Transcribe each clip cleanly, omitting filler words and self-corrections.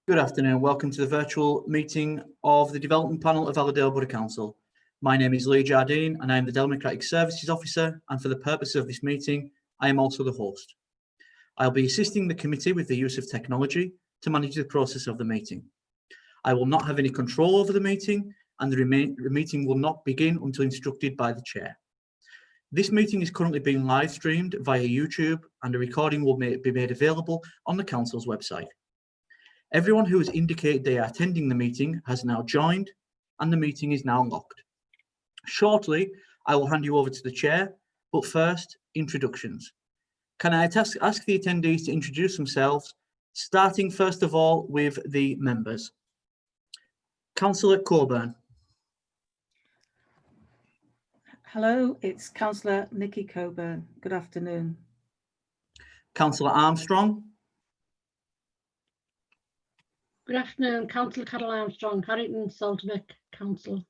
Good afternoon. Welcome to the virtual meeting of the Development Panel of Allerdale Borough Council. My name is Lee Jardine and I am the Democratic Services Officer, and for the purpose of this meeting, I am also the host. I'll be assisting the committee with the use of technology to manage the process of the meeting. I will not have any control over the meeting, and the meeting will not begin until instructed by the chair. This meeting is currently being live streamed via YouTube, and a recording will be made available on the council's website. Everyone who has indicated they are attending the meeting has now joined, and the meeting is now locked. Shortly, I will hand you over to the chair, but first, introductions. Can I ask the attendees to introduce themselves, starting first of all with the members. Councillor Coburn. Hello, it's Councillor Nikki Coburn. Good afternoon. Councillor Armstrong. Good afternoon, Councillor Carol Armstrong, Harrington Saltwick Council.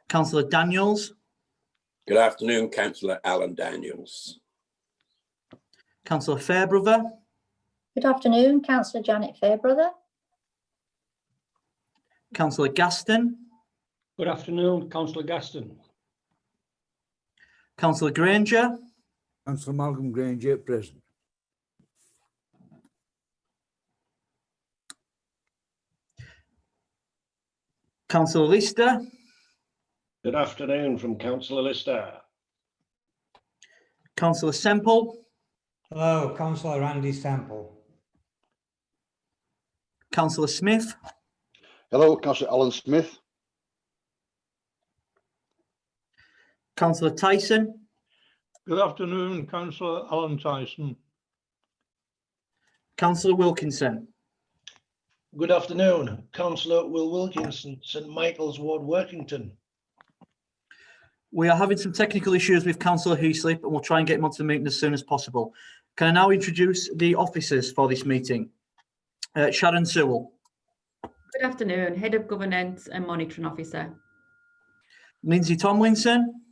Councillor Daniels. Good afternoon, Councillor Alan Daniels. Councillor Fairbrother. Good afternoon, Councillor Janet Fairbrother. Councillor Gaston. Good afternoon, Councillor Gaston. Councillor Granger. Councillor Malcolm Granger, present. Councillor Lister. Good afternoon from Councillor Lister. Councillor Semple. Hello, Councillor Andy Semple. Councillor Smith. Hello, Councillor Alan Smith. Councillor Tyson. Good afternoon, Councillor Alan Tyson. Councillor Wilkinson. Good afternoon, Councillor Will Wilkinson, St Michael's Ward, Workington. We are having some technical issues with Councillor Heaslip, and we'll try and get him onto the meeting as soon as possible. Can I now introduce the officers for this meeting? Sharon Sewell. Good afternoon, Head of Governance and Monitoring Officer. Lindsay Tomlinson.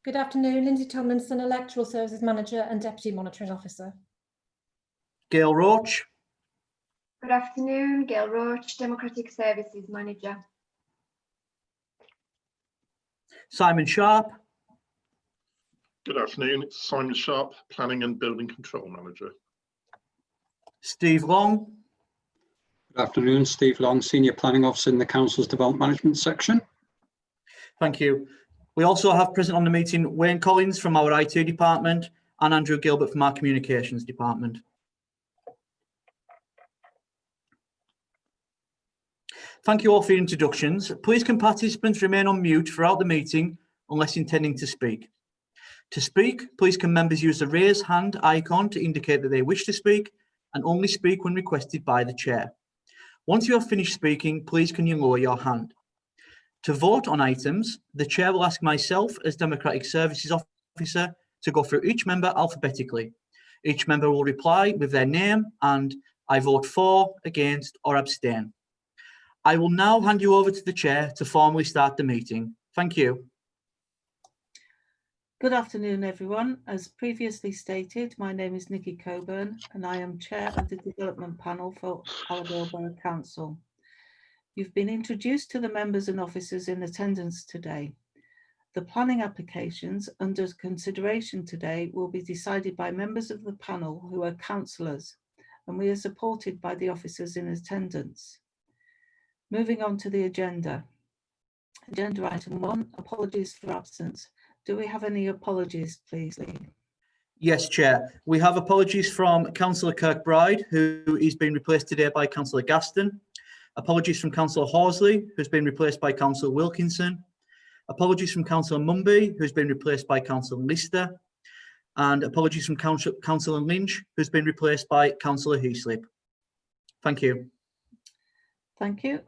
Good afternoon, Lindsay Tomlinson, Electoral Services Manager and Deputy Monitoring Officer. Gail Roach. Good afternoon, Gail Roach, Democratic Services Manager. Simon Sharp. Good afternoon, it's Simon Sharp, Planning and Building Control Manager. Steve Long. Good afternoon, Steve Long, Senior Planning Officer in the Council's Development Management section. Thank you. We also have present on the meeting Wayne Collins from our IT department and Andrew Gilbert from our Communications department. Thank you all for your introductions. Please can participants remain on mute throughout the meeting unless intending to speak. To speak, please can members use the raise hand icon to indicate that they wish to speak and only speak when requested by the chair. Once you have finished speaking, please can you lower your hand. To vote on items, the chair will ask myself as Democratic Services Officer to go through each member alphabetically. Each member will reply with their name and I vote for, against or abstain. I will now hand you over to the chair to formally start the meeting. Thank you. Good afternoon, everyone. As previously stated, my name is Nikki Coburn and I am Chair of the Development Panel for Allerdale Borough Council. You've been introduced to the members and officers in attendance today. The planning applications under consideration today will be decided by members of the panel who are councillors, and we are supported by the officers in attendance. Moving on to the agenda. Agenda item 1, apologies for absence. Do we have any apologies, please, Lee? Yes, Chair. We have apologies from Councillor Kirkbride, who is being replaced today by Councillor Gaston. Apologies from Councillor Horsley, who's been replaced by Councillor Wilkinson. Apologies from Councillor Mumby, who's been replaced by Councillor Lister. And apologies from Councillor Lynch, who's been replaced by Councillor Heaslip. Thank you. Thank you.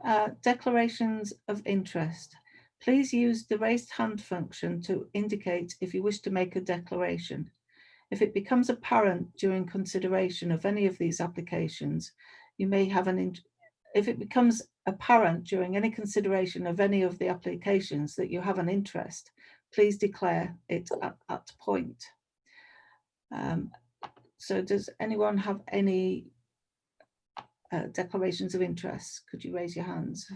Declarations of interest. Please use the raised hand function to indicate if you wish to make a declaration. If it becomes apparent during consideration of any of these applications, you may have if it becomes apparent during any consideration of any of the applications that you have an interest, please declare it at that point. So does anyone have any declarations of interest. Could you raise your hands?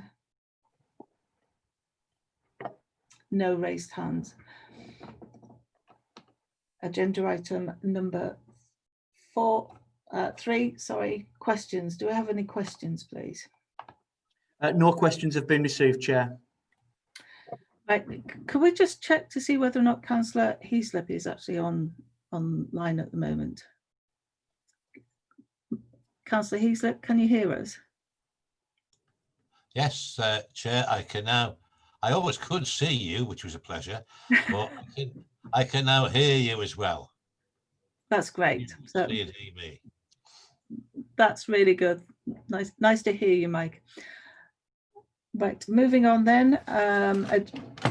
No raised hands. Agenda item number 3, sorry, questions. Do we have any questions, please? No questions have been received, Chair. Right, can we just check to see whether or not Councillor Heaslip is actually online at the moment? Councillor Heaslip, can you hear us? Yes, Chair, I can now. I always could see you, which was a pleasure, but I can now hear you as well. That's great. So See and hear me. that's really good. Nice to hear you, Mike. Right, moving on then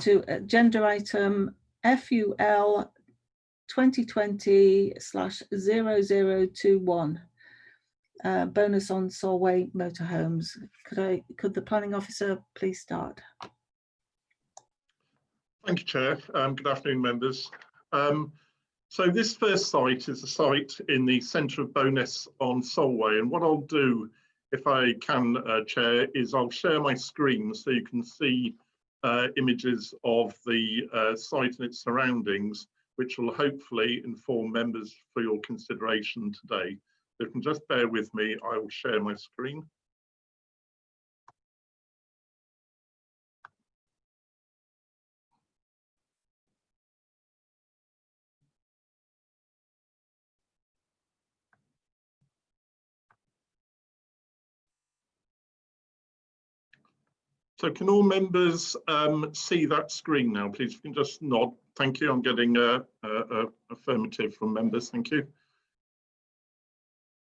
to agenda item FUL 2020/0021. Bonus on Solway Motorhomes. Could the planning officer please start? Thank you, Chair. Good afternoon, members. So this first site is a site in the centre of Bowness on Solway, and what I'll do, if I can, Chair, is I'll share my screen so you can see images of the site and its surroundings, which will hopefully inform members for your consideration today. So if you can just bear with me, I will share my screen. So can all members see that screen now, please? If you can just nod. Thank you. I'm getting a affirmative from members. Thank you.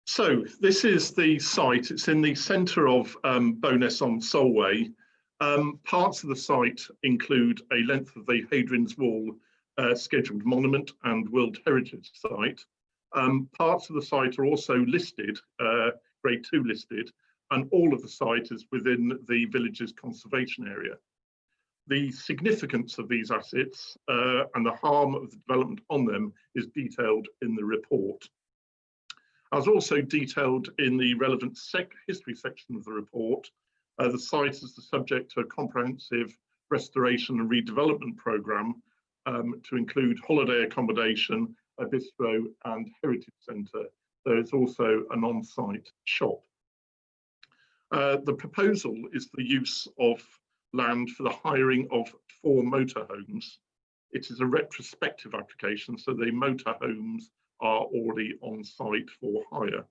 So this is the site. It's in the centre of Bowness on Solway. Parts of the site include a length of the Hadrian's Wall scheduled monument and World Heritage Site. Parts of the site are also listed, Grade 2 listed, and all of the site is within the village's conservation area. The significance of these assets and the harm of the development on them is detailed in the report. As also detailed in the relevant history section of the report, the site is the subject to a comprehensive restoration and redevelopment programme to include holiday accommodation, a bistro and heritage centre. There is also an on-site shop. The proposal is the use of land for the hiring of 4 motorhomes. It is a retrospective application, so the motorhomes are already on site for hire.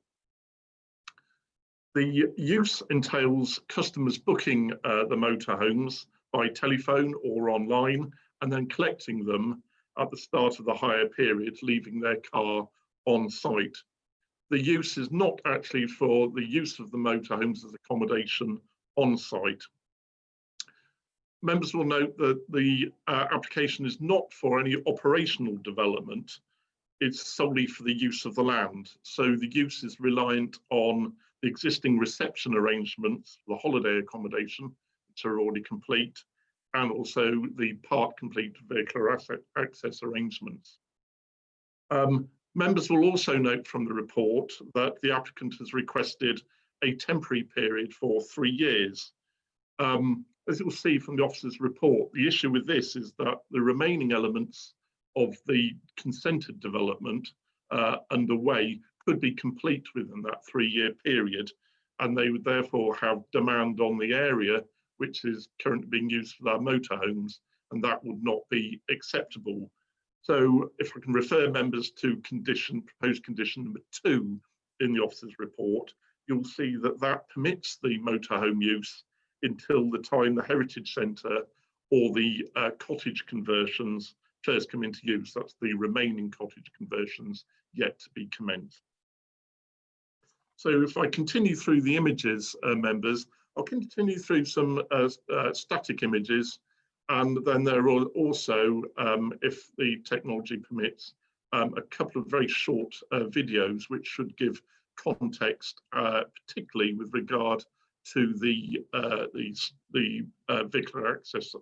The use entails customers booking the motorhomes by telephone or online and then collecting them at the start of the hire period, leaving their car on site. The use is not actually for the use of the motorhomes as accommodation on site. Members will note that the application is not for any operational development. It's solely for the use of the land. So the use is reliant on the existing reception arrangements, the holiday accommodation, which are already complete, and also the part complete vehicular access arrangements. Members will also note from the report that the applicant has requested a temporary period for 3 years. As you'll see from the officer's report, the issue with this is that the remaining elements of the consented development underway could be complete within that 3-year period, and they would therefore have demand on the area which is currently being used for their motorhomes, and that would not be acceptable. So if I can refer members to proposed condition number 2 in the officer's report, you'll see that that permits the motorhome use until the time the heritage centre or the cottage conversions first come into use. That's the remaining cottage conversions yet to be commenced. So if I continue through the images, members, I'll continue through some static images, and then there are also, if the technology permits, a couple of very short videos which should give context, particularly with regard to the vehicular access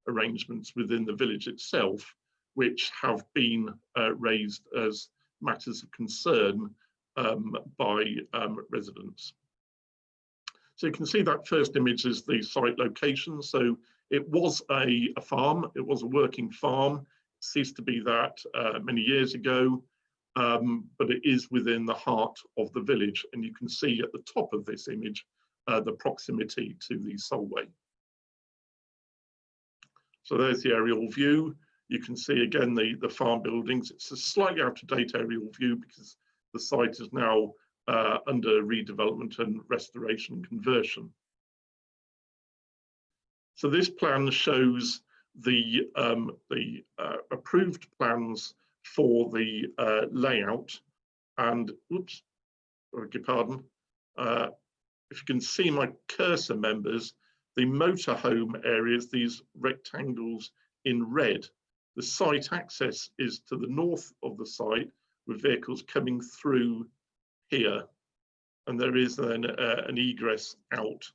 arrangements within the village itself, which have been raised as matters of concern by residents. So you can see that first image is the site location. So it was a farm, it was a working farm. It ceased to be that many years ago, but it is within the heart of the village. And you can see at the top of this image, the proximity to the Solway. So there's the aerial view. You can see again the farm buildings. It's a slightly out of date aerial view because the site is now under redevelopment and restoration and conversion. So this plan shows the approved plans for the layout. And oops, I beg your pardon. If you can see my cursor, members, the motorhome areas, these rectangles in red, the site access is to the north of the site with vehicles coming through here. And there is then an egress out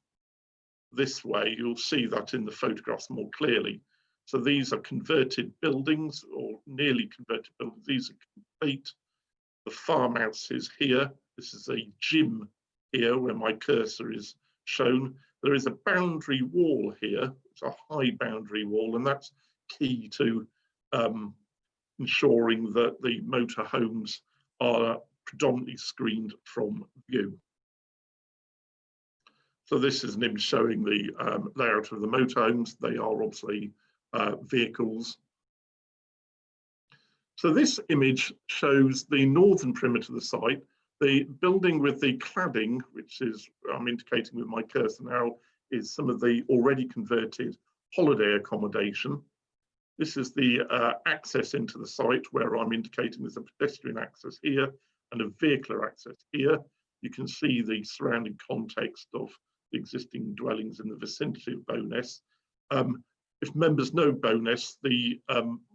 this way. You'll see that in the photographs more clearly. So these are converted buildings or nearly converted buildings. These are complete. The farmhouse is here. This is a gym here where my cursor is shown. There is a boundary wall here. It's a high boundary wall, and that's key to ensuring that the motorhomes are predominantly screened from view. So this is an image showing the layout of the motorhomes. They are obviously vehicles. So this image shows the northern perimeter of the site. The building with the cladding, which is I'm indicating with my cursor now, is some of the already converted holiday accommodation. This is the access into the site where I'm indicating there's a pedestrian access here and a vehicular access here. You can see the surrounding context of the existing dwellings in the vicinity of Bowness. If members know Bowness, the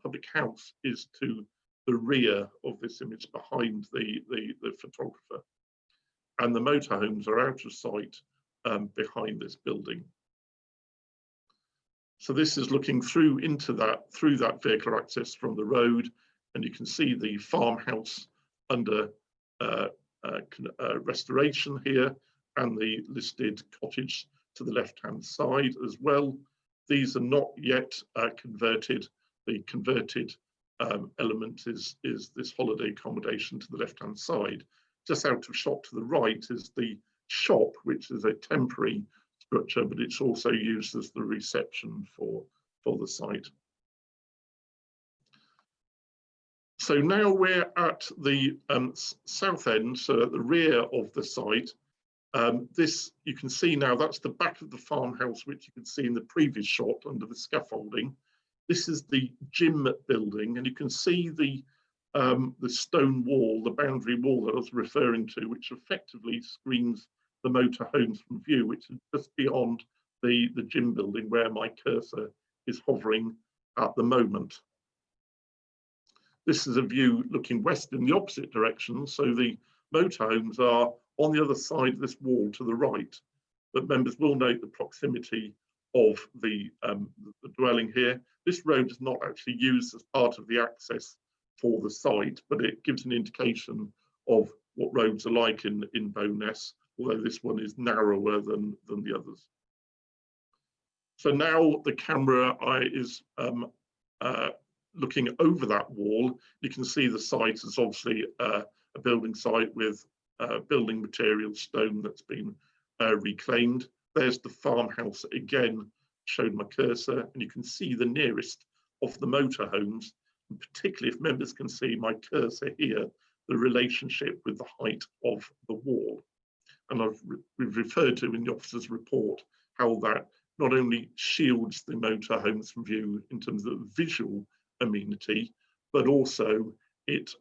public house is to the rear of this image behind the photographer. And the motorhomes are out of sight behind this building. So this is looking through that vehicular access from the road, and you can see the farmhouse under restoration here and the listed cottage to the left-hand side as well. These are not yet converted. The converted element is this holiday accommodation to the left-hand side. Just out of shot to the right is the shop, which is a temporary structure, but it's also used as the reception for the site. So now we're at the south end, so at the rear of the site. This, you can see now, that's the back of the farmhouse, which you can see in the previous shot under the scaffolding. This is the gym building, and you can see the stone wall, the boundary wall that I was referring to, which effectively screens the motorhomes from view, which is just beyond the gym building where my cursor is hovering at the moment. This is a view looking west in the opposite direction, so the motorhomes are on the other side of this wall to the right. But members will note the proximity of the dwelling here. This road is not actually used as part of the access for the site, but it gives an indication of what roads are like in Bowness, although this one is narrower than the others. So now the camera is looking over that wall. You can see the site is obviously a building site with building material, stone that's been reclaimed. There's the farmhouse again, showed my cursor, and you can see the nearest of the motorhomes, and particularly if members can see my cursor here, the relationship with the height of the wall. And we've referred to in the officer's report how that not only shields the motorhomes from view in terms of visual amenity, but also it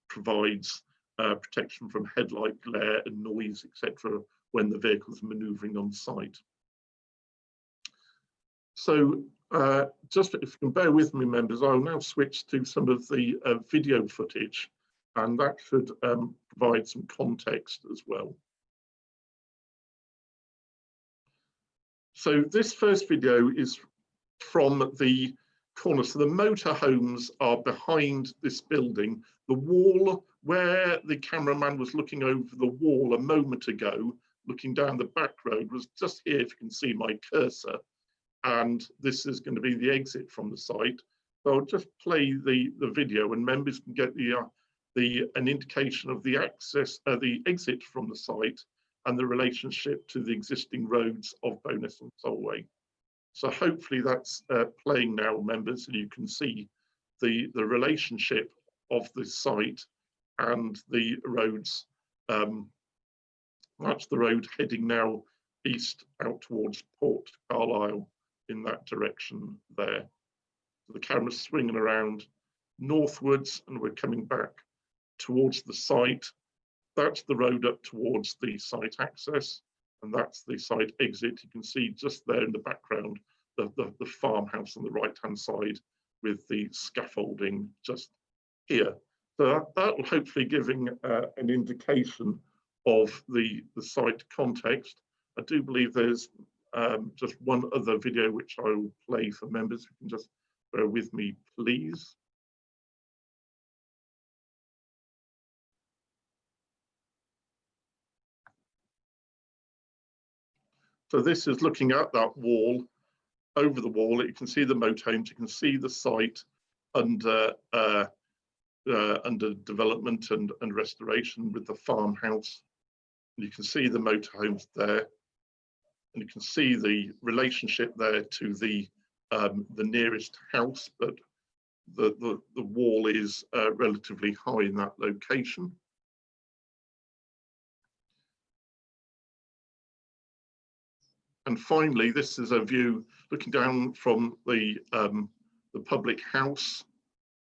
provides protection from headlight glare and noise, etc., when the vehicle's manoeuvring on site. So just if you can bear with me, members, I'll now switch to some of the video footage, and that should provide some context as well. So this first video is from the corner. So the motorhomes are behind this building. The wall where the cameraman was looking over the wall a moment ago, looking down the back road was just here, if you can see my cursor, and this is going to be the exit from the site. So I'll just play the video and members can get an indication of the exit from the site and the relationship to the existing roads of Bowness and Solway. So hopefully that's playing now, members, and you can see the relationship of the site and the roads. That's the road heading now east out towards Port Carlisle in that direction there. So the camera's swinging around northwards and we're coming back towards the site. That's the road up towards the site access, and that's the site exit. You can see just there in the background the farmhouse on the right hand side with the scaffolding just here. So that will hopefully giving an indication of the site context. I do believe there's just one other video which I will play for members. You can just bear with me, please. So this is looking at that wall. Over the wall, you can see the motorhomes, you can see the site under development and restoration with the farmhouse. And you can see the motorhomes there, and you can see the relationship there to the nearest house, but the wall is relatively high in that location. And finally, this is a view looking down from the public house.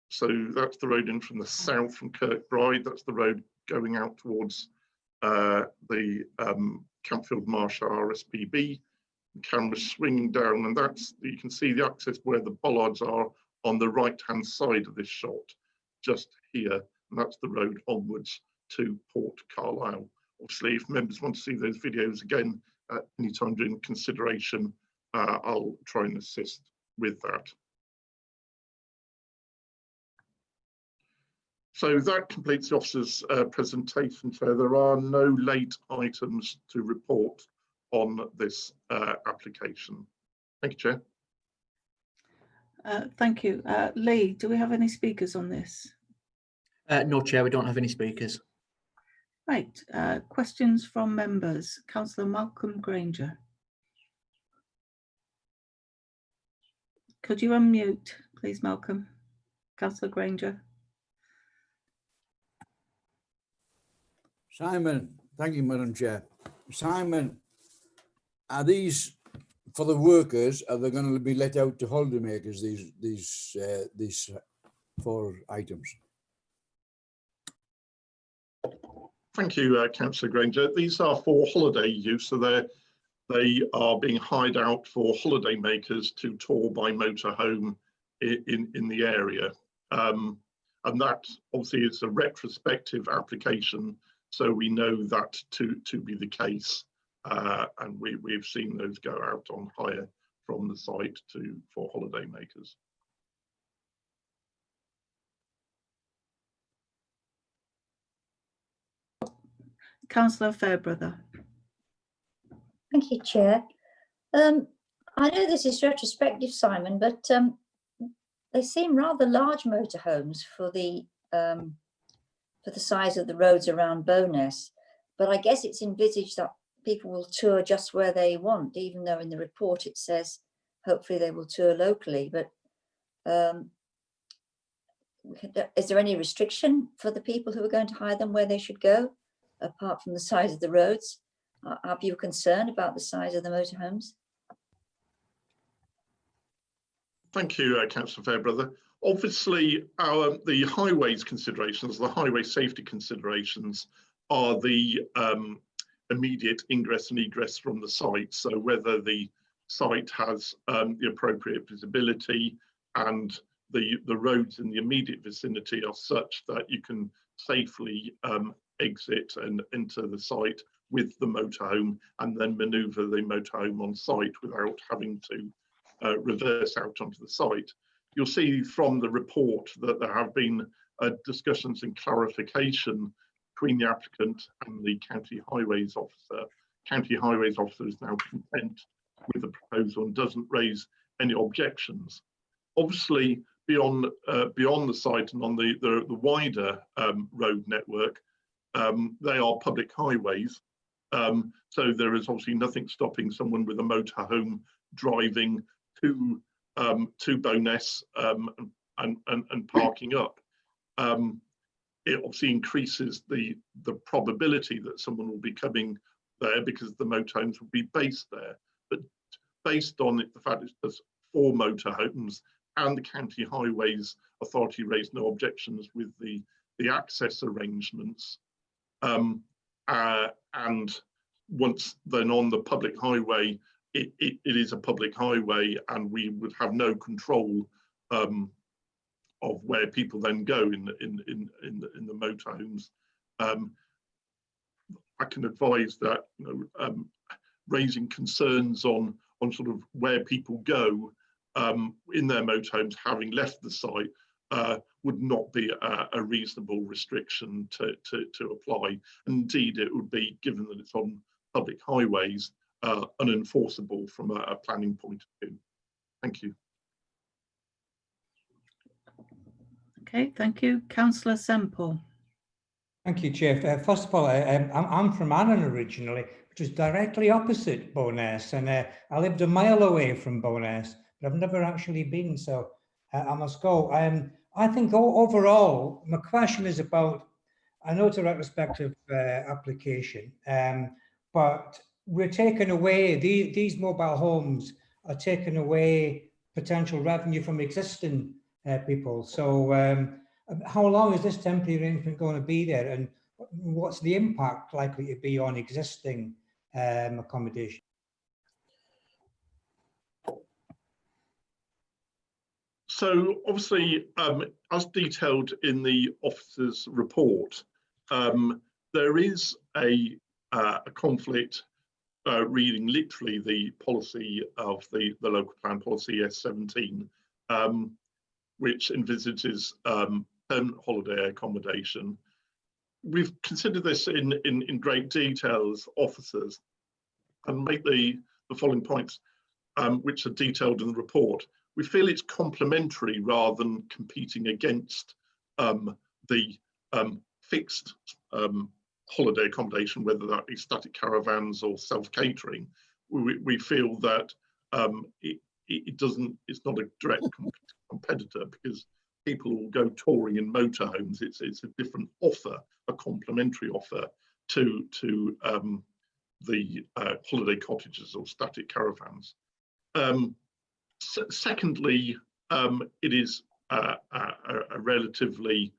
So that's the road in from the south from Kirkbride. That's the road going out towards the Campfield Marsh RSPB. The camera's swinging down, and that's, you can see the access where the bollards are on the right-hand side of this shot, just here. And that's the road onwards to Port Carlisle. Obviously, if members want to see those videos again, any time during consideration, I'll try and assist with that. So that completes the officer's presentation. So there are no late items to report on this application. Thank you, Chair. Thank you. Lee, do we have any speakers on this? No, Chair, we don't have any speakers. Right, questions from members. Councillor Malcolm Granger. Could you unmute, please, Malcolm? Councillor Granger. Simon, thank you, Madam Chair. Simon, are these for the workers? Are they going to be let out to holidaymakers? These 4 items. Thank you, Councillor Granger. These are for holiday use, so they are being hired out for holiday makers to tour by motorhome in the area. And that obviously is a retrospective application, so we know that to be the case. And we've seen those go out on hire from the site for holiday makers. Councillor Fairbrother. Thank you, Chair. I know this is retrospective, Simon, but they seem rather large motorhomes for the size of the roads around Bowness. But I guess it's envisaged that people will tour just where they want, even though in the report it says hopefully they will tour locally. But is there any restriction for the people who are going to hire them where they should go, apart from the size of the roads? Are you concerned about the size of the motorhomes? Thank you, Councillor Fairbrother. Obviously, the highways considerations, the highway safety considerations, are the immediate ingress and egress from the site. So whether the site has the appropriate visibility and the roads in the immediate vicinity are such that you can safely exit and enter the site with the motorhome and then manoeuvre the motorhome on site without having to reverse out onto the site. You'll see from the report that there have been discussions and clarification between the applicant and the county highways officer County Highways Officer is now content with the proposal and doesn't raise any objections. Obviously, beyond the site and on the wider road network, they are public highways. So there is obviously nothing stopping someone with a motorhome driving to Bowness and parking up. It obviously increases the probability that someone will be coming there because the motorhomes will be based there. But based on the fact it's just 4 motorhomes and the County Highways Authority raised no objections with the access arrangements, and once then on the public highway, it is a public highway, and we would have no control of where people then go in the motorhomes. I can advise that raising concerns on sort of where people go in their motorhomes, having left the site, would not be a reasonable restriction to apply. Indeed, it would be, given that it's on public highways, unenforceable from a planning point of view. Thank you. Okay, thank you. Councillor Semple. Thank you, Chair. First of all, I'm from Annan originally, which is directly opposite Bowness, and I lived a mile away from Bowness, but I've never actually been, so I must go. I think overall, my question is about, I know it's a retrospective application, but we're taking away, these mobile homes are taking away potential revenue from existing people. So how long is this temporary arrangement going to be there, and what's the impact likely to be on existing accommodation? So obviously, as detailed in the officer's report, there is a conflict reading literally the policy of the local plan policy S17, which envisages permanent holiday accommodation. We've considered this in great detail as officers and make the following points, which are detailed in the report. We feel it's complementary rather than competing against the fixed holiday accommodation, whether that be static caravans or self-catering. We feel that it's not a direct competitor because people will go touring in motorhomes. It's a different offer, a complementary offer to the holiday cottages or static caravans. Secondly, it is a relatively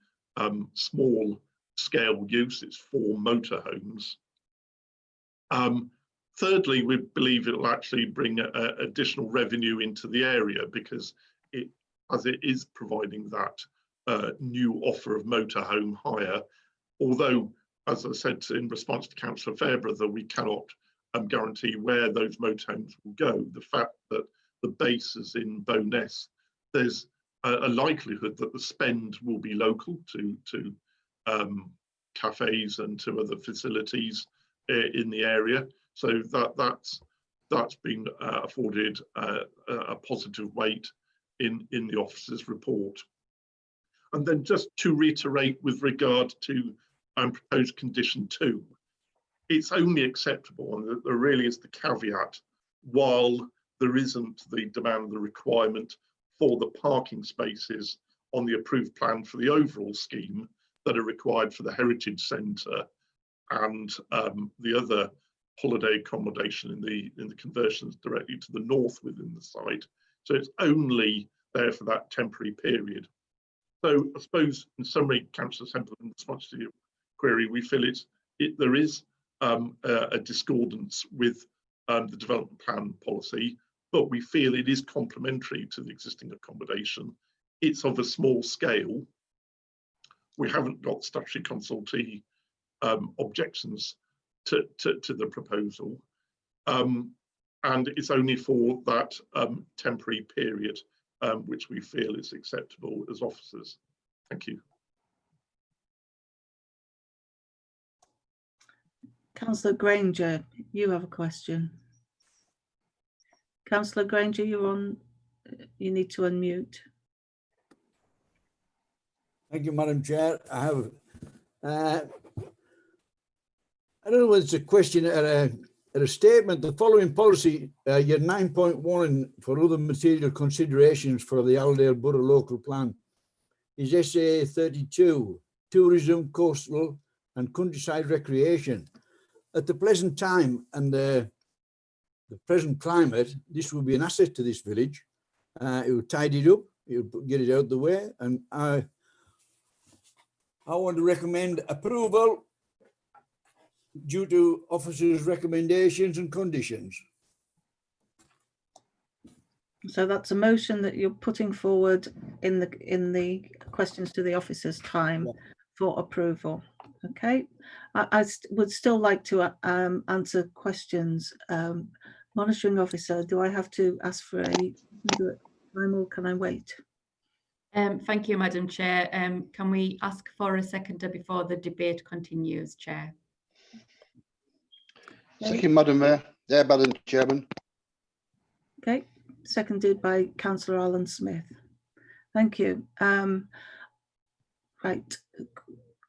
small scale use. It's 4 motorhomes. Thirdly, we believe it will actually bring additional revenue into the area because as it is providing that new offer of motorhome hire, although, as I said in response to Councillor Fairbrother, we cannot guarantee where those motorhomes will go. The fact that the base is in Bowness, there's a likelihood that the spend will be local to cafes and to other facilities in the area. So that's been afforded a positive weight in the officer's report. And then just to reiterate with regard to proposed condition 2, it's only acceptable, and there really is the caveat, while there isn't the demand, the requirement for the parking spaces on the approved plan for the overall scheme that are required for the Heritage Centre and the other holiday accommodation in the conversions directly to the north within the site. So it's only there for that temporary period. So I suppose in summary, Councillor Semple, in response to your query, we feel there is a discordance with the development plan policy, but we feel it is complementary to the existing accommodation. It's of a small scale. We haven't got statutory consultee objections to the proposal, and it's only for that temporary period, which we feel is acceptable as officers. Thank you. Councillor Granger, you have a question. Councillor Granger, you're on. You need to unmute. Thank you, Madam Chair. I have, I don't know whether it's a question or a statement. The following policy, year 9.1 for other material considerations for the Allerdale Borough Local Plan is SA 32, tourism, coastal and countryside recreation. At the present time and the present climate, this will be an asset to this village. It will tidy it up, it will get it out the way, and I want to recommend approval due to officers' recommendations and conditions. So that's a motion that you're putting forward in the questions to the officers time for approval. Okay, I would still like to answer questions. Monitoring officer, do I have to ask for a time or can I wait? Thank you, Madam Chair. Can we ask for a seconder before the debate continues, Chair? Second, Madam Mayor. Yeah, Madam Chairman. Okay, seconded by Councillor Alan Smith. Thank you. Right,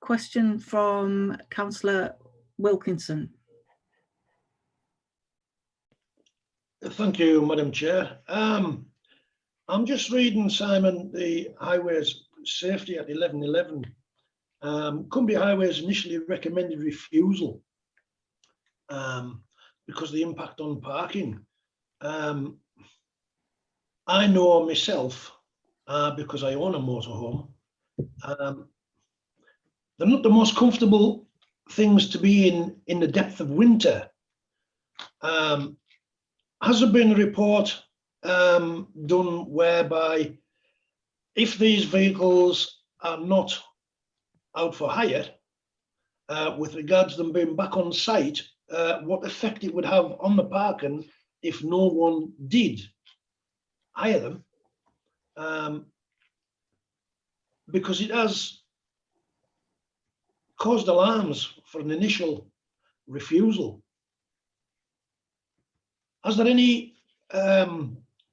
question from Councillor Wilkinson. Thank you, Madam Chair. I'm just reading, Simon, the Highways Safety at 1111. Cumbria Highways initially recommended refusal because of the impact on parking. I know myself, because I own a motorhome, they're not the most comfortable things to be in the depth of winter. Has there been a report done whereby if these vehicles are not out for hire, with regards to them being back on site, what effect it would have on the parking if no one did hire them? Because it has caused alarms for an initial refusal. Has there any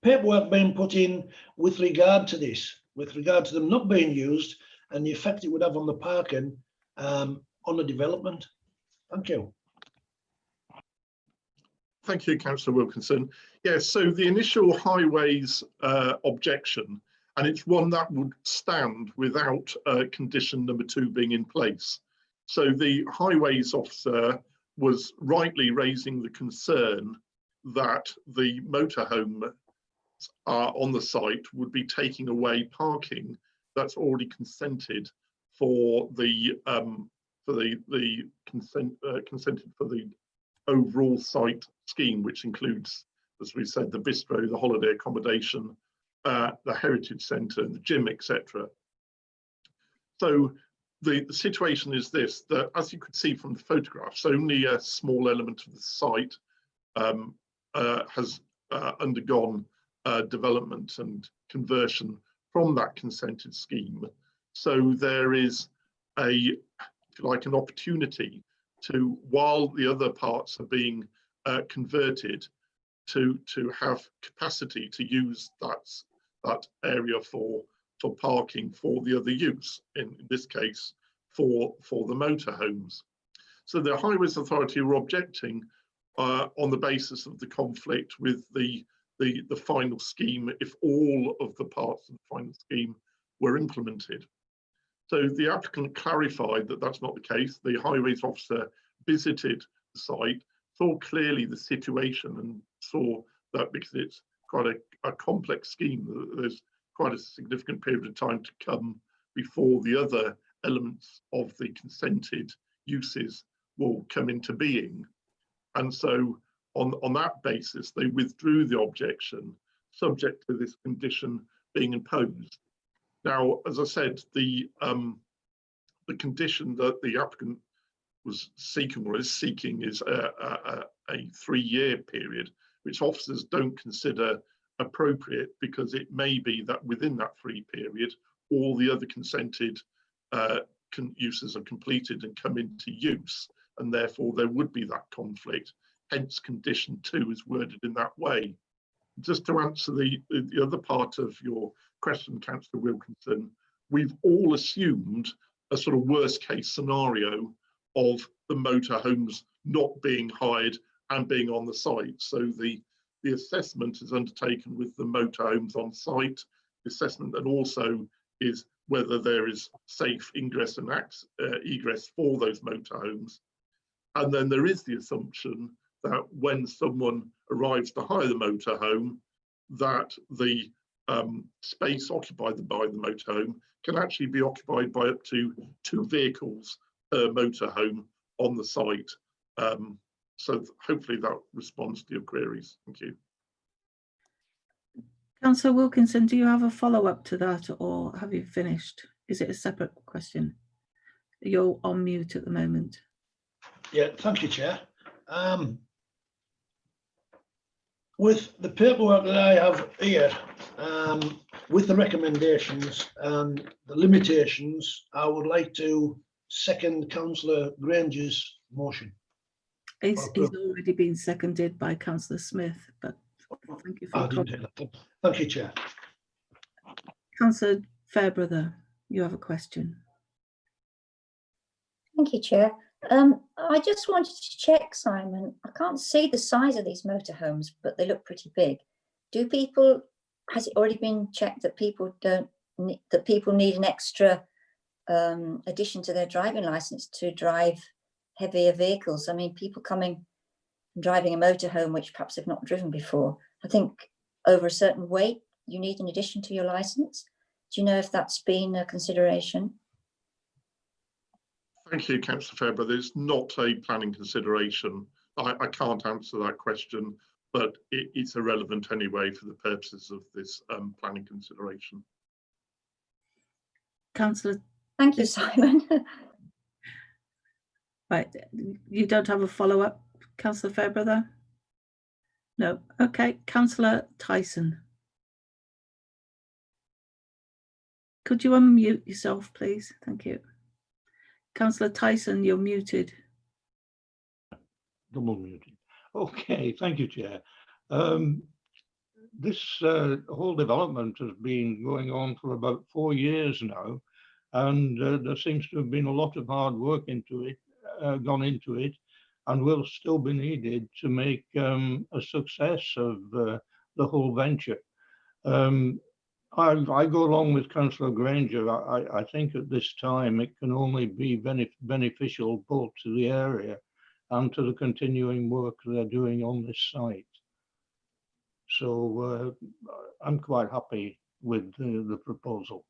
paperwork been put in with regard to this, with regard to them not being used and the effect it would have on the parking on the development? Thank you. Thank you, Councillor Wilkinson. Yes, so the initial highways objection, and it's one that would stand without condition number 2 being in place. So the highways officer was rightly raising the concern that the motorhome on the site would be taking away parking that's already consented for the consented for the overall site scheme, which includes, as we said, the bistro, the holiday accommodation, the heritage centre, the gym, etc. So the situation is this, that as you could see from the photographs, only a small element of the site has undergone development and conversion from that consented scheme. So there is an opportunity to, while the other parts are being converted, to have capacity to use that area for parking for the other use, in this case for the motorhomes. So the Highways Authority were objecting on the basis of the conflict with the final scheme if all of the parts of the final scheme were implemented. So the applicant clarified that that's not the case. The highways officer visited the site, saw clearly the situation and saw that because it's quite a complex scheme, there's quite a significant period of time to come before the other elements of the consented uses will come into being. And so on that basis, they withdrew the objection, subject to this condition being imposed. Now, as I said, the condition that the applicant was seeking or is seeking is a 3-year period, which officers don't consider appropriate because it may be that within that 3 period, all the other consented uses are completed and come into use. and therefore there would be that conflict. Hence, condition 2 is worded in that way. Just to answer the other part of your question, Councillor Wilkinson, we've all assumed a sort of worst case scenario of the motorhomes not being hired and being on the site. So the assessment is undertaken with the motorhomes on site. The assessment and also is whether there is safe ingress and egress for those motorhomes. And then there is the assumption that when someone arrives to hire the motorhome, that the space occupied by the motorhome can actually be occupied by up to 2 vehicles per motorhome on the site. So hopefully that responds to your queries. Thank you. Councillor Wilkinson, do you have a follow-up to that, or have you finished? Is it a separate question? You're on mute at the moment. Yeah, thank you, Chair. With the paperwork that I have here, with the recommendations and the limitations, I would like to second Councillor Granger's motion. He's already been seconded by Councillor Smith, but thank you for Thank you, Chair. Councillor Fairbrother, you have a question. Thank you, Chair. I just wanted to check, Simon. I can't see the size of these motorhomes, but they look pretty big. Has it already been checked that people need an extra addition to their driving license to drive heavier vehicles? I mean, people coming and driving a motorhome which perhaps have not driven before, I think over a certain weight, you need an addition to your license. Do you know if that's been a consideration? Thank you, Councillor Fairbrother. It's not a planning consideration. I can't answer that question, but it's irrelevant anyway for the purposes of this planning consideration. Councillor. Thank you, Simon. Right, you don't have a follow-up, Councillor Fairbrother? No. Okay, Councillor Tyson. Could you unmute yourself, please? Thank you. Councillor Tyson, you're muted. Double muted. Okay, thank you, Chair. This whole development has been going on for about 4 years now, and there seems to have been a lot of hard work gone into it, and will still be needed to make a success of the whole venture. I go along with Councillor Granger. I think at this time it can only be beneficial both to the area and to the continuing work they're doing on this site. So I'm quite happy with the proposal.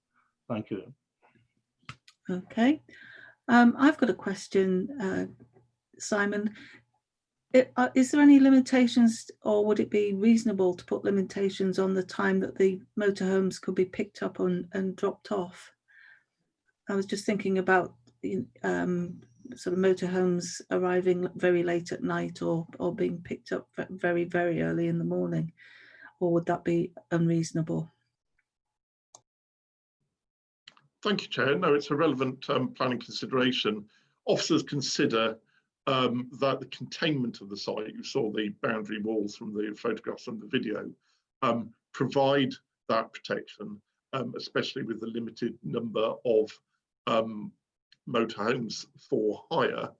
Thank you. Okay. I've got a question, Simon. Is there any limitations, or would it be reasonable to put limitations on the time that the motorhomes could be picked up and dropped off? I was just thinking about sort of motorhomes arriving very late at night or being picked up very, very early in the morning, or would that be unreasonable? Thank you, Chair. No, it's a relevant planning consideration. Officers consider that the containment of the site, you saw the boundary walls from the photographs from the video, provide that protection, especially with the limited number of motorhomes for hire.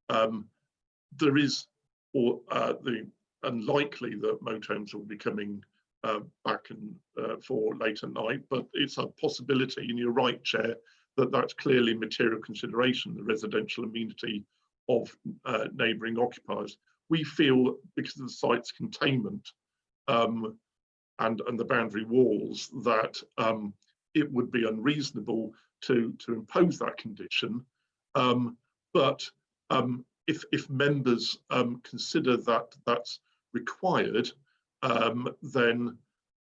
There is the unlikely that motorhomes will be coming back for late at night, but it's a possibility, and you're right, Chair, that that's clearly material consideration, the residential amenity of neighbouring occupiers. We feel, because of the site's containment and the boundary walls, that it would be unreasonable to impose that condition. But if members consider that that's required, then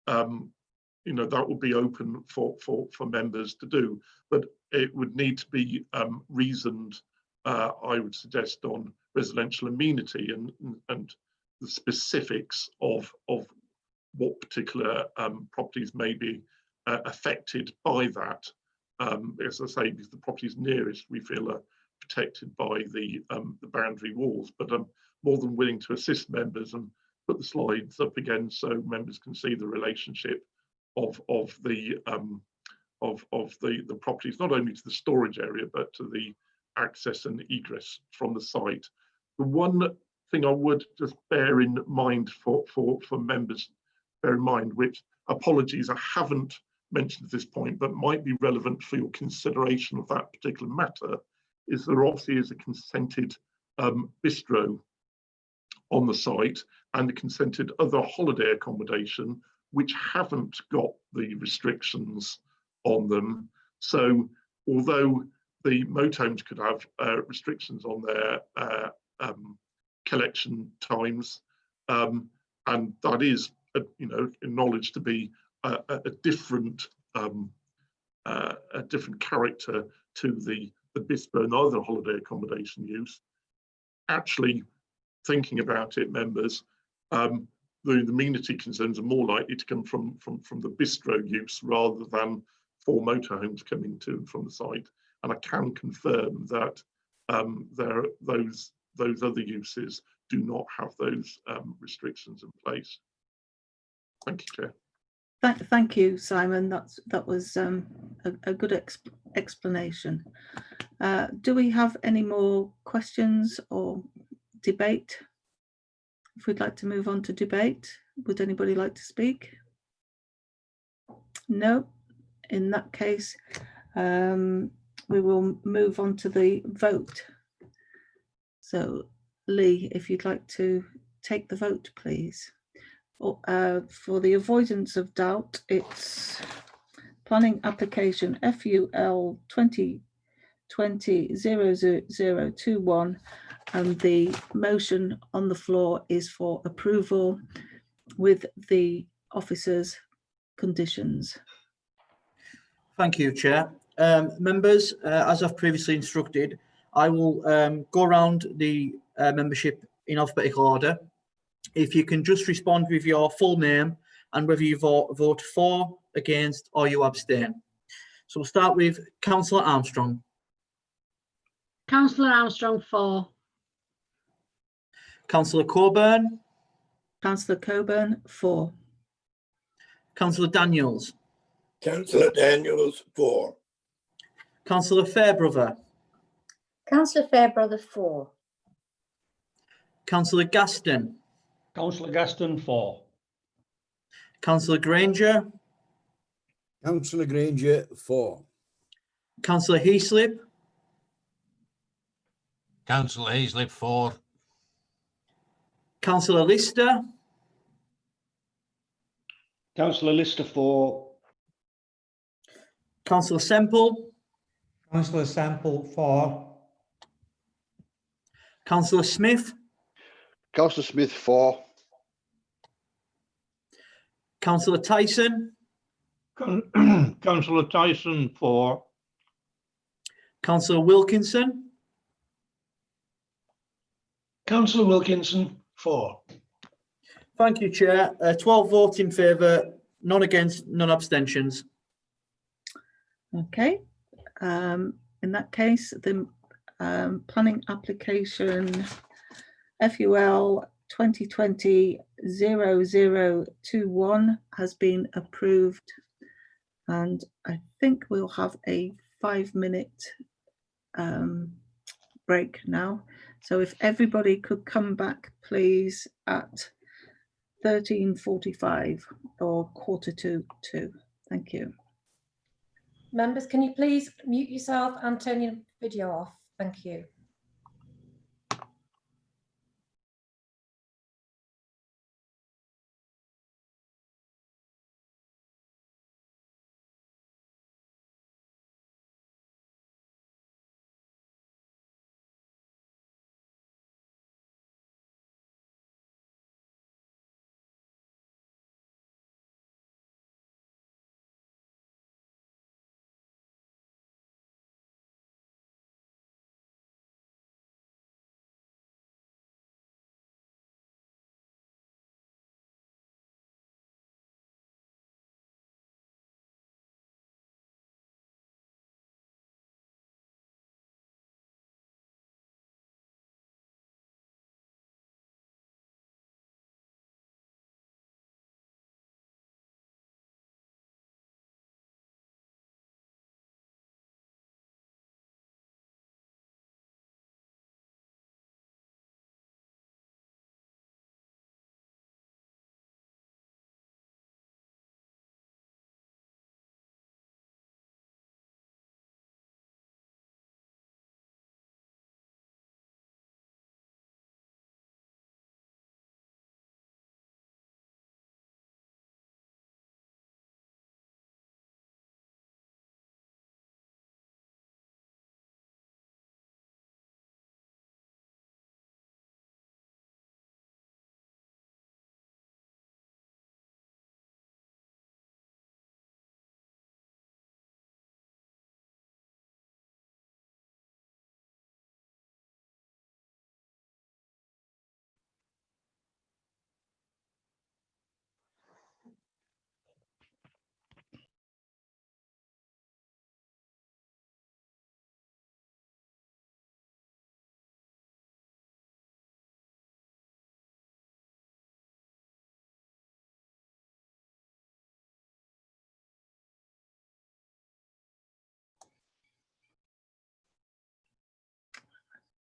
that will be open for members to do. But it would need to be reasoned, I would suggest, on residential amenity and the specifics of what particular properties may be affected by that. As I say, because the properties nearest, we feel, are protected by the boundary walls, but I'm more than willing to assist members and put the slides up again so members can see the relationship of the properties, not only to the storage area, but to the access and egress from the site. The one thing I would just bear in mind for members, bear in mind, which apologies, I haven't mentioned at this point, but might be relevant for your consideration of that particular matter, is there obviously is a consented bistro on the site and a consented other holiday accommodation which haven't got the restrictions on them. So although the motorhomes could have restrictions on their collection times, and that is acknowledged to be a different character to the bistro and other holiday accommodation use. Actually, thinking about it, members, the amenity concerns are more likely to come from the bistro use rather than for motorhomes coming to and from the site. And I can confirm that those other uses do not have those restrictions in place. Thank you, Chair. Thank you, Simon. That was a good explanation. Do we have any more questions or debate? If we'd like to move on to debate, would anybody like to speak? No. In that case, we will move on to the vote. So, Lee, if you'd like to take the vote, please. For the avoidance of doubt, it's planning application FUL 2020-00021, and the motion on the floor is for approval with the officer's conditions. Thank you, Chair. Members, as I've previously instructed, I will go around the membership in alphabetical order. If you can just respond with your full name and whether you vote for, against, or you abstain. So we'll start with Councillor Armstrong. Councillor Armstrong, for. Councillor Coburn. Councillor Coburn, for. Councillor Daniels. Councillor Daniels, for. Councillor Fairbrother. Councillor Fairbrother, for. Councillor Gaston. Councillor Gaston, for. Councillor Granger. Councillor Granger, for. Councillor Heaslip. Councillor Heaslip, for. Councillor Lister. Councillor Lister, for. Councillor Semple. Councillor Semple, for. Councillor Smith. Councillor Smith, for. Councillor Tyson. Councillor Tyson, for. Councillor Wilkinson. Councillor Wilkinson, for. Thank you, Chair. 12 votes in favour, none against, none abstentions. Okay. In that case, the planning application FUL 2020-0021 has been approved, and I think we'll have a 5-minute break now. So if everybody could come back, please, at 13:45 or 1:45. Thank you. Members, can you please mute yourself and turn your video off? Thank you.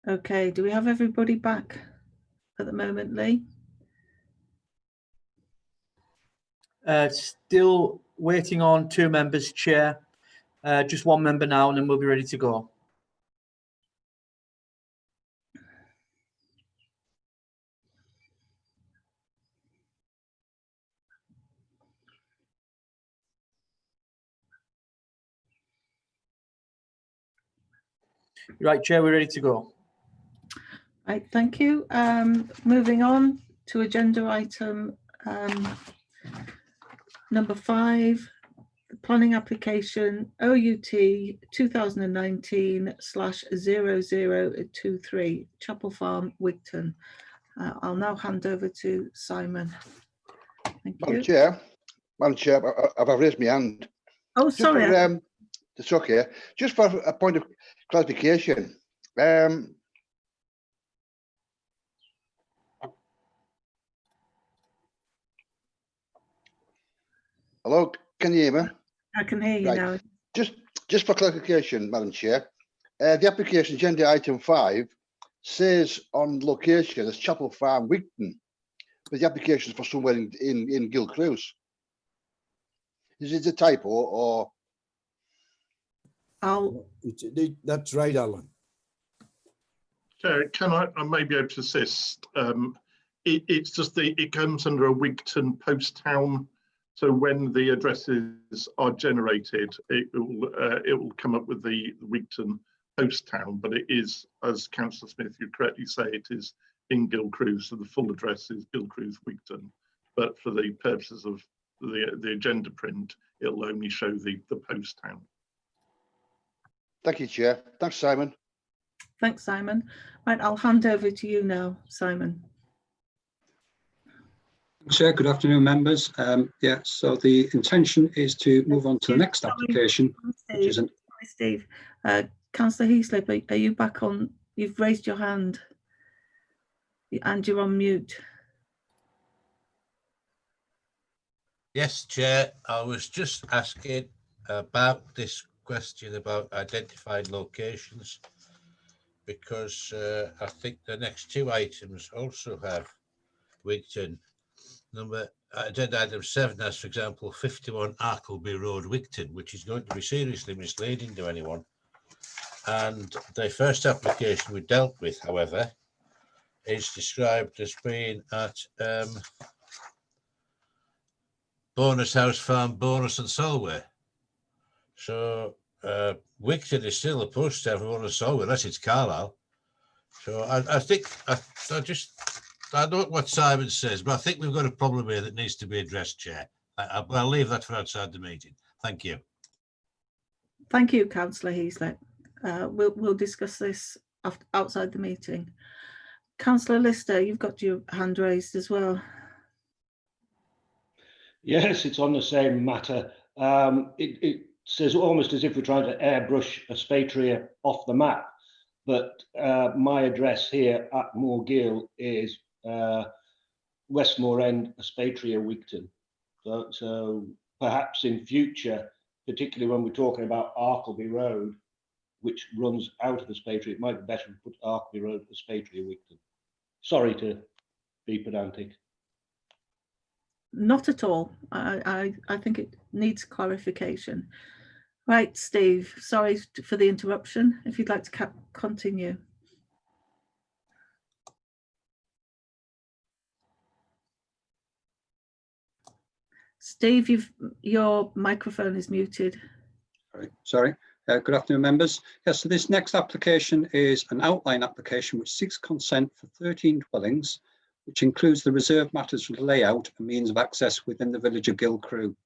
Okay, do we have everybody back at the moment, Lee? Still waiting on 2 members, Chair. Just 1 member now, and then we'll be ready to go. Right, Chair, we're ready to go. Right, thank you. Moving on to agenda item number 5, the planning application OUT 2019/0023, Chapel Farm, Wigton. I'll now hand over to Simon. Thank you. Madam Chair, I've raised my hand. Oh, sorry. It's okay. Just for a point of clarification. Hello, can you hear me? I can hear you Right. now. Just for clarification, Madam Chair, the application agenda item 5 says on location as Chapel Farm, Wigton, but the application is for somewhere in Gill Cruise. Is it a typo or? That's right, Alan. Chair, can I may be able to assist? It's just it comes under a Wigton post town. So when the addresses are generated, it will come up with the Wigton post town, but it is, as Councillor Smith, you correctly say, it is in Gill Cruise, so the full address is Gill Cruise, Wigton. But for the purposes of the agenda print, it'll only show the post town. Thank you, Chair. Thanks, Simon. Thanks, Simon. Right, I'll hand over to you now, Simon. Chair, good afternoon, members. Yeah, so the intention is to move on to the next application, which is an... Steve, Councillor Heaslip, are you back on? You've raised your hand and you're on mute. Yes, Chair. I was just asking about this question about identified locations, because I think the next 2 items also have Wigton. Agenda item 7 has, for example, 51 Arkleby Road, Wigton, which is going to be seriously misleading to anyone. And the first application we dealt with, however, is described as being at Bowness House Farm, Bowness and Solway. So Wigton is still opposed to everyone in Solway, unless it's Carlisle. So I think I know what Simon says, but I think we've got a problem here that needs to be addressed, Chair. I'll leave that for outside the meeting. Thank you. Thank you, Councillor Heaslip. We'll discuss this outside the meeting. Councillor Lister, you've got your hand raised as well. Yes, it's on the same matter. It says almost as if we're trying to airbrush Aspatria off the map, but my address here at Moorgill is Westmore End, Aspatria, Wigton. So perhaps in future, particularly when we're talking about Arkleby Road, which runs out of Aspatria, it might be better to put Arkleby Road, Aspatria, Wigton. Sorry to be pedantic. Not at all. I think it needs clarification. Right, Steve, sorry for the interruption. If you'd like to continue. Steve, your microphone is muted. Sorry. Good afternoon, members. Yes, so this next application is an outline application which seeks consent for 13 dwellings, which includes the reserved matters for the layout and means of access within the village of Gill Crew.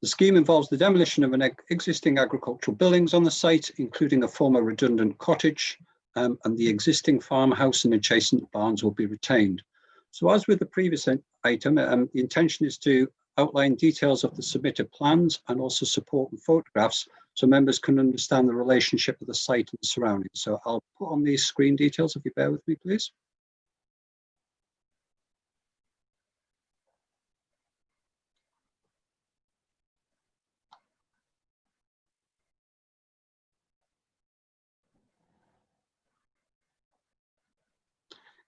The scheme involves the demolition of an existing agricultural buildings on the site, including a former redundant cottage, and the existing farmhouse and adjacent barns will be retained. So as with the previous item, the intention is to outline details of the submitted plans and also support and photographs so members can understand the relationship of the site and the surroundings. So I'll put on these screen details if you bear with me, please.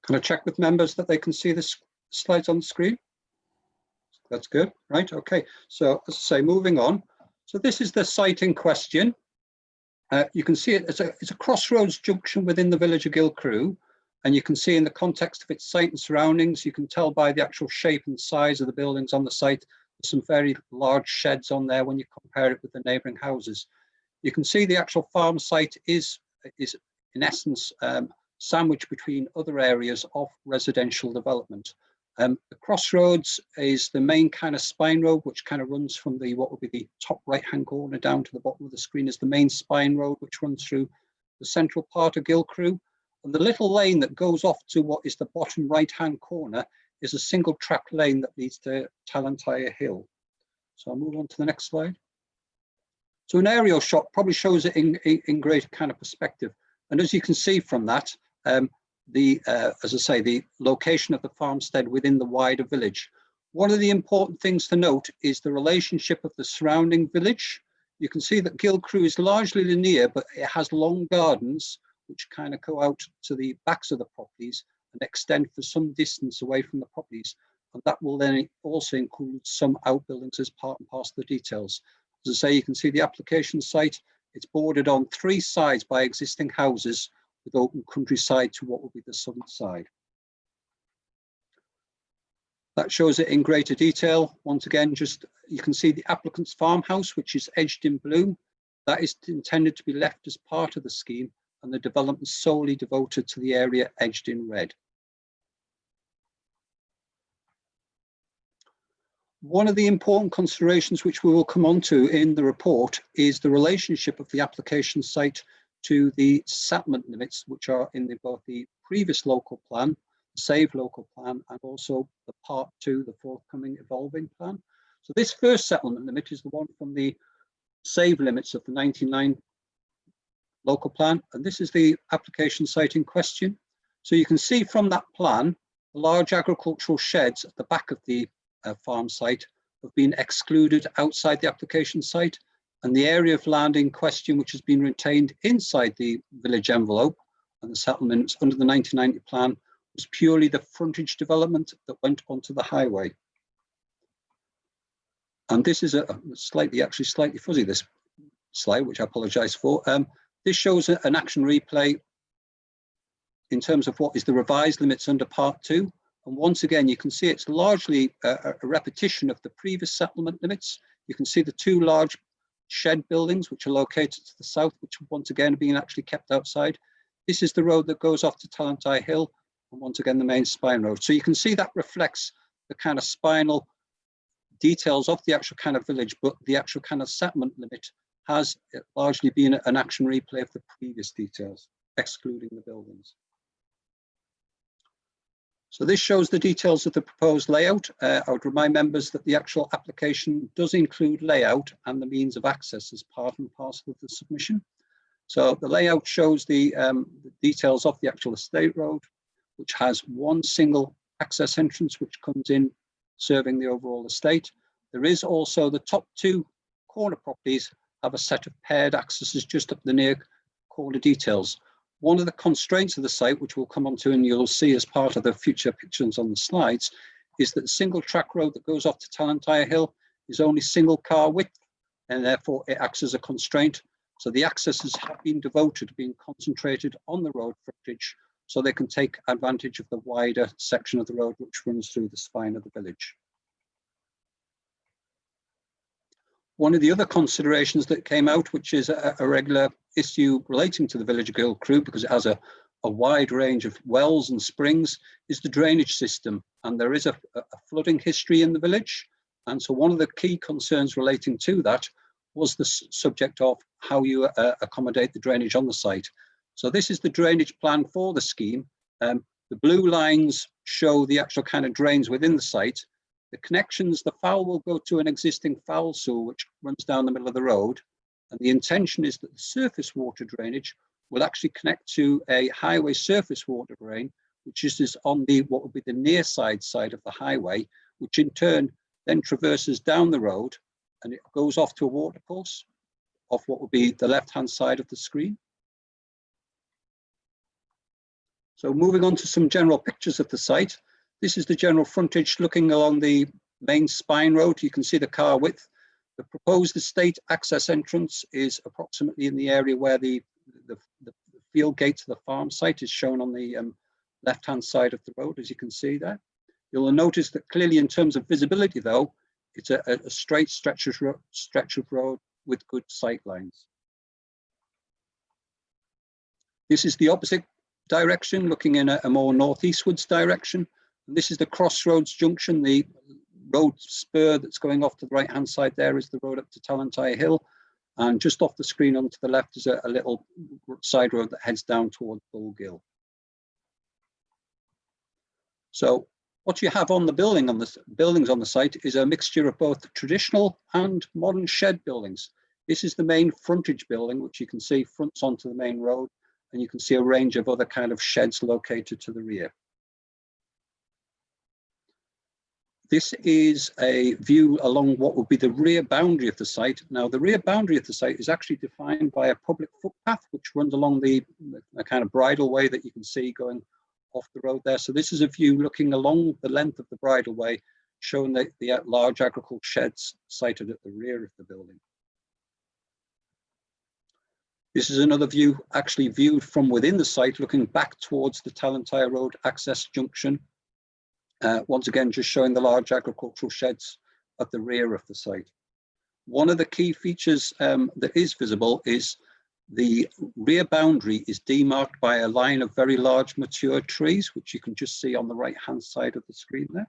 Can I check with members that they can see the slides on the screen? That's good, right? Okay, so as I say, moving on. So this is the site in question. You can see it as it's a crossroads junction within the village of Gill Crew, and you can see in the context of its site and surroundings, you can tell by the actual shape and size of the buildings on the site, there's some very large sheds on there when you compare it with the neighbouring houses. You can see the actual farm site is in essence sandwiched between other areas of residential development. The crossroads is the main kind of spine road, which kind of runs from the what would be the top right-hand corner down to the bottom of the screen is the main spine road, which runs through the central part of Gill Crew. And the little lane that goes off to what is the bottom right-hand corner is a single track lane that leads to Talentire Hill. So I'll move on to the next slide. So an aerial shot probably shows it in great kind of perspective. And as you can see from that, as I say, the location of the farmstead within the wider village. One of the important things to note is the relationship of the surrounding village. You can see that Gill Crew is largely linear, but it has long gardens which kind of go out to the backs of the properties and extend for some distance away from the properties. And that will then also include some outbuildings as part and parcel of the details. As I say, you can see the application site. It's bordered on 3 sides by existing houses with open countryside to what will be the southern side. That shows it in greater detail. Once again, just you can see the applicant's farmhouse, which is edged in blue. That is intended to be left as part of the scheme, and the development solely devoted to the area edged in red. One of the important considerations which we will come on to in the report is the relationship of the application site to the settlement limits, which are in both the previous local plan, the SAVE local plan, and also the part 2, the forthcoming evolving plan. So this first settlement limit is the one from the SAVE limits of the 99 local plan, and this is the application site in question. So you can see from that plan, the large agricultural sheds at the back of the farm site have been excluded outside the application site, and the area of land in question, which has been retained inside the village envelope and the settlements under the 1990 plan, was purely the frontage development that went onto the highway. And this is actually slightly fuzzy, this slide, which I apologize for. This shows an action replay in terms of what is the revised limits under part 2. And once again, you can see it's largely a repetition of the previous settlement limits. You can see the 2 large shed buildings, which are located to the south, which once again are being actually kept outside. This is the road that goes off to Talentire Hill, and once again, the main spine road. So you can see that reflects the kind of spinal details of the actual kind of village, but the actual kind of settlement limit has largely been an action replay of the previous details, excluding the buildings. So this shows the details of the proposed layout. I would remind members that the actual application does include layout and the means of access as part and parcel of the submission. So the layout shows the details of the actual estate road, which has 1 single access entrance, which comes in serving the overall estate. There is also the top 2 corner properties have a set of paired accesses just up the near corner details. One of the constraints of the site, which we'll come on to and you'll see as part of the future pictures on the slides, is that the single track road that goes off to Talentire Hill is only single car width, and therefore it acts as a constraint. So the accesses have been devoted to being concentrated on the road frontage, so they can take advantage of the wider section of the road which runs through the spine of the village. One of the other considerations that came out, which is a regular issue relating to the village of Gill Crew, because it has a wide range of wells and springs, is the drainage system. And there is a flooding history in the village. And so one of the key concerns relating to that was the subject of how you accommodate the drainage on the site. So this is the drainage plan for the scheme. The blue lines show the actual kind of drains within the site. The connections, the foul will go to an existing foul sewer which runs down the middle of the road. And the intention is that the surface water drainage will actually connect to a highway surface water drain, which is on the what would be the near side of the highway, which in turn then traverses down the road and it goes off to a watercourse off what would be the left-hand side of the screen. So moving on to some general pictures of the site. This is the general frontage looking along the main spine road. You can see the car width. The proposed estate access entrance is approximately in the area where the field gate to the farm site is shown on the left-hand side of the road, as you can see there. You'll notice that clearly in terms of visibility, though, it's a straight stretch of road with good sight lines. This is the opposite direction, looking in a more northeastwards direction. And this is the crossroads junction, the road spur that's going off to the right-hand side there is the road up to Talentire Hill. And just off the screen on to the left is a little side road that heads down towards Gill. So what you have on the buildings on the site is a mixture of both traditional and modern shed buildings. This is the main frontage building, which you can see fronts onto the main road, and you can see a range of other kind of sheds located to the rear. This is a view along what would be the rear boundary of the site. Now, the rear boundary of the site is actually defined by a public footpath, which runs along the kind of bridleway that you can see going off the road there. So this is a view looking along the length of the bridleway, showing the large agricultural sheds sited at the rear of the building. This is another view actually viewed from within the site, looking back towards the Talentire Road access junction. Once again, just showing the large agricultural sheds at the rear of the site. One of the key features that is visible is the rear boundary is demarked by a line of very large mature trees, which you can just see on the right-hand side of the screen there.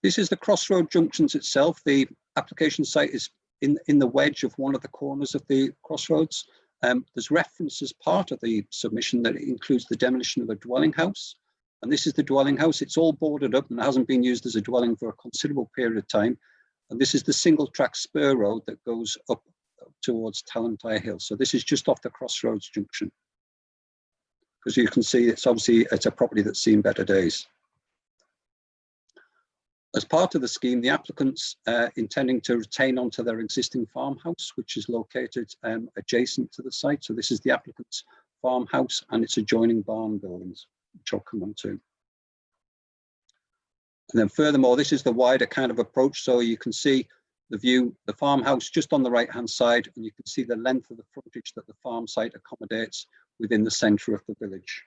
This is the crossroad junctions itself. The application site is in the wedge of one of the corners of the crossroads. There's reference as part of the submission that it includes the demolition of a dwelling house. And this is the dwelling house. It's all boarded up and hasn't been used as a dwelling for a considerable period of time. And this is the single track spur road that goes up towards Talentire Hill. So this is just off the crossroads junction. Because you can see it's a property that's seen better days. As part of the scheme, the applicants intending to retain onto their existing farmhouse, which is located adjacent to the site. So this is the applicant's farmhouse and its adjoining barn buildings, which I'll come on to. And then furthermore, this is the wider kind of approach. So you can see the view, the farmhouse just on the right-hand side, and you can see the length of the frontage that the farm site accommodates within the centre of the village.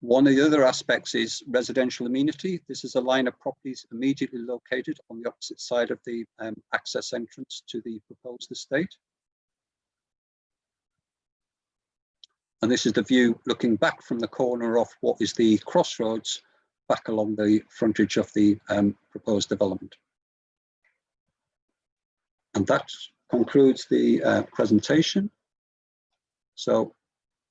One of the other aspects is residential amenity. This is a line of properties immediately located on the opposite side of the access entrance to the proposed estate. And this is the view looking back from the corner of what is the crossroads back along the frontage of the proposed development. And that concludes the presentation. So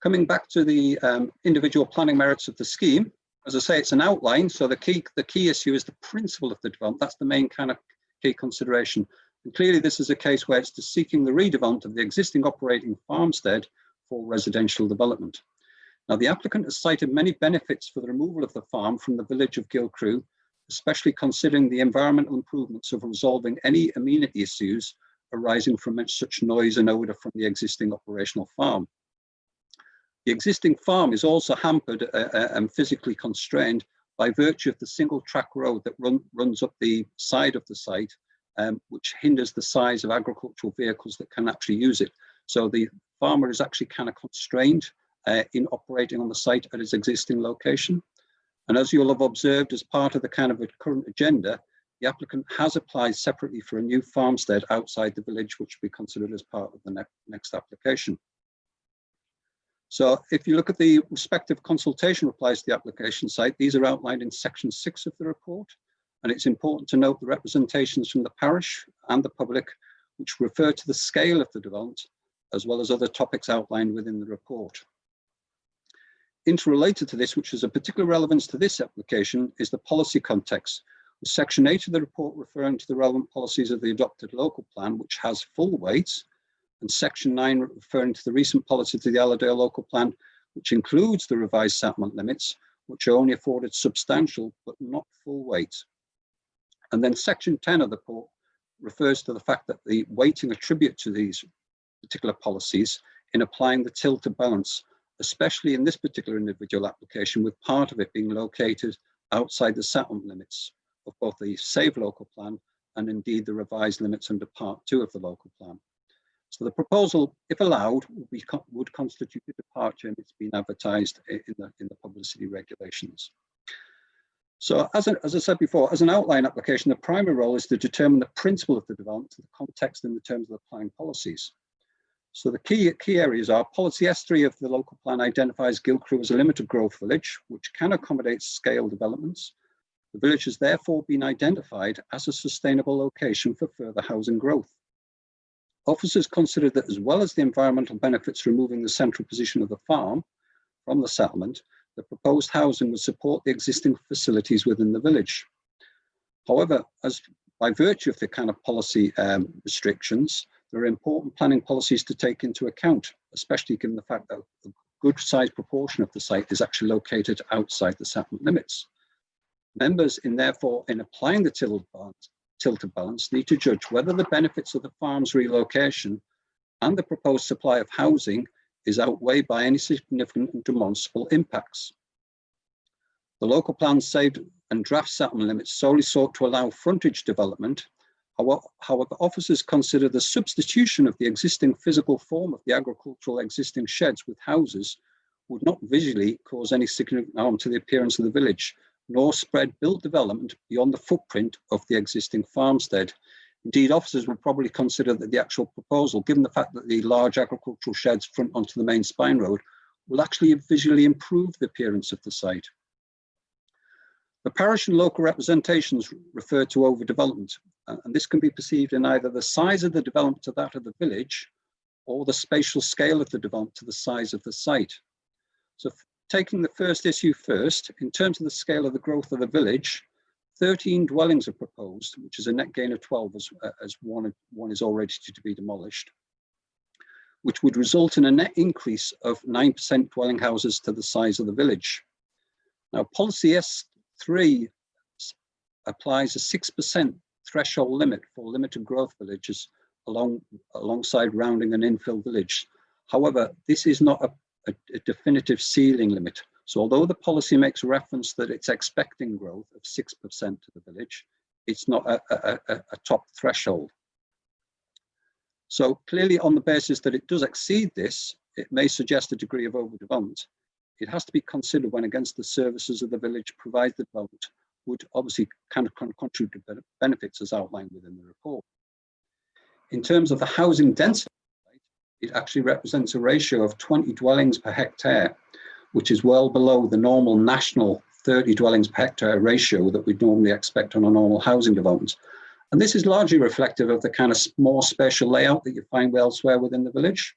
coming back to the individual planning merits of the scheme, as I say, it's an outline. So the key issue is the principle of the development. That's the main kind of key consideration. And clearly this is a case where it's seeking the redevelopment of the existing operating farmstead for residential development. Now, the applicant has cited many benefits for the removal of the farm from the village of Gill, especially considering the environmental improvements of resolving any amenity issues arising from such noise and odour from the existing operational farm. The existing farm is also hampered and physically constrained by virtue of the single track road that runs up the side of the site, which hinders the size of agricultural vehicles that can actually use it. So the farmer is actually kind of constrained in operating on the site at its existing location. And as you'll have observed, as part of the kind of a current agenda, the applicant has applied separately for a new farmstead outside the village, which will be considered as part of the next application. So if you look at the respective consultation replies to the application site, these are outlined in section 6 of the report. And it's important to note the representations from the parish and the public, which refer to the scale of the development, as well as other topics outlined within the report. Interrelated to this, which is of particular relevance to this application, is the policy context, with section 8 of the report referring to the relevant policies of the adopted local plan, which has full weights, and section 9 referring to the recent policy to the Allerdale local plan, which includes the revised settlement limits, which are only afforded substantial but not full weight. And then section 10 of the report refers to the fact that the weighting attributed to these particular policies in applying the tilted balance, especially in this particular individual application, with part of it being located outside the settlement limits of both the Save Local Plan and indeed the revised limits under Part 2 of the local plan. So the proposal, if allowed, would constitute a departure, and it's been advertised in the publicity regulations. So as I said before, as an outline application, the primary role is to determine the principle of the development, the context and the terms of the planning policies. So the key areas are policy S3 of the local plan identifies Gill as a limited growth village, which can accommodate scale developments. The village has therefore been identified as a sustainable location for further housing growth. Officers considered that as well as the environmental benefits removing the central position of the farm from the settlement, the proposed housing would support the existing facilities within the village. However, as by virtue of the kind of policy restrictions, there are important planning policies to take into account, especially given the fact that a good sized proportion of the site is actually located outside the settlement limits. Members in applying the tilted balance need to judge whether the benefits of the farm's relocation and the proposed supply of housing is outweighed by any significant and demonstrable impacts. The local plan saved and draft settlement limits solely sought to allow frontage development. However, officers consider the substitution of the existing physical form of the agricultural existing sheds with houses would not visually cause any significant harm to the appearance of the village, nor spread built development beyond the footprint of the existing farmstead. Indeed, officers would probably consider that the actual proposal, given the fact that the large agricultural sheds front onto the main spine road, will actually visually improve the appearance of the site. The parish and local representations refer to overdevelopment, and this can be perceived in either the size of the development to that of the village or the spatial scale of the development to the size of the site. So taking the first issue first, in terms of the scale of the growth of the village, 13 dwellings are proposed, which is a net gain of 12 as one is already to be demolished, which would result in a net increase of 9% dwelling houses to the size of the village. Now, policy S3 applies a 6% threshold limit for limited growth villages alongside rounding an infill village. However, this is not a definitive ceiling limit. So although the policy makes reference that it's expecting growth of 6% to the village, it's not a top threshold. So clearly on the basis that it does exceed this, it may suggest a degree of overdevelopment. It has to be considered when against the services of the village provided the development would obviously kind of contribute to benefits as outlined within the report. In terms of the housing density, it actually represents a ratio of 20 dwellings per hectare, which is well below the normal national 30 dwellings per hectare ratio that we'd normally expect on a normal housing development. And this is largely reflective of the kind of more spatial layout that you find elsewhere within the village.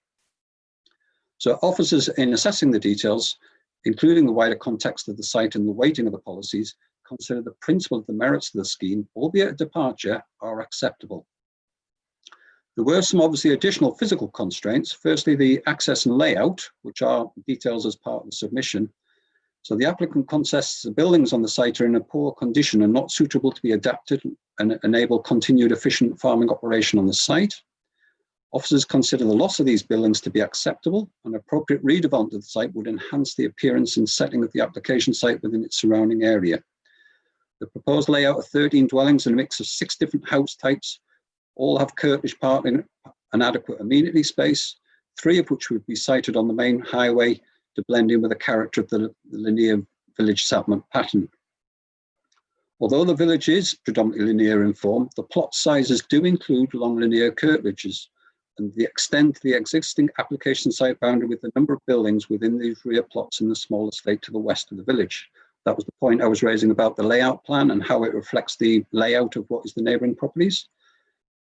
So officers in assessing the details, including the wider context of the site and the weighting of the policies, consider the principle of the merits of the scheme, albeit a departure, are acceptable. There were some obviously additional physical constraints. Firstly, the access and layout, which are details as part of the submission. So the applicant contests the buildings on the site are in a poor condition and not suitable to be adapted and enable continued efficient farming operation on the site. Officers consider the loss of these buildings to be acceptable, and appropriate redevelopment of the site would enhance the appearance and setting of the application site within its surrounding area. The proposed layout of 13 dwellings and a mix of 6 different house types all have curtilage parking and adequate amenity space, 3 of which would be sited on the main highway to blend in with the character of the linear village settlement pattern. Although the village is predominantly linear in form, the plot sizes do include long linear curtilages, and the extent of the existing application site boundary with the number of buildings within these rear plots in the small estate to the west of the village. That was the point I was raising about the layout plan and how it reflects the layout of what is the neighbouring properties.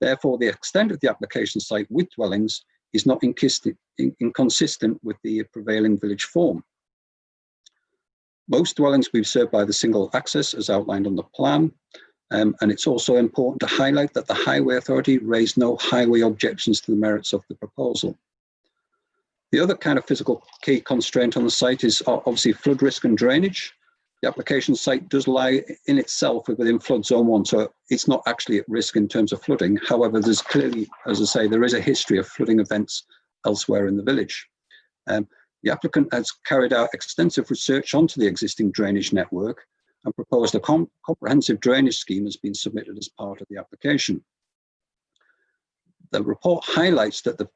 Therefore, the extent of the application site with dwellings is not inconsistent with the prevailing village form. Most dwellings will be served by the single access as outlined on the plan. And it's also important to highlight that the Highway Authority raised no highway objections to the merits of the proposal. The other kind of physical key constraint on the site is obviously flood risk and drainage. The application site does lie in itself within flood zone 1, so it's not actually at risk in terms of flooding. However, there's clearly, as I say, there is a history of flooding events elsewhere in the village. The applicant has carried out extensive research onto the existing drainage network and proposed a comprehensive drainage scheme has been submitted as part of the application. The report highlights that the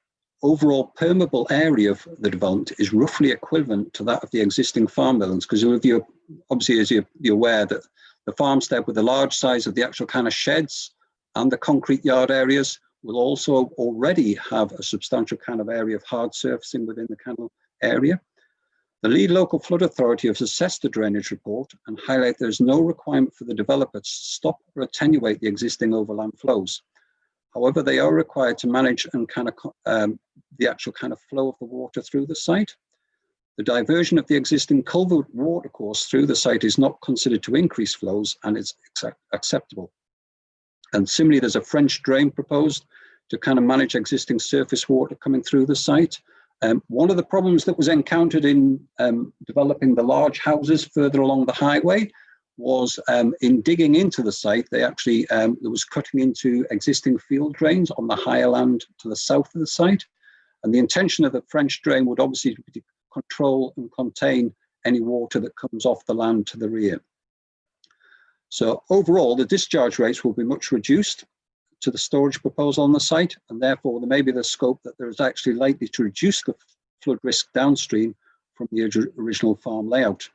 overall permeable area of the development is roughly equivalent to that of the existing farm buildings, because obviously, as you're aware, that the farmstead with the large size of the actual kind of sheds and the concrete yard areas will also already have a substantial kind of area of hard surfacing within the canal area. The lead local flood authority has assessed the drainage report and highlight there is no requirement for the developer to stop or attenuate the existing overland flows. However, they are required to manage and the actual kind of flow of the water through the site. The diversion of the existing culvert watercourse through the site is not considered to increase flows and is acceptable. And similarly, there's a French drain proposed to kind of manage existing surface water coming through the site. One of the problems that was encountered in developing the large houses further along the highway was in digging into the site, they actually, there was cutting into existing field drains on the higher land to the south of the site. And the intention of the French drain would obviously be to control and contain any water that comes off the land to the rear. So overall, the discharge rates will be much reduced to the storage proposal on the site, and therefore there may be the scope that there is actually likely to reduce the flood risk downstream from the original farm layout.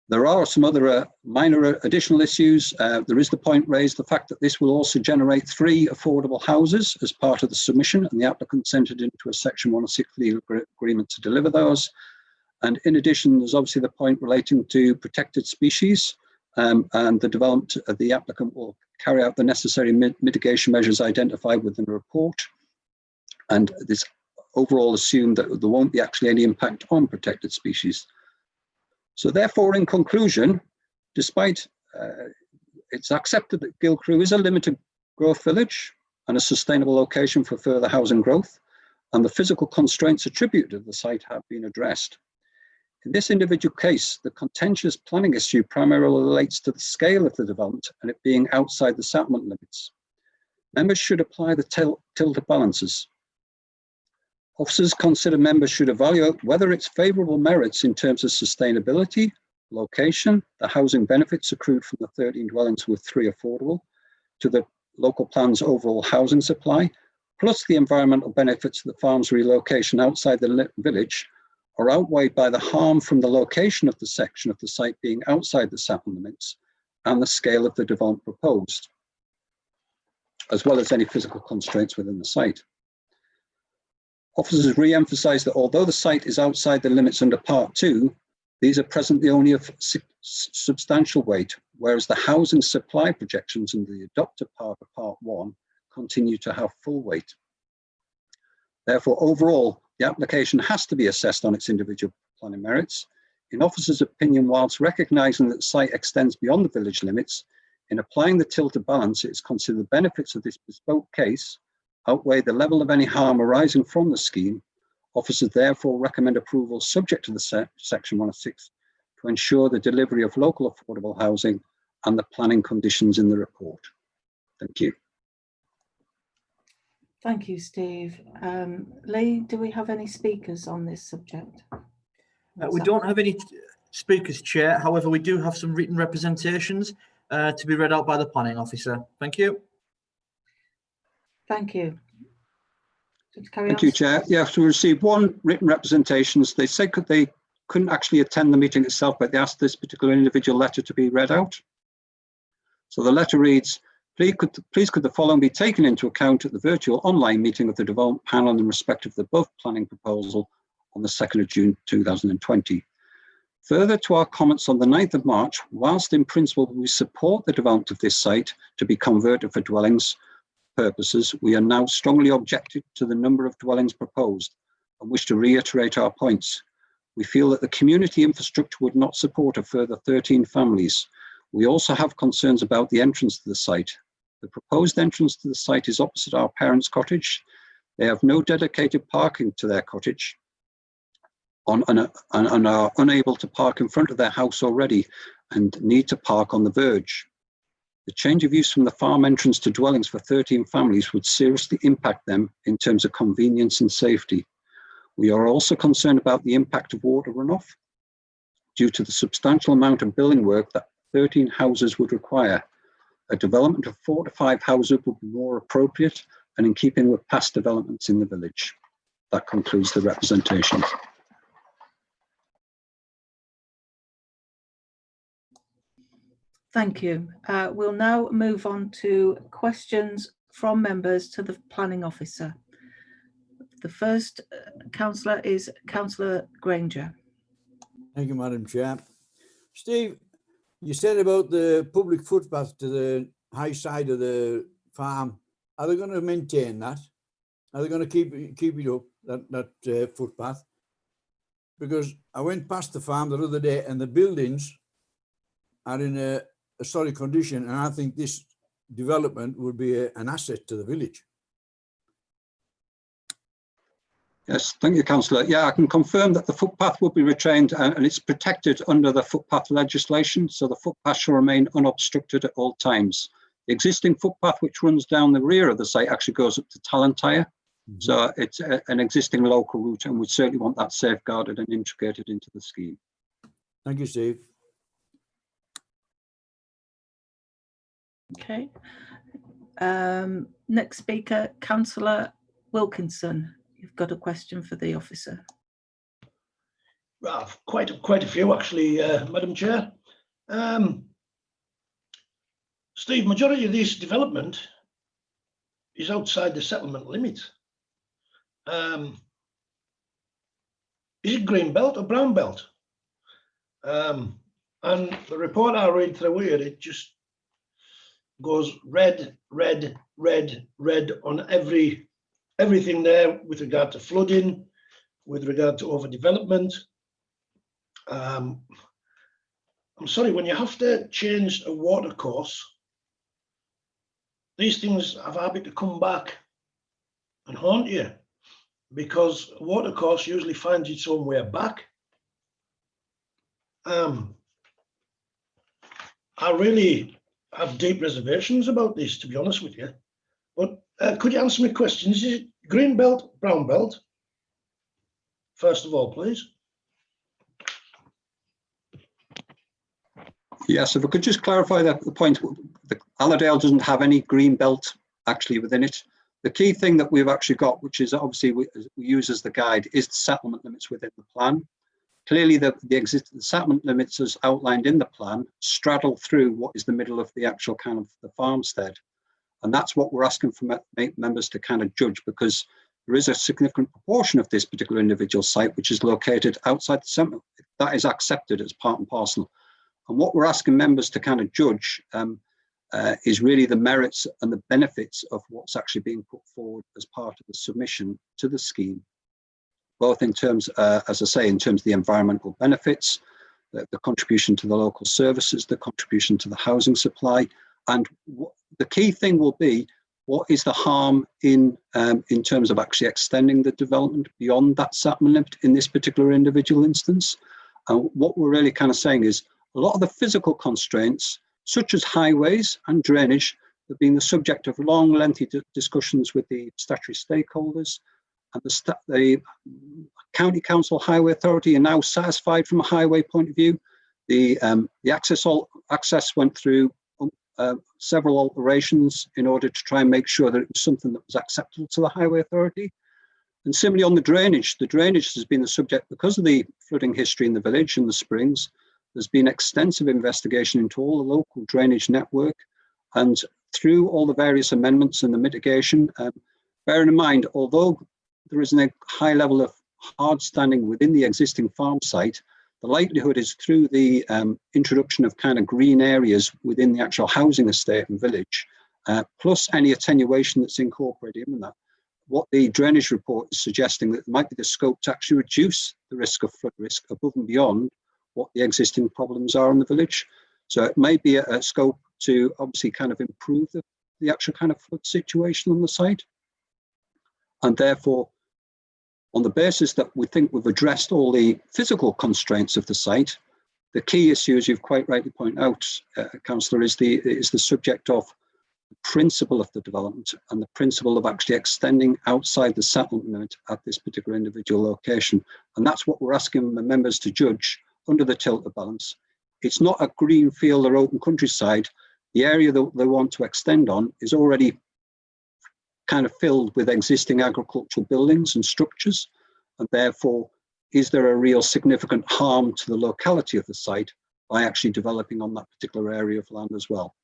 There are some other minor additional issues. There is the point raised, the fact that this will also generate 3 affordable houses as part of the submission, and the applicant entered into a Section 106 legal agreement to deliver those. And in addition, there's obviously the point relating to protected species, and the development of the applicant will carry out the necessary mitigation measures identified within the report. And this overall assumed that there won't be actually any impact on protected species. So therefore, in conclusion, despite it's accepted that Gill Crew is a limited growth village and a sustainable location for further housing growth, and the physical constraints attributed to the site have been addressed. In this individual case, the contentious planning issue primarily relates to the scale of the development and it being outside the settlement limits. Members should apply the tilde balances. Officers consider members should evaluate whether its favourable merits in terms of sustainability, location, the housing benefits accrued from the 13 dwellings with 3 affordable, to the local plan's overall housing supply, plus the environmental benefits of the farm's relocation outside the village, are outweighed by the harm from the location of the section of the site being outside the settlement limits and the scale of the development proposed, as well as any physical constraints within the site. Officers re-emphasise that although the site is outside the limits under Part 2, these are presently only of substantial weight, whereas the housing supply projections in the adopted part of Part 1 continue to have full weight. Therefore, overall, the application has to be assessed on its individual planning merits. In officers' opinion, whilst recognising that the site extends beyond the village limits, in applying the tilted balance, it is considered the benefits of this bespoke case outweigh the level of any harm arising from the scheme. Officers therefore recommend approval subject to the Section 106 to ensure the delivery of local affordable housing and the planning conditions in the report. Thank you. Thank you, Steve. Lee, do we have any speakers on this subject? We don't have any speakers, Chair. However, we do have some written representations to be read out by the planning officer. Thank you. Thank you. Thank you, Chair. Yes, we received 1 written representations. They said they couldn't actually attend the meeting itself, but they asked this particular individual letter to be read out. So the letter reads, please could the following be taken into account at the virtual online meeting of the development panel in respect of the above planning proposal on the 2nd of June 2020. Further to our comments on the 9th of March, whilst in principle we support the development of this site to be converted for dwellings purposes, we are now strongly objected to the number of dwellings proposed and wish to reiterate our points. We feel that the community infrastructure would not support a further 13 families. We also have concerns about the entrance to the site. The proposed entrance to the site is opposite our parents' cottage. They have no dedicated parking to their cottage and are unable to park in front of their house already and need to park on the verge. The change of use from the farm entrance to dwellings for 13 families would seriously impact them in terms of convenience and safety. We are also concerned about the impact of water runoff due to the substantial amount of building work that 13 houses would require. A development of 4 to 5 houses would be more appropriate and in keeping with past developments in the village. That concludes the representation. Thank you. We'll now move on to questions from members to the planning officer. The first councillor is Councillor Granger. Thank you, Madam Chair. Steve, you said about the public footpath to the high side of the farm. Are they going to maintain that? Are they going to keep it up, that footpath? Because I went past the farm the other day and the buildings are in a sorry condition, and I think this development would be an asset to the village. Yes, thank you, Councillor. Yeah, I can confirm that the footpath will be retained and it's protected under the footpath legislation, so the footpath shall remain unobstructed at all times. The existing footpath, which runs down the rear of the site, actually goes up to Tallentire. So it's an existing local route, and we certainly want that safeguarded and integrated into the scheme. Thank you, Steve. Okay. Next speaker, Councillor Wilkinson. You've got a question for the officer. Well, quite a few actually, Madam Chair. Steve, majority of this development is outside the settlement limit. Is it green belt or brown belt? And the report I read through here, it just goes red, red, red, red on everything there with regard to flooding, with regard to overdevelopment. I'm sorry, when you have to change a water course, these things have a habit to come back and haunt you, because a water course usually finds its own way back. I really have deep reservations about this, to be honest with you. But could you answer my question? Is it green belt, brown belt? First of all, please. Yes, if I could just clarify the point, Allerdale doesn't have any green belt actually within it. The key thing that we've actually got, which is obviously we use as the guide, is the settlement limits within the plan. Clearly, the existing settlement limits as outlined in the plan straddle through what is the middle of the actual kind of the farmstead. And that's what we're asking for members to kind of judge, because there is a significant proportion of this particular individual site which is located outside the settlement. That is accepted as part and parcel. And what we're asking members to kind of judge is really the merits and the benefits of what's actually being put forward as part of the submission to the scheme, both in terms, as I say, in terms of the environmental benefits, the contribution to the local services, the contribution to the housing supply, and the key thing will be what is the harm in terms of actually extending the development beyond that settlement limit in this particular individual instance. And what we're really kind of saying is a lot of the physical constraints, such as highways and drainage, have been the subject of long, lengthy discussions with the statutory stakeholders, and the County Council Highway Authority are now satisfied from a highway point of view. The access went through several alterations in order to try and make sure that it was something that was acceptable to the Highway Authority. And similarly on the drainage has been the subject because of the flooding history in the village and the springs. There's been extensive investigation into all the local drainage network, and through all the various amendments and the mitigation, bearing in mind, although there isn't a high level of hard standing within the existing farm site, the likelihood is through the introduction of kind of green areas within the actual housing estate and village, plus any attenuation that's incorporated in that, what the drainage report is suggesting that there might be the scope to actually reduce the risk of flood risk above and beyond what the existing problems are in the village. So it may be a scope to obviously kind of improve the actual kind of flood situation on the site. And therefore, on the basis that we think we've addressed all the physical constraints of the site, The key issue, as you've quite rightly pointed out, Councillor, is the subject of the principle of the development and the principle of actually extending outside the settlement limit at this particular individual location. And that's what we're asking the members to judge under the tilted balance. It's not a green field or open countryside. The area that they want to extend on is already kind of filled with existing agricultural buildings and structures, and therefore, is there a real significant harm to the locality of the site by actually developing on that particular area of land as well?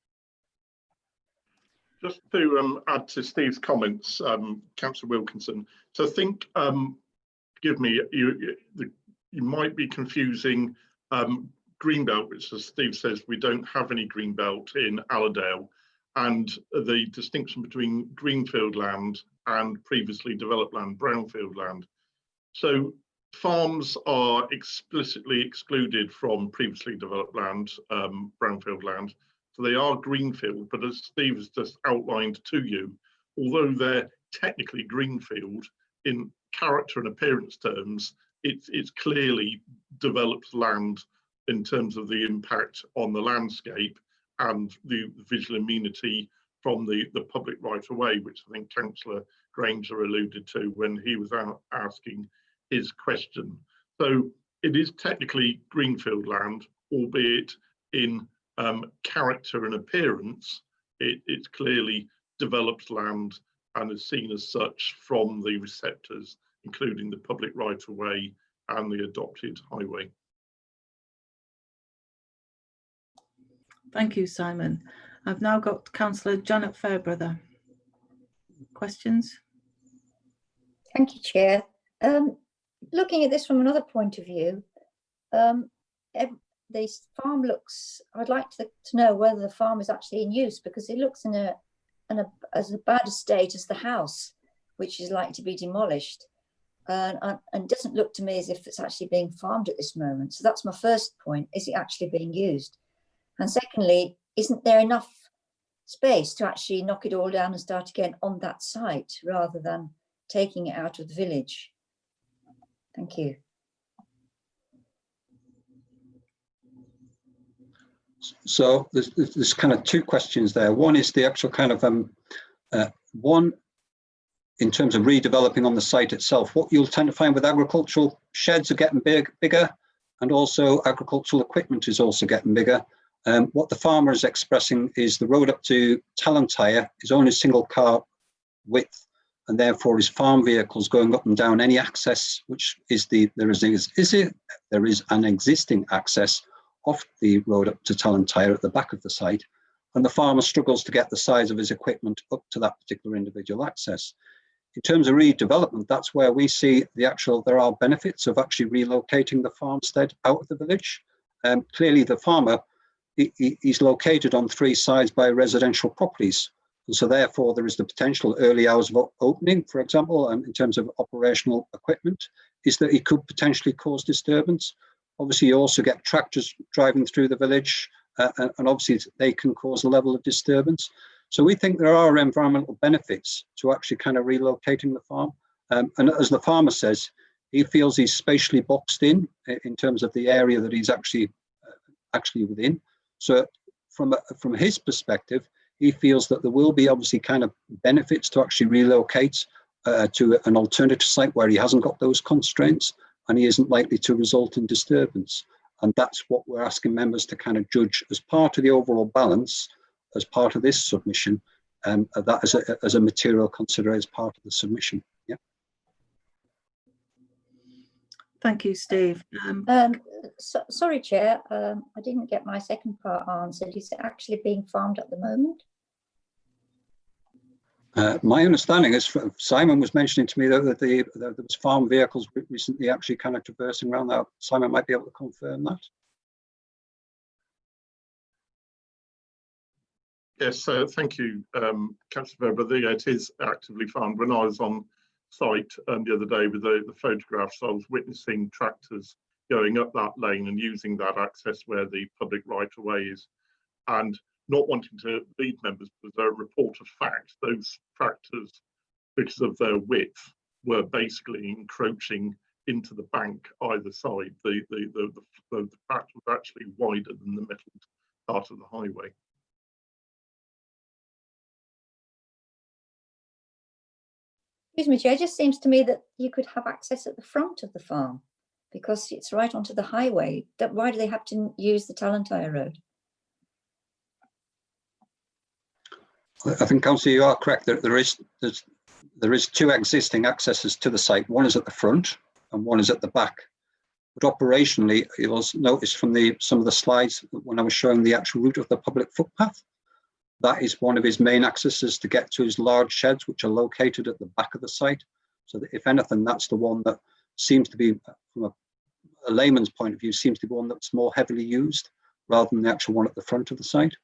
Just to add to Steve's comments, Councillor Wilkinson, so I think, forgive me, you might be confusing Greenbelt, which, as Steve says, we don't have any Greenbelt in Allerdale, and the distinction between greenfield land and previously developed land, brownfield land. So farms are explicitly excluded from previously developed land, brownfield land. So they are greenfield, but as Steve has just outlined to you, although they're technically greenfield, in character and appearance terms, it's clearly developed land in terms of the impact on the landscape and the visual amenity from the public right of way, which I think Councillor Granger alluded to when he was asking his question. So it is technically greenfield land, albeit in character and appearance, it's clearly developed land and is seen as such from the receptors, including the public right of way and the adopted highway. Thank you, Simon. I've now got Councillor Janet Fairbrother. Questions? Thank you, Chair. Looking at this from another point of view, this farm looks, I'd like to know whether the farm is actually in use, because it looks in as a bad a state as the house, which is likely to be demolished. And doesn't look to me as if it's actually being farmed at this moment. So that's my first point. Is it actually being used? And secondly, isn't there enough space to actually knock it all down and start again on that site rather than taking it out of the village? Thank you. So there's kind of two questions there. One is the actual kind of one in terms of redeveloping on the site itself. What you'll tend to find with agricultural sheds are getting bigger, and also agricultural equipment is also getting bigger. What the farmer is expressing is the road up to Tallentire is only single car width, and therefore his farm vehicles going up and down any access, which is there is an existing access off the road up to Tallentire at the back of the site, and the farmer struggles to get the size of his equipment up to that particular individual access. In terms of redevelopment, that's where we see there are benefits of actually relocating the farmstead out of the village. Clearly the farmer, he's located on three sides by residential properties. And so therefore there is the potential early hours of opening, for example, in terms of operational equipment, is that it could potentially cause disturbance. Obviously you also get tractors driving through the village, and obviously they can cause a level of disturbance. So we think there are environmental benefits to actually kind of relocating the farm. And as the farmer says, he feels he's spatially boxed in terms of the area that he's actually within. So from his perspective, he feels that there will be obviously kind of benefits to actually relocate to an alternative site where he hasn't got those constraints and he isn't likely to result in disturbance. And that's what we're asking members to kind of judge as part of the overall balance, as part of this submission, that as a material considered as part of the submission. Yeah. Thank you, Steve. Sorry, Chair, I didn't get my second part answered. Is it actually being farmed at the moment? My understanding is, Simon was mentioning to me that there was farm vehicles recently actually kind of traversing around that. Simon might be able to confirm that. Yes, thank you, Councillor Weber. It is actively farmed. When I was on site the other day with the photographs, I was witnessing tractors going up that lane and using that access where the public right of way is, and not wanting to lead members, because they're a report of fact, those tractors, because of their width, were basically encroaching into the bank either side. The fact were actually wider than the middle part of the highway. Excuse me, Chair, it just seems to me that you could have access at the front of the farm because it's right onto the highway. Why do they have to use the Tallentire Road? I think, Councillor, you are correct. There is two existing accesses to the site. One is at the front and one is at the back. But operationally, it was noticed from some of the slides when I was showing the actual route of the public footpath. That is one of his main accesses to get to his large sheds, which are located at the back of the site. So that if anything, that's the one that seems to be, from a layman's point of view, seems to be one that's more heavily used rather than the actual one at the front of the site.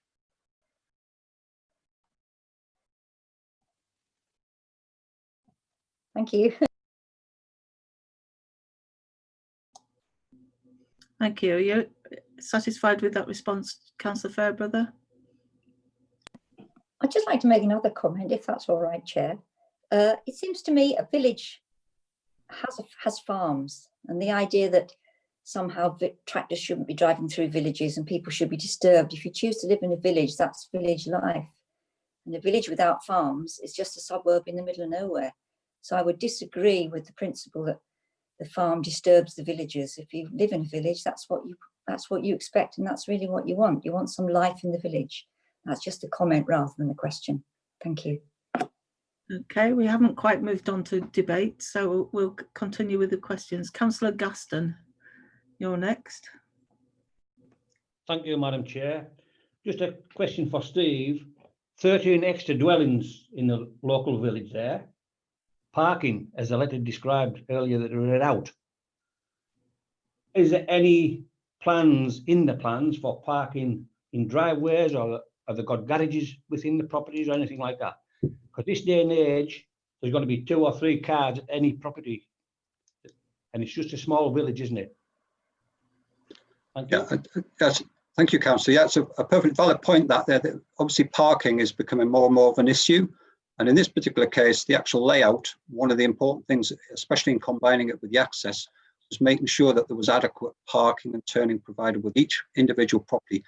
Thank you. Thank you. Are you satisfied with that response, Councillor Fairbrother? I'd just like to make another comment, if that's all right, Chair. It seems to me a village has farms, and the idea that somehow tractors shouldn't be driving through villages and people should be disturbed. If you choose to live in a village, that's village life. And a village without farms is just a suburb in the middle of nowhere. So I would disagree with the principle that the farm disturbs the villagers. If you live in a village, that's what you expect, and that's really what you want. You want some life in the village. That's just a comment rather than a question. Thank you. Okay, we haven't quite moved on to debate, so we'll continue with the questions. Councillor Gaston, you're next. Thank you, Madam Chair. Just a question for Steve. 13 extra dwellings in the local village there. Parking, as the letter described earlier, that are read out. Is there any plans in the plans for parking in driveways, or have they got garages within the properties or anything like that? Because this day and age, there's going to be 2 or 3 cars at any property. And it's just a small village, isn't it? Thank you. Yes, thank you, Councillor. Yeah, it's a perfect valid point that obviously parking is becoming more and more of an issue. And in this particular case, the actual layout, one of the important things, especially in combining it with the access, was making sure that there was adequate parking and turning provided with each individual property.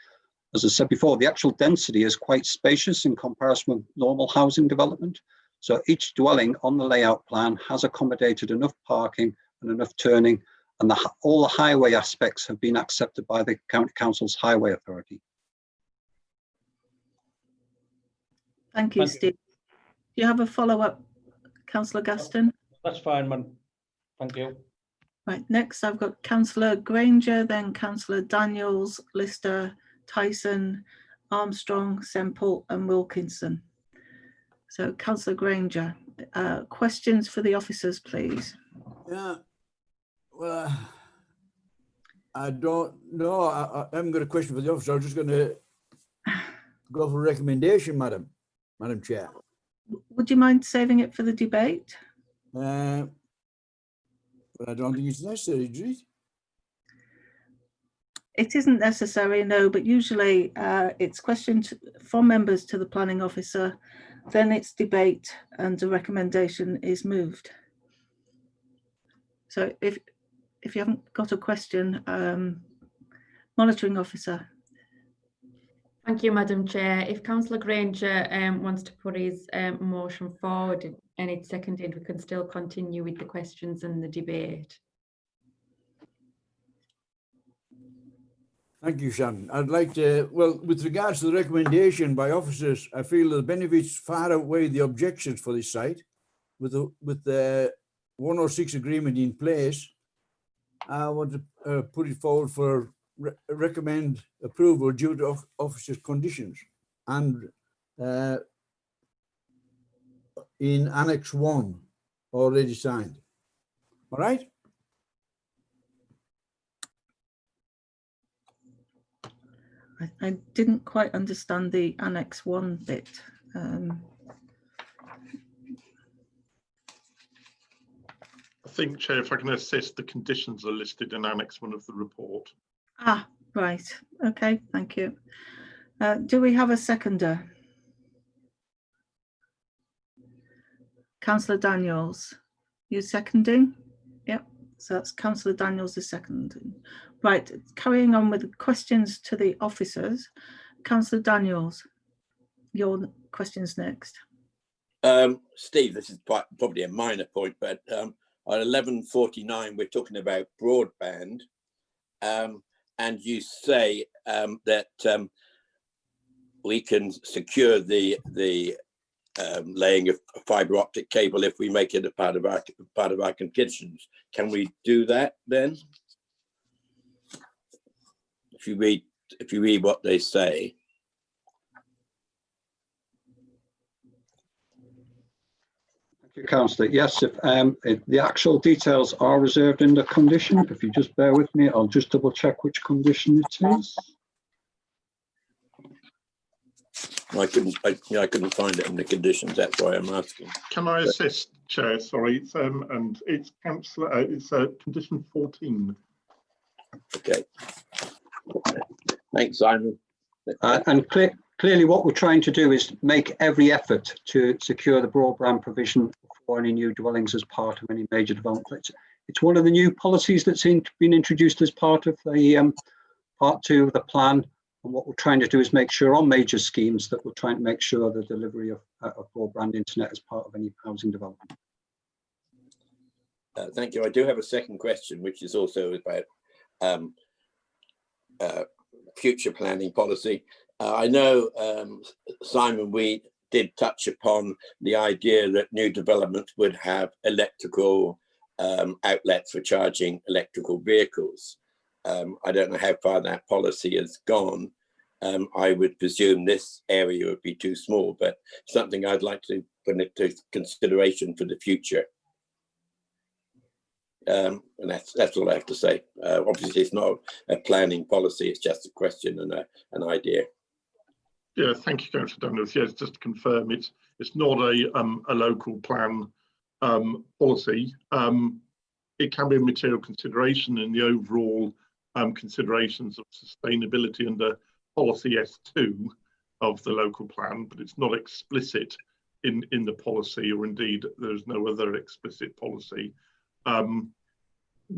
As I said before, the actual density is quite spacious in comparison with normal housing development. So each dwelling on the layout plan has accommodated enough parking and enough turning, and all the highway aspects have been accepted by the County Council's Highway Authority. Thank you, Steve. Do you have a follow-up, Councillor Gaston? That's fine, man. Thank you. Right, next I've got Councillor Granger, then Councillor Daniels, Lister, Tyson, Armstrong, Semple and Wilkinson. So Councillor Granger, questions for the officers, please. Yeah, well, I don't know. I haven't got a question for the officer. I'm just going to go for a recommendation, Madam Chair. Would you mind saving it for the debate? But I don't think it's necessary, is it? It isn't necessary, no, but usually it's questions from members to the planning officer, then it's debate and a recommendation is moved. So if you haven't got a question, monitoring officer. Thank you, Madam Chair. If Councillor Granger wants to put his motion forward and it's seconded, we can still continue with the questions and the debate. Thank you, Shannon. I'd like to, well, with regards to the recommendation by officers, I feel the benefits far outweigh the objections for this site. With the 106 agreement in place, I want to put it forward for recommend approval due to officers' conditions and in Annex 1 already signed. All right? I didn't quite understand the Annex 1 bit. I think, Chair, if I can assist, the conditions are listed in Annex 1 of the report. Ah, right. Okay, thank you. Do we have a seconder? Councillor Daniels, you seconding? Yep, so that's Councillor Daniels is seconding. Right, carrying on with the questions to the officers. Councillor Daniels, your questions next. Steve, this is probably a minor point, but on 1149, we're talking about broadband, and you say that we can secure the laying of fibre optic cable if we make it a part of our conditions. Can we do that then? If you read what they say. Thank you, Councillor. Yes, if the actual details are reserved in the condition, if you just bear with me, I'll just double check which condition it is. I couldn't find it in the conditions. That's why I'm asking. Can I assist, Chair? Sorry, it's and it's councillor. It's condition 14. Okay. Thanks, Simon. And clearly what we're trying to do is make every effort to secure the broadband provision for any new dwellings as part of any major development. It's one of the new policies that's been introduced as part of the part 2 of the plan. And what we're trying to do is make sure on major schemes that we're trying to make sure the delivery of broadband internet as part of any housing development. Thank you. I do have a second question, which is also about future planning policy. I know, Simon, we did touch upon the idea that new developments would have electrical outlets for charging electrical vehicles. I don't know how far that policy has gone. I would presume this area would be too small, but something I'd like to put into consideration for the future. And that's all I have to say. Obviously, it's not a planning policy; it's just a question and an idea. Yeah, thank you, Councillor Daniels. Yes, just to confirm, it's not a local plan policy. It can be a material consideration in the overall considerations of sustainability under policy S2 of the local plan, but it's not explicit in the policy, or indeed there's no other explicit policy.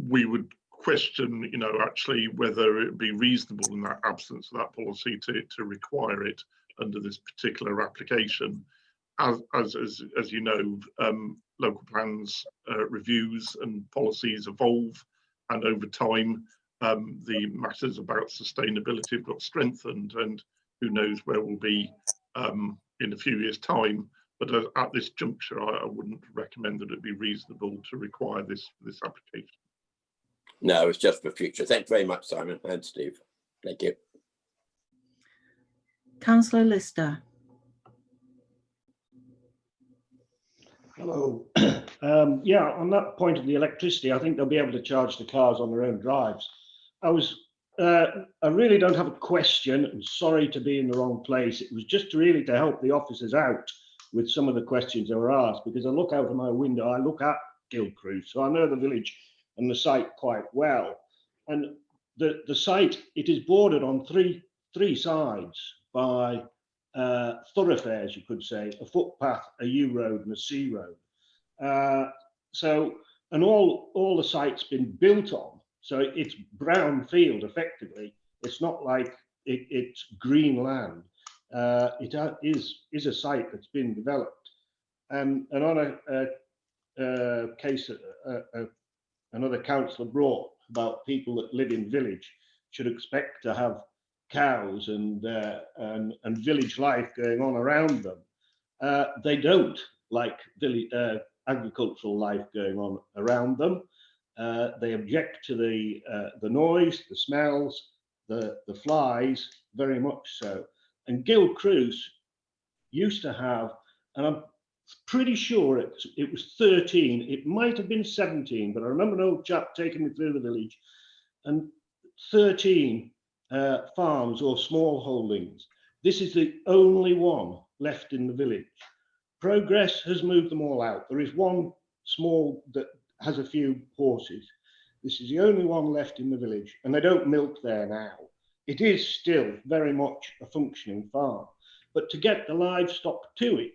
We would question, actually whether it would be reasonable in that absence of that policy to require it under this particular application. As you know, local plans reviews and policies evolve, and over time the matters about sustainability have got strengthened, and who knows where we'll be in a few years' time. But at this juncture, I wouldn't recommend that it be reasonable to require this application. No, it's just for future. Thanks very much, Simon and Steve. Thank you. Councillor Lister. Hello. Yeah, on that point of the electricity, I think they'll be able to charge the cars on their own drives. I really don't have a question, and sorry to be in the wrong place. It was just really to help the officers out with some of the questions that were asked, because I look out of my window, I look at Gill Farm, so I know the village and the site quite well. And the site, it is bordered on three sides by thoroughfares, you could say, a footpath, a U road and a C road. And all the site's been built on, so it's brown field effectively. It's not like it's green land. It is a site that's been developed. And on a case another councillor brought about people that live in village should expect to have cows and village life going on around them. They don't like village agricultural life going on around them. They object to the noise, the smells, the flies, very much so. And Gill Cruise used to have, and I'm pretty sure it was 13, it might have been 17, but I remember an old chap taking me through the village, and 13 farms or small holdings. This is the only one left in the village. Progress has moved them all out. There is one small that has a few horses. This is the only one left in the village, and they don't milk there now. It is still very much a functioning farm, but to get the livestock to it,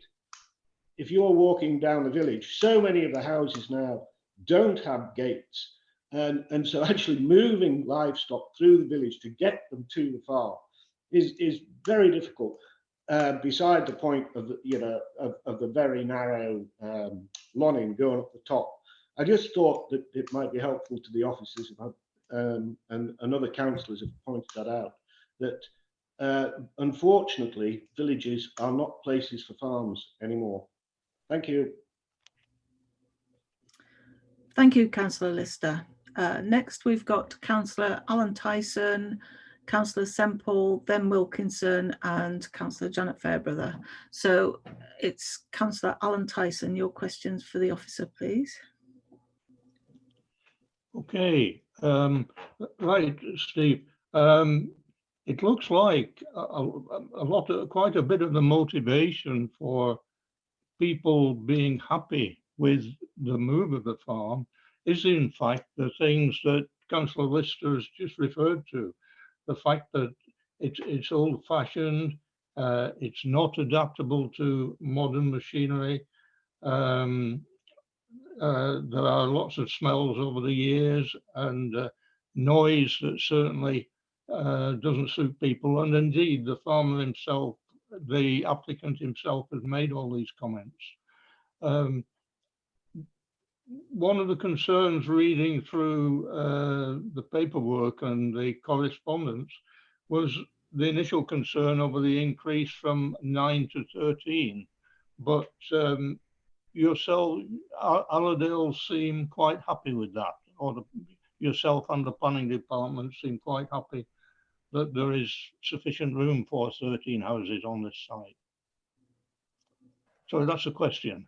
if you're walking down the village, so many of the houses now don't have gates, And so actually moving livestock through the village to get them to the farm is very difficult. Beside the point of the, of the very narrow logging going up the top. I just thought that it might be helpful to the officers and other councillors have pointed that out, that unfortunately villages are not places for farms anymore. Thank you. Thank you, Councillor Lister. Next, we've got Councillor Alan Tyson, Councillor Semple, then Wilkinson, and Councillor Janet Fairbrother. So it's Councillor Alan Tyson. Your questions for the officer, please. Okay, right, Steve. It looks like quite a bit of the motivation for people being happy with the move of the farm is in fact the things that Councillor Lister has just referred to. The fact that it's old-fashioned, it's not adaptable to modern machinery. There are lots of smells over the years and noise that certainly doesn't suit people. And indeed, the farmer himself, the applicant himself, has made all these comments. One of the concerns reading through the paperwork and the correspondence was the initial concern over the increase from 9 to 13. But yourself, Allerdale seem quite happy with that, or yourself and the planning department seem quite happy that there is sufficient room for 13 houses on this site. So that's a question.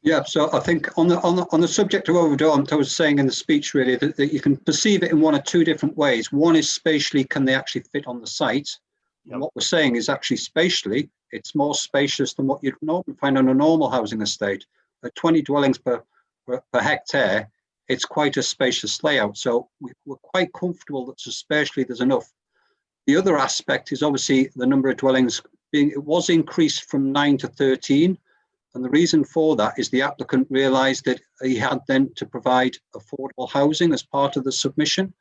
Yeah, so I think on the subject of overdone, I was saying in the speech really that you can perceive it in one or two different ways. One is spatially, can they actually fit on the site? Yep. And what we're saying is actually spatially, it's more spacious than what you'd normally find on a normal housing estate. At 20 dwellings per hectare, it's quite a spacious layout. So we're quite comfortable that spatially there's enough. The other aspect is obviously the number of dwellings it was increased from 9 to 13. And the reason for that is the applicant realised that he had then to provide affordable housing as part of the submission.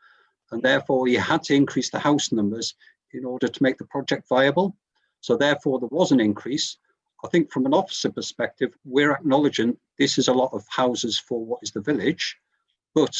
And therefore he had to increase the house numbers in order to make the project viable. So therefore there was an increase. I think from an officer perspective, we're acknowledging this is a lot of houses for what is the village. But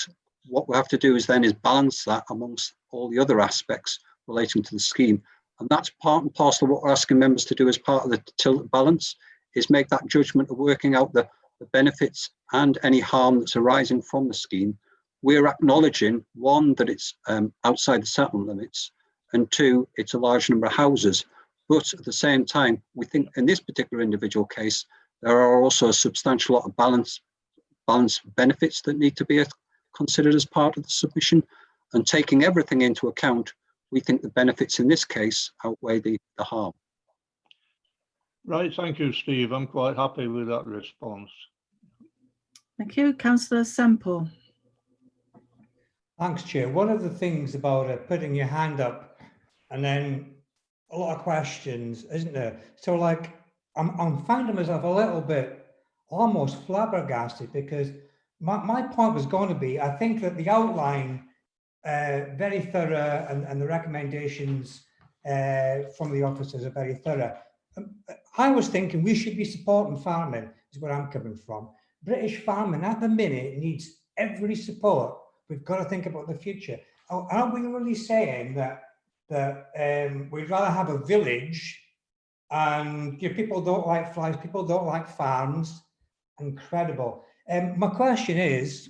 what we have to do is balance that amongst all the other aspects relating to the scheme. And that's part and parcel of what we're asking members to do as part of the tilt balance, is make that judgment of working out the benefits and any harm that's arising from the scheme. We're acknowledging, one, that it's outside the settlement limits, and two, it's a large number of houses. But at the same time, we think in this particular individual case, there are also a substantial lot of balance benefits that need to be considered as part of the submission. And taking everything into account, we think the benefits in this case outweigh the harm. Right, thank you, Steve. I'm quite happy with that response. Thank you. Councillor Semple. Thanks, Chair. One of the things about putting your hand up and then a lot of questions, isn't there? So like, I'm finding myself a little bit almost flabbergasted, because my point was going to be, I think that the outline, very thorough, and the recommendations from the officers are very thorough. I was thinking we should be supporting farming, is where I'm coming from. British farming at the minute needs every support. We've got to think about the future. Aren't we really saying that we'd rather have a village, and people don't like flies, people don't like farms? Incredible. My question is,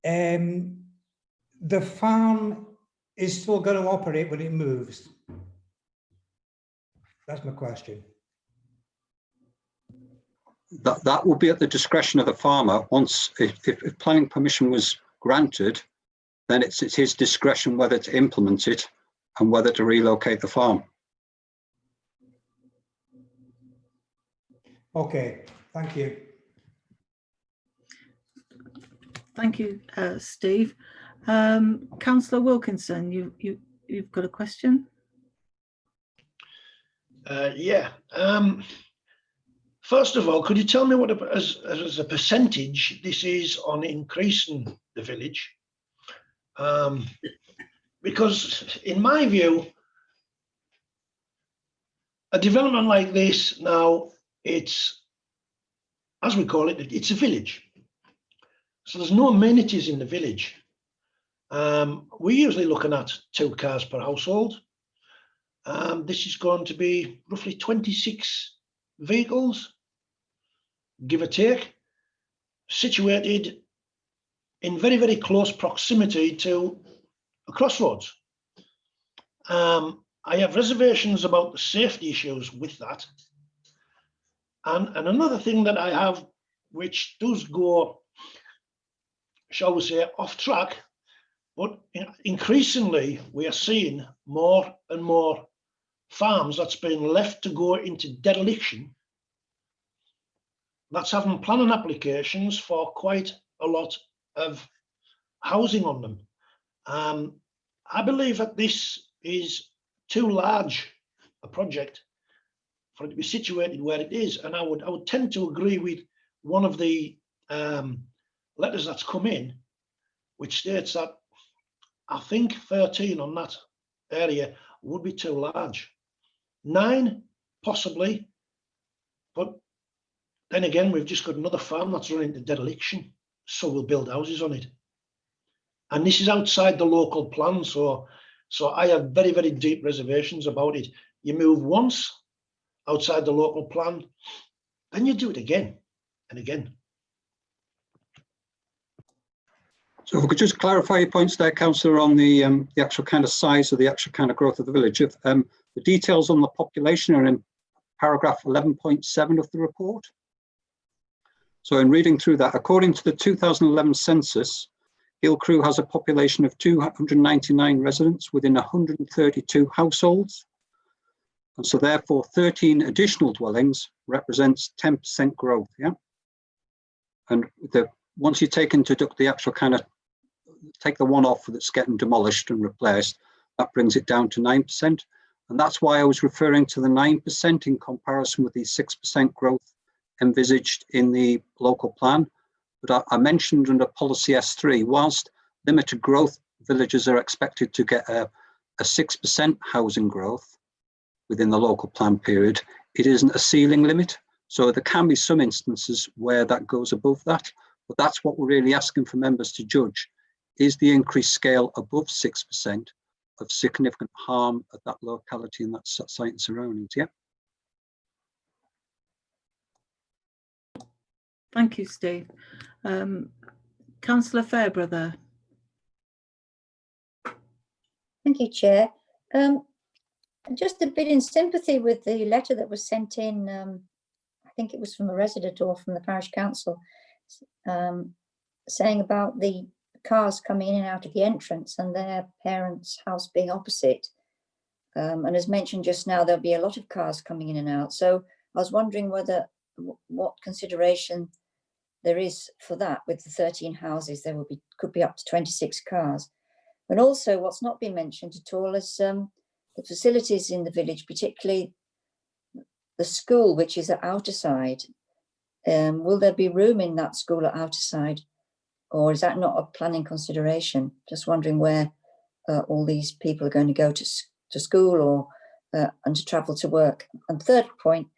the farm is still going to operate when it moves? That's my question. That will be at the discretion of the farmer. Once, if planning permission was granted, then it's his discretion whether to implement it and whether to relocate the farm. Okay, thank you. Thank you, Steve. Councillor Wilkinson, you've got a question? Yeah. First of all, could you tell me what, as a percentage, this is on increasing the village? Because in my view, a development like this now, it's, as we call it, it's a village. So there's no amenities in the village. We're usually looking at 2 cars per household. This is going to be roughly 26 vehicles, give or take, situated in very, very close proximity to a crossroads. I have reservations about the safety issues with that. And another thing that I have, which does go, shall we say, off track, but increasingly we are seeing more and more farms that's been left to go into dereliction, that's having planning applications for quite a lot of housing on them. I believe that this is too large a project for it to be situated where it is, and I would tend to agree with one of the letters that's come in, which states that I think 13 on that area would be too large. 9 possibly, but then again we've just got another farm that's running into dereliction, so we'll build houses on it. And this is outside the local plan, so I have very, very deep reservations about it. You move once outside the local plan, then you do it again and again. So if we could just clarify your points there, Councillor, on the actual kind of size of the actual kind of growth of the village. The details on the population are in paragraph 11.7 of the report. So in reading through that, according to the 2011 census, Gill Crew has a population of 299 residents within 132 households. And so therefore 13 additional dwellings represents 10% growth, yeah? And once you take into deduct the actual kind of, take the one off that's getting demolished and replaced, that brings it down to 9%. And that's why I was referring to the 9% in comparison with the 6% growth envisaged in the local plan. But I mentioned under policy S3, whilst limited growth villages are expected to get a 6% housing growth within the local plan period, it isn't a ceiling limit. So there can be some instances where that goes above that, but that's what we're really asking for members to judge. Is the increased scale above 6% of significant harm at that locality and that site and surroundings? Yeah. Thank you, Steve. Councillor Fairbrother. Thank you, Chair. Just a bit in sympathy with the letter that was sent in, I think it was from a resident or from the parish council, saying about the cars coming in and out of the entrance and their parents' house being opposite. And as mentioned just now, there'll be a lot of cars coming in and out. So I was wondering whether what consideration there is for that. With the 13 houses, there could be up to 26 cars. And also what's not been mentioned at all is the facilities in the village, particularly the school, which is at Outerside. Will there be room in that school at Outerside, or is that not a planning consideration? Just wondering where all these people are going to go to school or and to travel to work. And third point,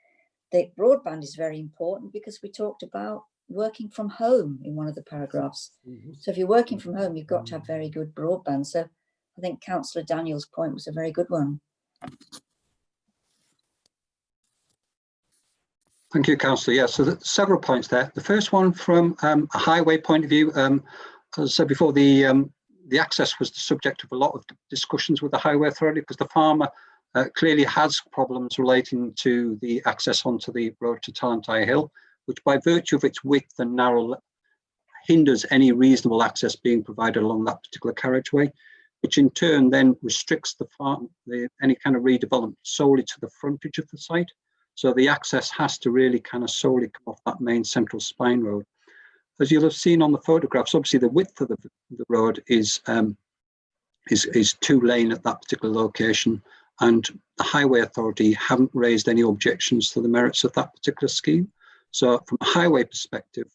the broadband is very important because we talked about working from home in one of the paragraphs. So if you're working from home, you've got to have very good broadband. So I think Councillor Daniel's point was a very good one. Thank you, Councillor. Yeah, so there's several points there. The first one from a highway point of view, as I said before, the access was the subject of a lot of discussions with the Highway Authority because the farmer clearly has problems relating to the access onto the road to Tallentire Hill, which by virtue of its width and narrow hinders any reasonable access being provided along that particular carriageway, which in turn then restricts the farm, any kind of redevelopment solely to the frontage of the site. So the access has to really kind of solely come off that main central spine road. As you'll have seen on the photographs, obviously the width of the road is 2 lane at that particular location, and the Highway Authority haven't raised any objections to the merits of that particular scheme. So from a highway perspective,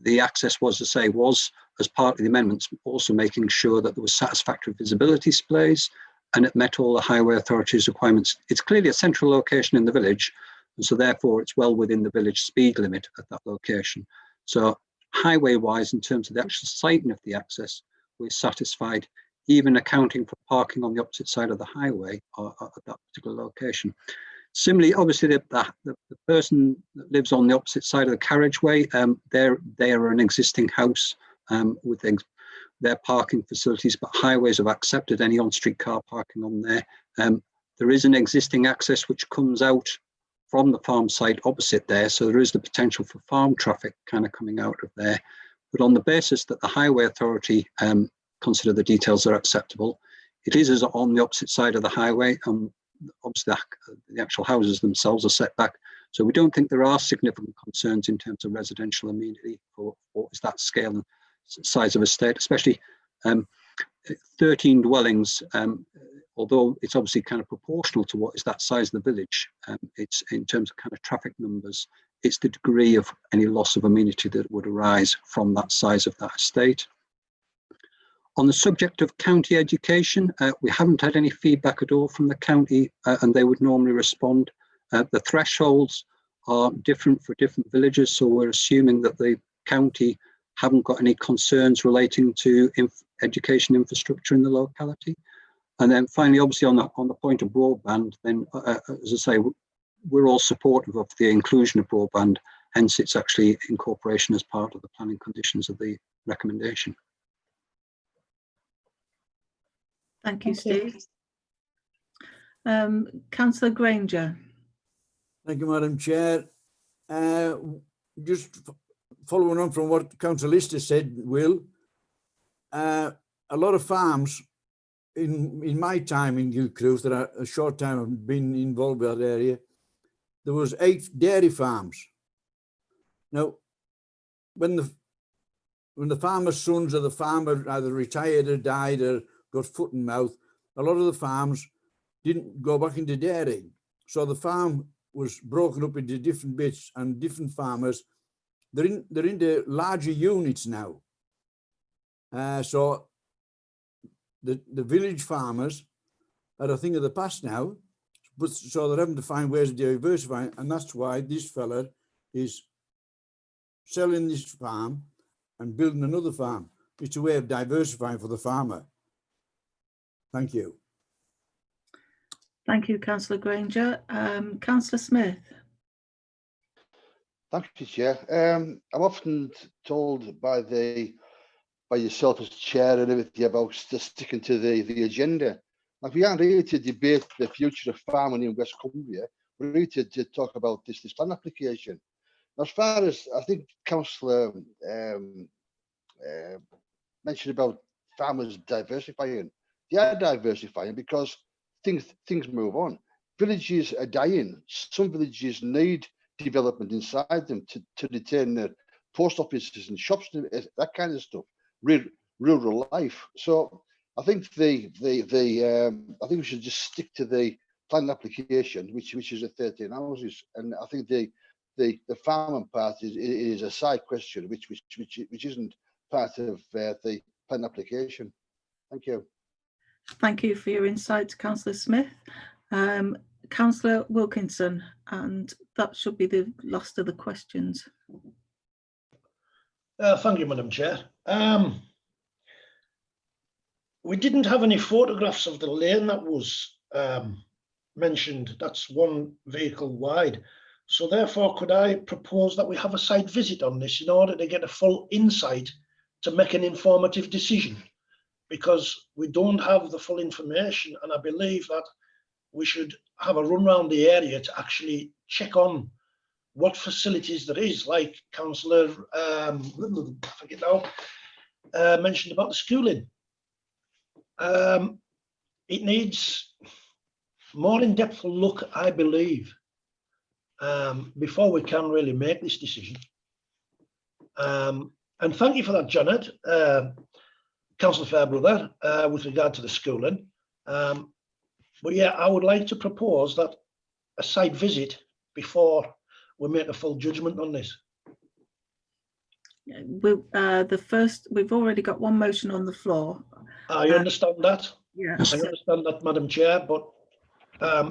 the access was, as I say, was as part of the amendments, also making sure that there was satisfactory visibility displays and it met all the highway authority's requirements. It's clearly a central location in the village, and so therefore it's well within the village speed limit at that location. So highway-wise, in terms of the actual siting of the access, we're satisfied, even accounting for parking on the opposite side of the highway or at that particular location. Similarly, obviously, the person that lives on the opposite side of the carriageway, they are an existing house with their parking facilities, but highways have accepted any on-street car parking on there. There is an existing access which comes out from the farm site opposite there, so there is the potential for farm traffic kind of coming out of there. But on the basis that the highway authority consider the details are acceptable, it is on the opposite side of the highway, and obviously the actual houses themselves are set back. So we don't think there are significant concerns in terms of residential amenity for what is that scale and size of estate, especially 13 dwellings, although it's obviously kind of proportional to what is that size of the village. It's in terms of kind of traffic numbers, it's the degree of any loss of amenity that would arise from that size of that estate. On the subject of county education, we haven't had any feedback at all from the county, and they would normally respond. The thresholds are different for different villages, so we're assuming that the county haven't got any concerns relating to education infrastructure in the locality. And then finally, obviously on the point of broadband, then as I say, we're all supportive of the inclusion of broadband, hence it's actually incorporation as part of the planning conditions of the recommendation. Thank you, Steve. Councillor Granger. Thank you, Madam Chair. Just following on from what Councillor Lister said, Will, a lot of farms in my time in Gilcrews, that a short time I've been involved with that area, there was 8 dairy farms. Now, when the farmer's sons or the farmer either retired or died or got foot and mouth, a lot of the farms didn't go back into dairy. So the farm was broken up into different bits, and different farmers, they're into larger units now. So the village farmers are a thing of the past now, but so they're having to find ways of diversifying, and that's why this fella is selling this farm and building another farm. It's a way of diversifying for the farmer. Thank you. Thank you, Councillor Granger. Councillor Smith. Thank you, Chair. I'm often told by yourself as chair and everything about sticking to the agenda. Like, we aren't here to debate the future of farming in West Cumbria. We're here to talk about this plan application. As far as I think Councillor mentioned about farmers diversifying, they are diversifying because things move on. Villages are dying. Some villages need development inside them to retain their post offices and shops, that kind of stuff, rural life. So I think I think we should just stick to the planning application, which is at 13 houses, and I think the farming part is a side question, which isn't part of the planning application. Thank you. Thank you for your insights, Councillor Smith. Councillor Wilkinson, and that should be the last of the questions. Thank you, Madam Chair. We didn't have any photographs of the lane that was mentioned. That's 1 vehicle wide. So therefore, could I propose that we have a site visit on this in order to get a full insight to make an informative decision? Because we don't have the full information, and I believe that we should have a run around the area to actually check on what facilities there is, like Councillor mentioned about the schooling. It needs more in-depth look, I believe, before we can really make this decision. And thank you for that, Janet, Councillor Fairbrother, with regard to the schooling. But yeah, I would like to propose that a site visit before we make a full judgment on this. We've already got one motion on the floor. I understand that. Yeah. I understand that, Madam Chair, but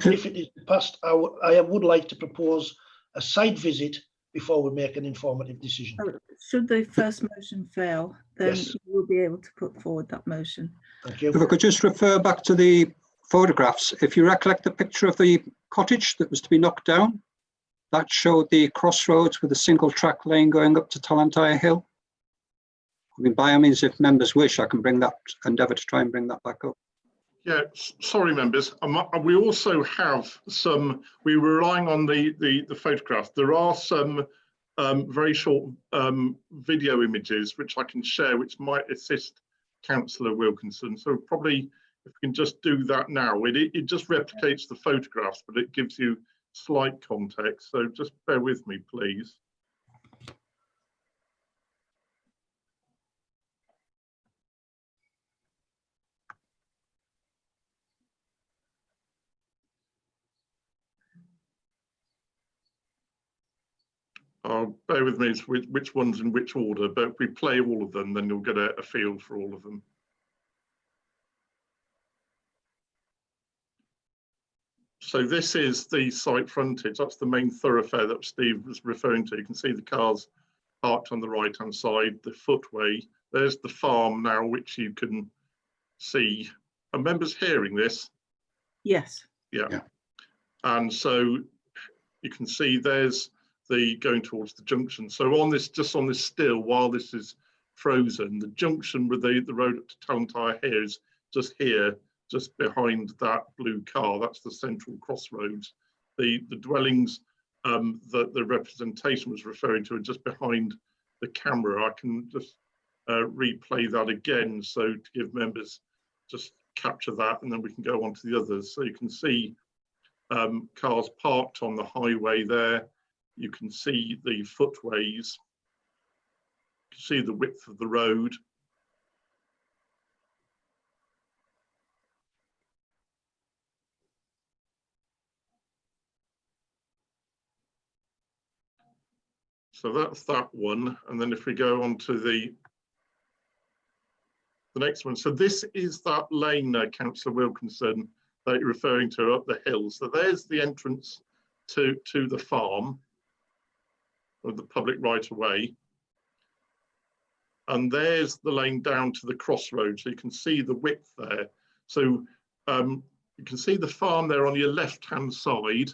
if it is passed, I would like to propose a site visit before we make an informative decision. Should the first motion fail, then Yes. you will be able to put forward that motion. Thank you. If I could just refer back to the photographs, if you recollect the picture of the cottage that was to be knocked down, that showed the crossroads with a single track lane going up to Tallentire Hill. I mean, by all means, if members wish, I can endeavour to try and bring that back up. Yeah, sorry, members. We also have some. We were relying on the photographs. There are some very short video images which I can share, which might assist Councillor Wilkinson. So probably if we can just do that now. It just replicates the photographs, but it gives you slight context. So just bear with me, please. Bear with me, which one's in which order, but if we play all of them, then you'll get a feel for all of them. So this is the site frontage. That's the main thoroughfare that Steve was referring to. You can see the cars parked on the right-hand side, the footway. There's the farm now, which you can see. Are members hearing this? Yes. Yeah. And so you can see there's the going towards the junction. So on this, just on this still, while this is frozen, the junction with the road up to Tallentire here is just here, just behind that blue car. That's the central crossroads. The dwellings that the representation was referring to are just behind the camera. I can just replay that again, so to give members just capture that, and then we can go on to the others. So you can see cars parked on the highway there. You can see the footways. You can see the width of the road. So that's that one. And then if we go on to the next one. So this is that lane, Councillor Wilkinson, that you're referring to up the hill. So there's the entrance to the farm, of the public right of way. And there's the lane down to the crossroads. So you can see the width there. So you can see the farm there on your left-hand side.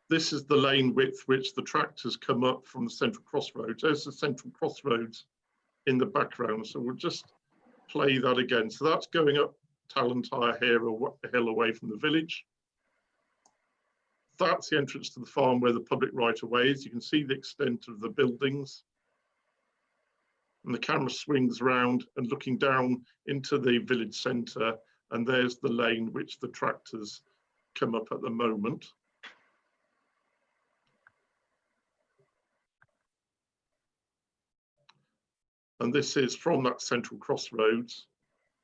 This is the lane width which the tractors come up from the central crossroads. There's the central crossroads in the background. So we'll just play that again. So that's going up Tallentire Hill away from the village. That's the entrance to the farm where the public right of way is. You can see the extent of the buildings. And the camera swings round and looking down into the village centre, and there's the lane which the tractors come up at the moment. And this is from that central crossroads.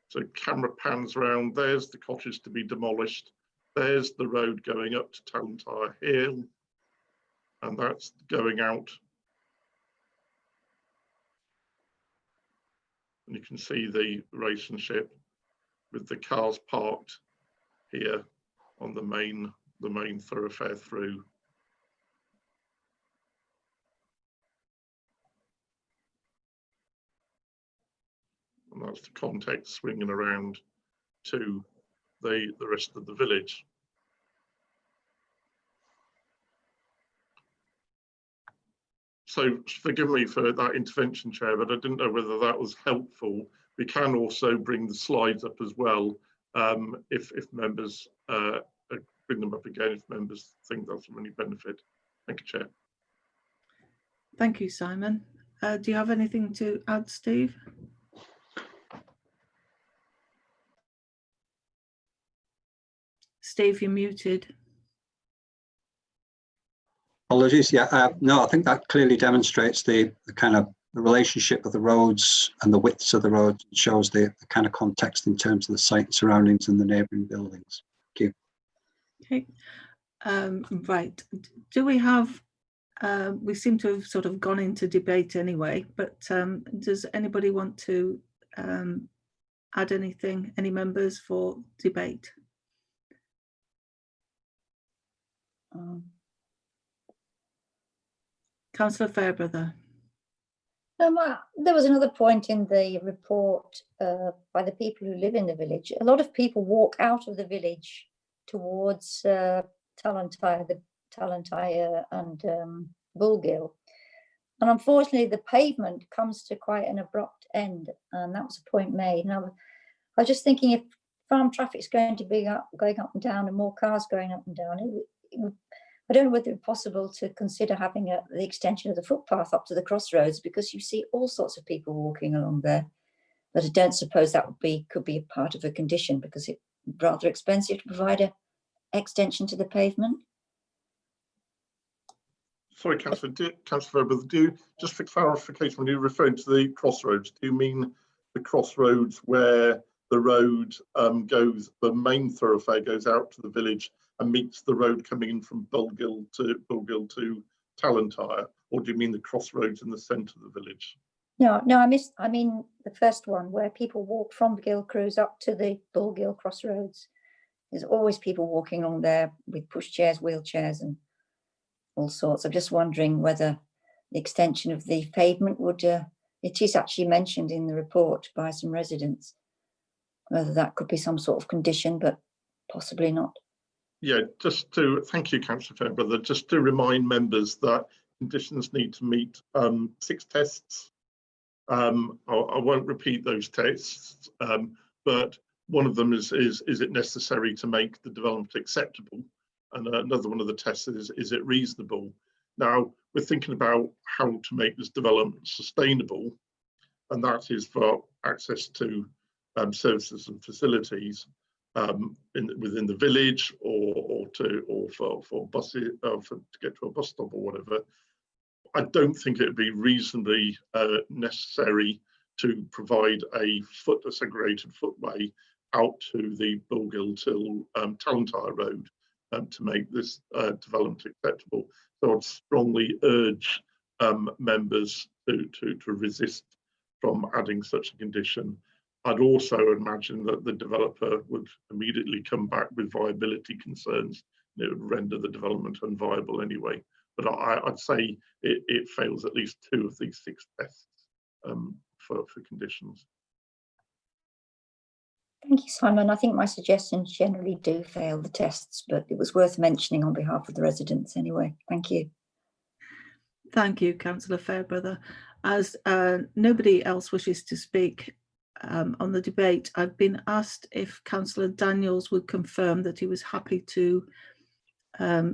So camera pans round, there's the cottage to be demolished. There's the road going up to Tallentire Hill, and that's going out. And you can see the relationship with the cars parked here on the main thoroughfare through. And that's the context swinging around to the rest of the village. So forgive me for that intervention, Chair, but I didn't know whether that was helpful. We can also bring the slides up as well if members bring them up again if members think that's of any benefit. Thank you, Chair. Thank you, Simon. Do you have anything to add, Steve? Steve, you're muted. Apologies. Yeah, no, I think that clearly demonstrates the kind of the relationship of the roads and the widths of the roads. It shows the kind of context in terms of the site and surroundings and the neighbouring buildings. Thank you. Okay. Right. Do we have we seem to have sort of gone into debate anyway, but does anybody want to add anything, any members for debate? Councillor Fairbrother. There was another point in the report by the people who live in the village. A lot of people walk out of the village towards Talentire and Bullgill. And unfortunately, the pavement comes to quite an abrupt end. And that was a point made. And I was just thinking, if farm traffic is going to be going up and down and more cars going up and down, I don't know whether it's possible to consider having the extension of the footpath up to the crossroads, because you see all sorts of people walking along there. But I don't suppose that could be a part of a condition, because it's rather expensive to provide an extension to the pavement. Sorry, Councillor Fairbrother, just for clarification, when you're referring to the crossroads, do you mean the crossroads where the road goes, the main thoroughfare goes out to the village and meets the road coming in from Bullgill to Talentire, or do you mean the crossroads in the centre of the village? No, I mean the first one, where people walk from Gill Cruise up to the Bullgill crossroads. There's always people walking along there with pushchairs, wheelchairs and all sorts. I'm just wondering whether the extension of the pavement would, it is actually mentioned in the report by some residents, whether that could be some sort of condition, but possibly not. Yeah, thank you, Councillor Fairbrother, just to remind members that conditions need to meet 6 tests. I won't repeat those tests, but one of them is it necessary to make the development acceptable? And another one of the tests is it reasonable? Now, we're thinking about how to make this development sustainable, and that is for access to services and facilities within the village, or for buses, to get to a bus stop or whatever. I don't think it would be reasonably necessary to provide a segregated footway out to the Bullgill till Talentire Road to make this development acceptable. So I'd strongly urge members to resist from adding such a condition. I'd also imagine that the developer would immediately come back with viability concerns, and it would render the development unviable anyway. But I'd say it fails at least 2 of these 6 tests for conditions. Thank you, Simon. I think my suggestions generally do fail the tests, but it was worth mentioning on behalf of the residents anyway. Thank you. Thank you, Councillor Fairbrother. As nobody else wishes to speak on the debate, I've been asked if Councillor Daniels would confirm that he was happy to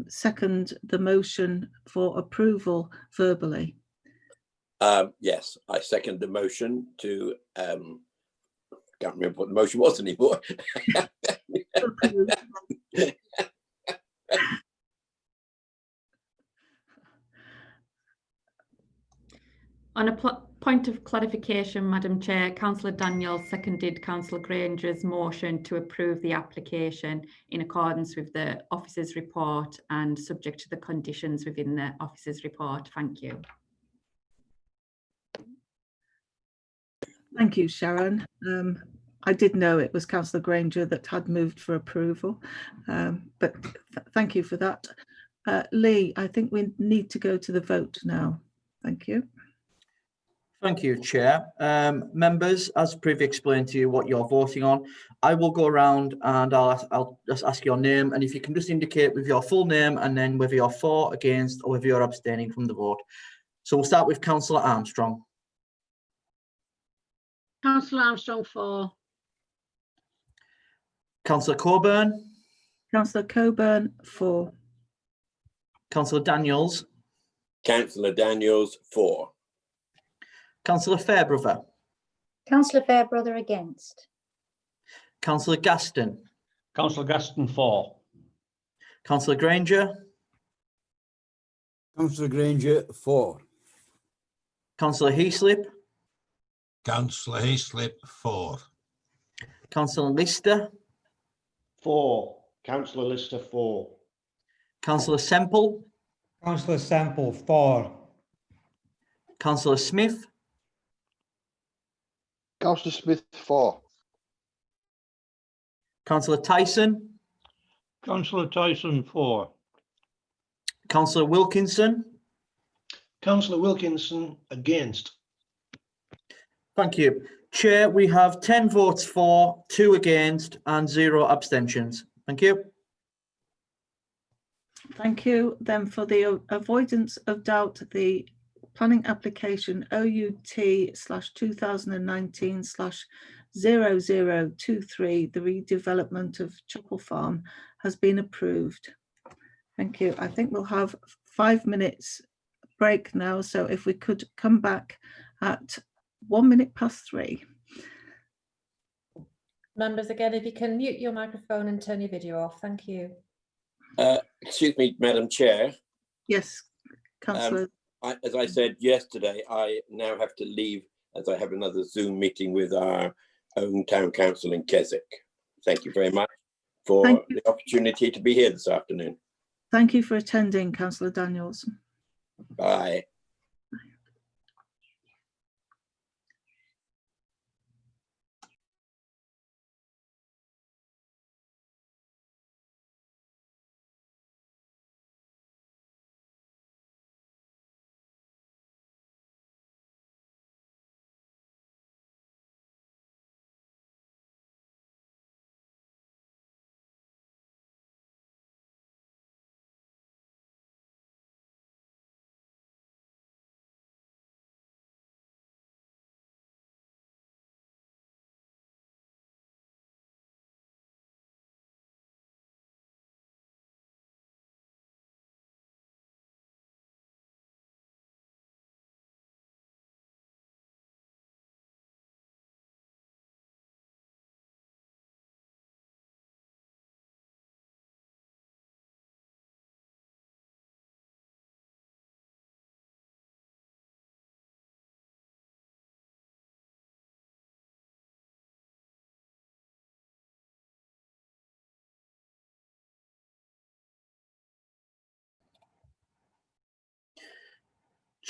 second the motion for approval verbally. Yes, I second the motion to, can't remember what the motion was anymore. On a point of clarification, Madam Chair, Councillor Daniels seconded Councillor Granger's motion to approve the application in accordance with the officer's report and subject to the conditions within the officer's report. Thank you. Thank you, Sharon. I did know it was Councillor Granger that had moved for approval, but thank you for that. Lee, I think we need to go to the vote now. Thank you. Thank you, Chair. Members, as previously explained to you what you're voting on, I will go around and I'll just ask your name, and if you can just indicate with your full name and then whether you're for, against, or whether you're abstaining from the vote. So we'll start with Councillor Armstrong. Councillor Armstrong for. Councillor Coburn. Councillor Coburn for. Councillor Daniels. Councillor Daniels for. Councillor Fairbrother. Councillor Fairbrother against. Councillor Gaston. Councillor Gaston for. Councillor Granger. Councillor Granger for. Councillor Heaslip. Councillor Heaslip for. Councillor Lister. For. Councillor Lister for. Councillor Semple. Councillor Semple, for. Councillor Smith, Councillor Smith, for. Councillor Tyson, Councillor Tyson, for. Councillor Wilkinson. Councillor Wilkinson, against. Thank you. Chair, we have 10 votes for, 2 against and 0 abstentions. Thank you. Thank you. Then for the avoidance of doubt, the planning application OUT/2019/0023, the redevelopment of Chapel Farm, has been approved. Thank you. I think we'll have 5 minutes break now. So if we could come back at 3:01. Members, again, if you can mute your microphone and turn your video off. Thank you. Excuse me, Madam Chair. Yes, Councillor. As I said yesterday, I now have to leave as I have another Zoom meeting with our own town council in Keswick. Thank you very much for the opportunity to be here this afternoon. Thank you for attending, Councillor Daniels. Bye.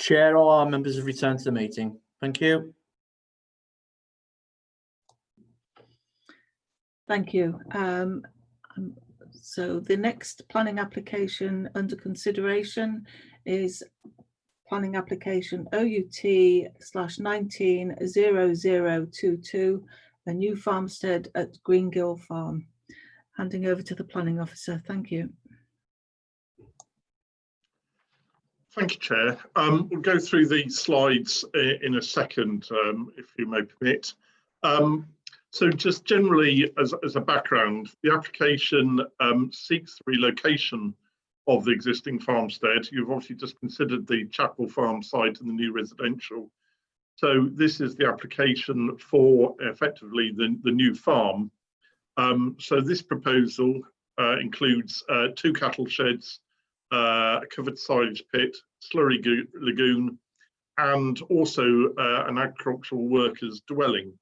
Chair, all our members have returned to the meeting. Thank you. Thank you. So the next planning application under consideration is planning application OUT/190022, a new farmstead at Greengill Farm. Handing over to the planning officer. Thank you. Thank you, Chair. We'll go through the slides in a second, if you may permit. So just generally as a background, the application seeks the relocation of the existing farmstead. You've obviously just considered the Chapel Farm site and the new residential. So this is the application for effectively the new farm. So this proposal includes 2 cattle sheds, a covered silage pit, slurry lagoon, and also an agricultural workers dwelling.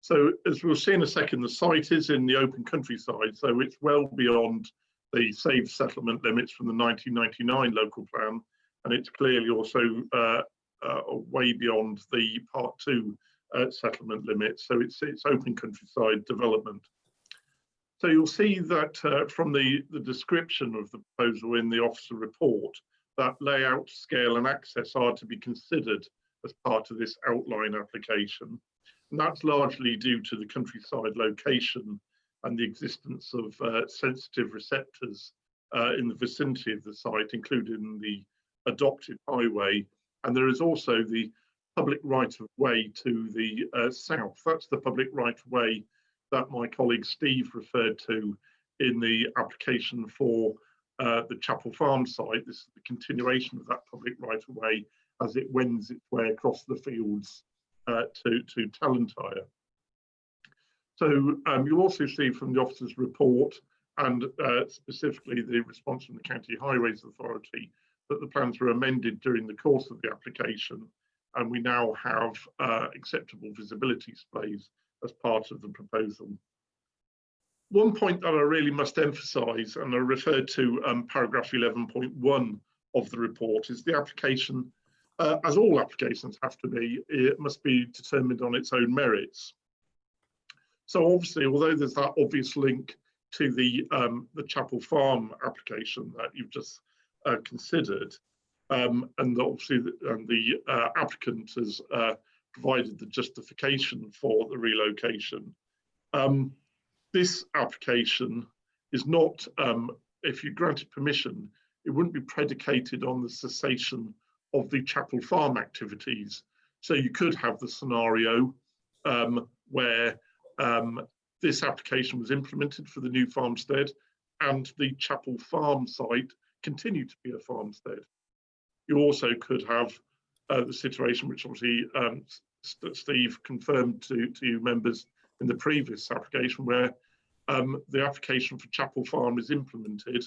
So as we'll see in a second, the site is in the open countryside, so it's well beyond the saved settlement limits from the 1999 local plan, and it's clearly also way beyond the Part 2 settlement limits. So it's open countryside development. So you'll see that from the description of the proposal in the officer report, that layout, scale and access are to be considered as part of this outline application. And that's largely due to the countryside location and the existence of sensitive receptors in the vicinity of the site, including the adopted highway. And there is also the public right-of-way to the south. That's the public right-of-way that my colleague Steve referred to in the application for the Chapel Farm site. This is the continuation of that public right-of-way as it wends its way across the fields to Tallentire. So you'll also see from the officer's report and specifically the response from the County Highways Authority that the plans were amended during the course of the application, and we now have acceptable visibility displays as part of the proposal. One point that I really must emphasise, and I referred to paragraph 11.1 of the report, is the application, as all applications have to be, it must be determined on its own merits. So obviously, although there's that obvious link to the Chapel Farm application that you've just considered, and obviously the applicant has provided the justification for the relocation. This application is not, if you granted permission, it wouldn't be predicated on the cessation of the Chapel Farm activities. So you could have the scenario where this application was implemented for the new farmstead and the Chapel Farm site continued to be a farmstead. You also could have the situation, which obviously Steve confirmed to you members in the previous application, where the application for Chapel Farm is implemented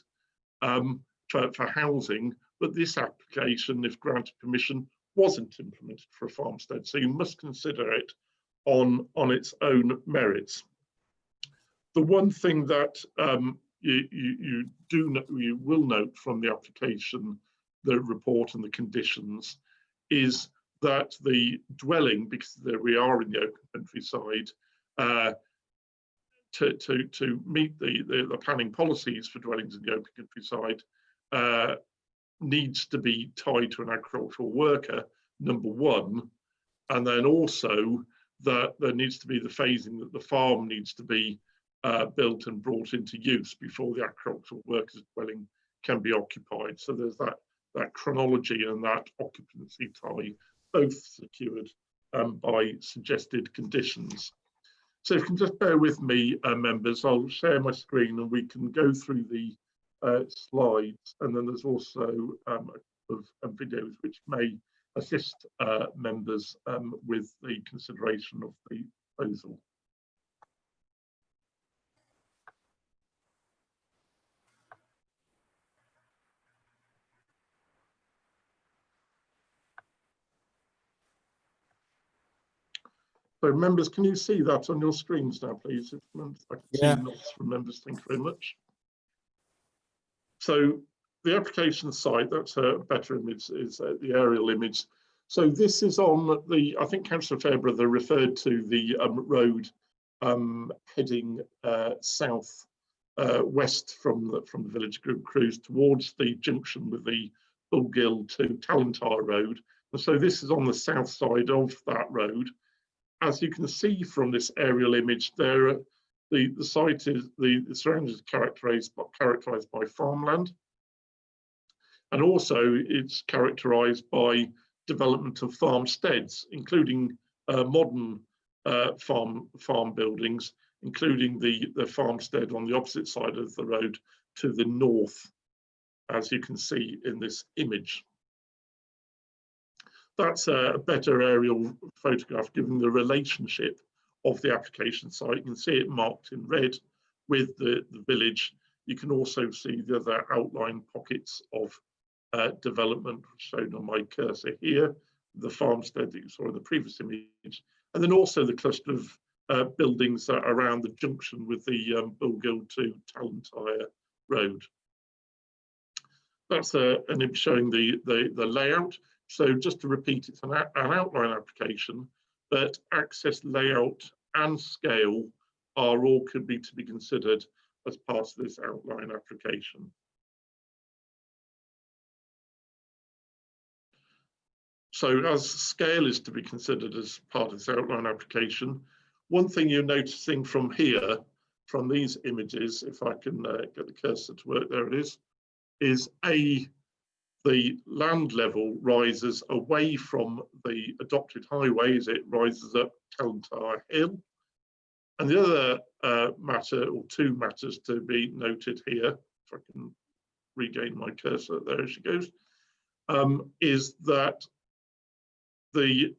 for housing, but this application, if granted permission, wasn't implemented for a farmstead. So you must consider it on its own merits. The one thing that you will note from the application, the report and the conditions, is that the dwelling, because there we are in the open countryside, to meet the planning policies for dwellings in the open countryside, needs to be tied to an agricultural worker, number one, and then also that there needs to be the phasing that the farm needs to be built and brought into use before the agricultural workers' dwelling can be occupied. So there's that chronology and that occupancy tie, both secured by suggested conditions. So if you can just bear with me, members, I'll share my screen and we can go through the slides, and then there's also a couple of videos which may assist members with the consideration of the proposal. So members, can you see that on your screens now, please? If members, I can see nods from members, thank you very much. So the application site, that's a better image, is the aerial image. So this is on the, I think Councillor Fairbrother referred to the road heading south west from the village group cruise towards the junction with the Gill to Talentire Road. And so this is on the south side of that road. As you can see from this aerial image, there the site is the surroundings characterised by farmland, and also it's characterised by development of farmsteads, including modern farm buildings, including the farmstead on the opposite side of the road to the north, as you can see in this image. That's a better aerial photograph given the relationship of the application site. You can see it marked in red with the village. You can also see the other outline pockets of development shown on my cursor here, the farmstead that you saw in the previous image, and then also the cluster of buildings around the junction with the Gill to Talentire Road. That's an image showing the layout. So just to repeat, it's an outline application, but access, layout and scale are all to be considered as part of this outline application. So as scale is to be considered as part of this outline application, one thing you're noticing from here, from these images, if I can get the cursor to work, there it is the land level rises away from the adopted highway as it rises up Talentire Hill. And the other matter, or two matters to be noted here, if I can regain my cursor, there she goes, is that the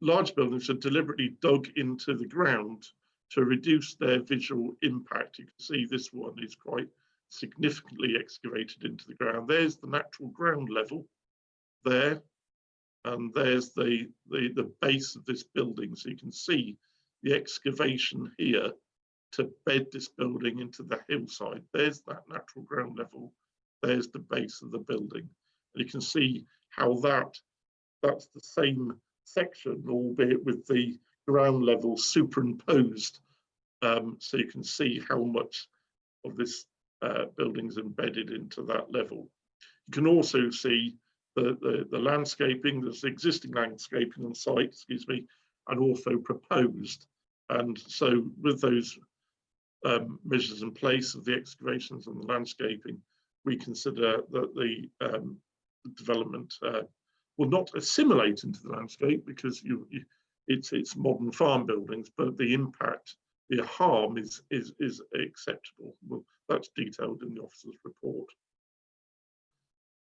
large buildings are deliberately dug into the ground to reduce their visual impact. You can see this one is quite significantly excavated into the ground. There's the natural ground level there, and there's the base of this building. So you can see the excavation here to bed this building into the hillside. There's that natural ground level. There's the base of the building. And you can see how that's the same section, albeit with the ground level superimposed. So you can see how much of this building is embedded into that level. You can also see the landscaping, there's existing landscaping on site, excuse me, and also proposed. And so with those measures in place of the excavations and the landscaping, we consider that the development will not assimilate into the landscape, because it's modern farm buildings, but the impact, the harm is acceptable. Well, that's detailed in the officer's report.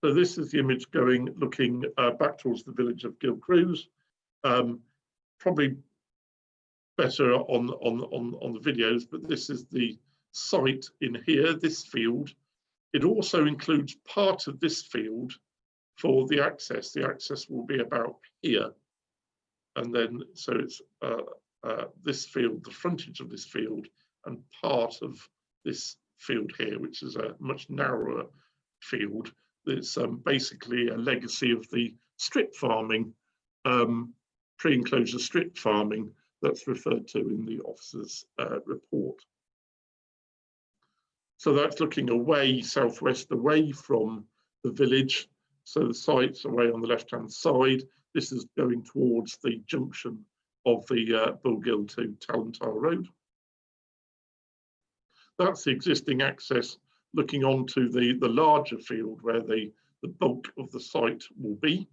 So this is the image looking back towards the village of Gill Crews. Probably better on the videos, but this is the site in here, this field. It also includes part of this field for the access. The access will be about here. And then, so it's this field, the frontage of this field, and part of this field here, which is a much narrower field. It's basically a legacy of the strip farming, pre-enclosure strip farming that's referred to in the officer's report. So that's looking away, southwest, away from the village. So the site's away on the left-hand side. This is going towards the junction of the Gill to Alkarby Road. That's the existing access looking onto the larger field where the bulk of the site will be.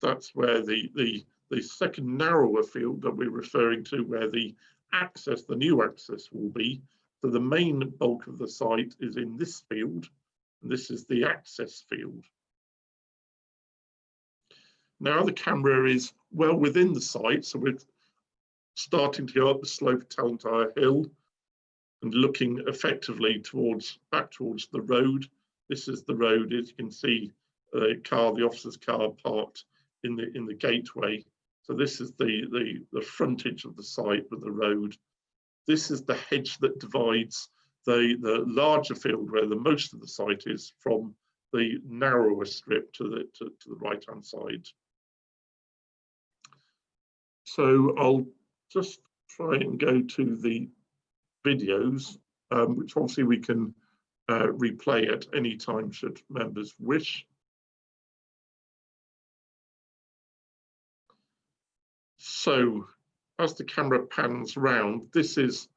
That's where the second narrower field that we're referring to, where the access, the new access will be. So the main bulk of the site is in this field, and this is the access field. Now the camera is well within the site, so we're starting to go up the slope of Alkarby Hill and looking effectively back towards the road. This is the road, as you can see, the officer's car parked in the gateway. So this is the frontage of the site with the road. This is the hedge that divides the larger field where the most of the site is from the narrower strip to the right-hand side. So I'll just try and go to the videos, which obviously we can replay at any time should members wish. So as the camera pans round, this is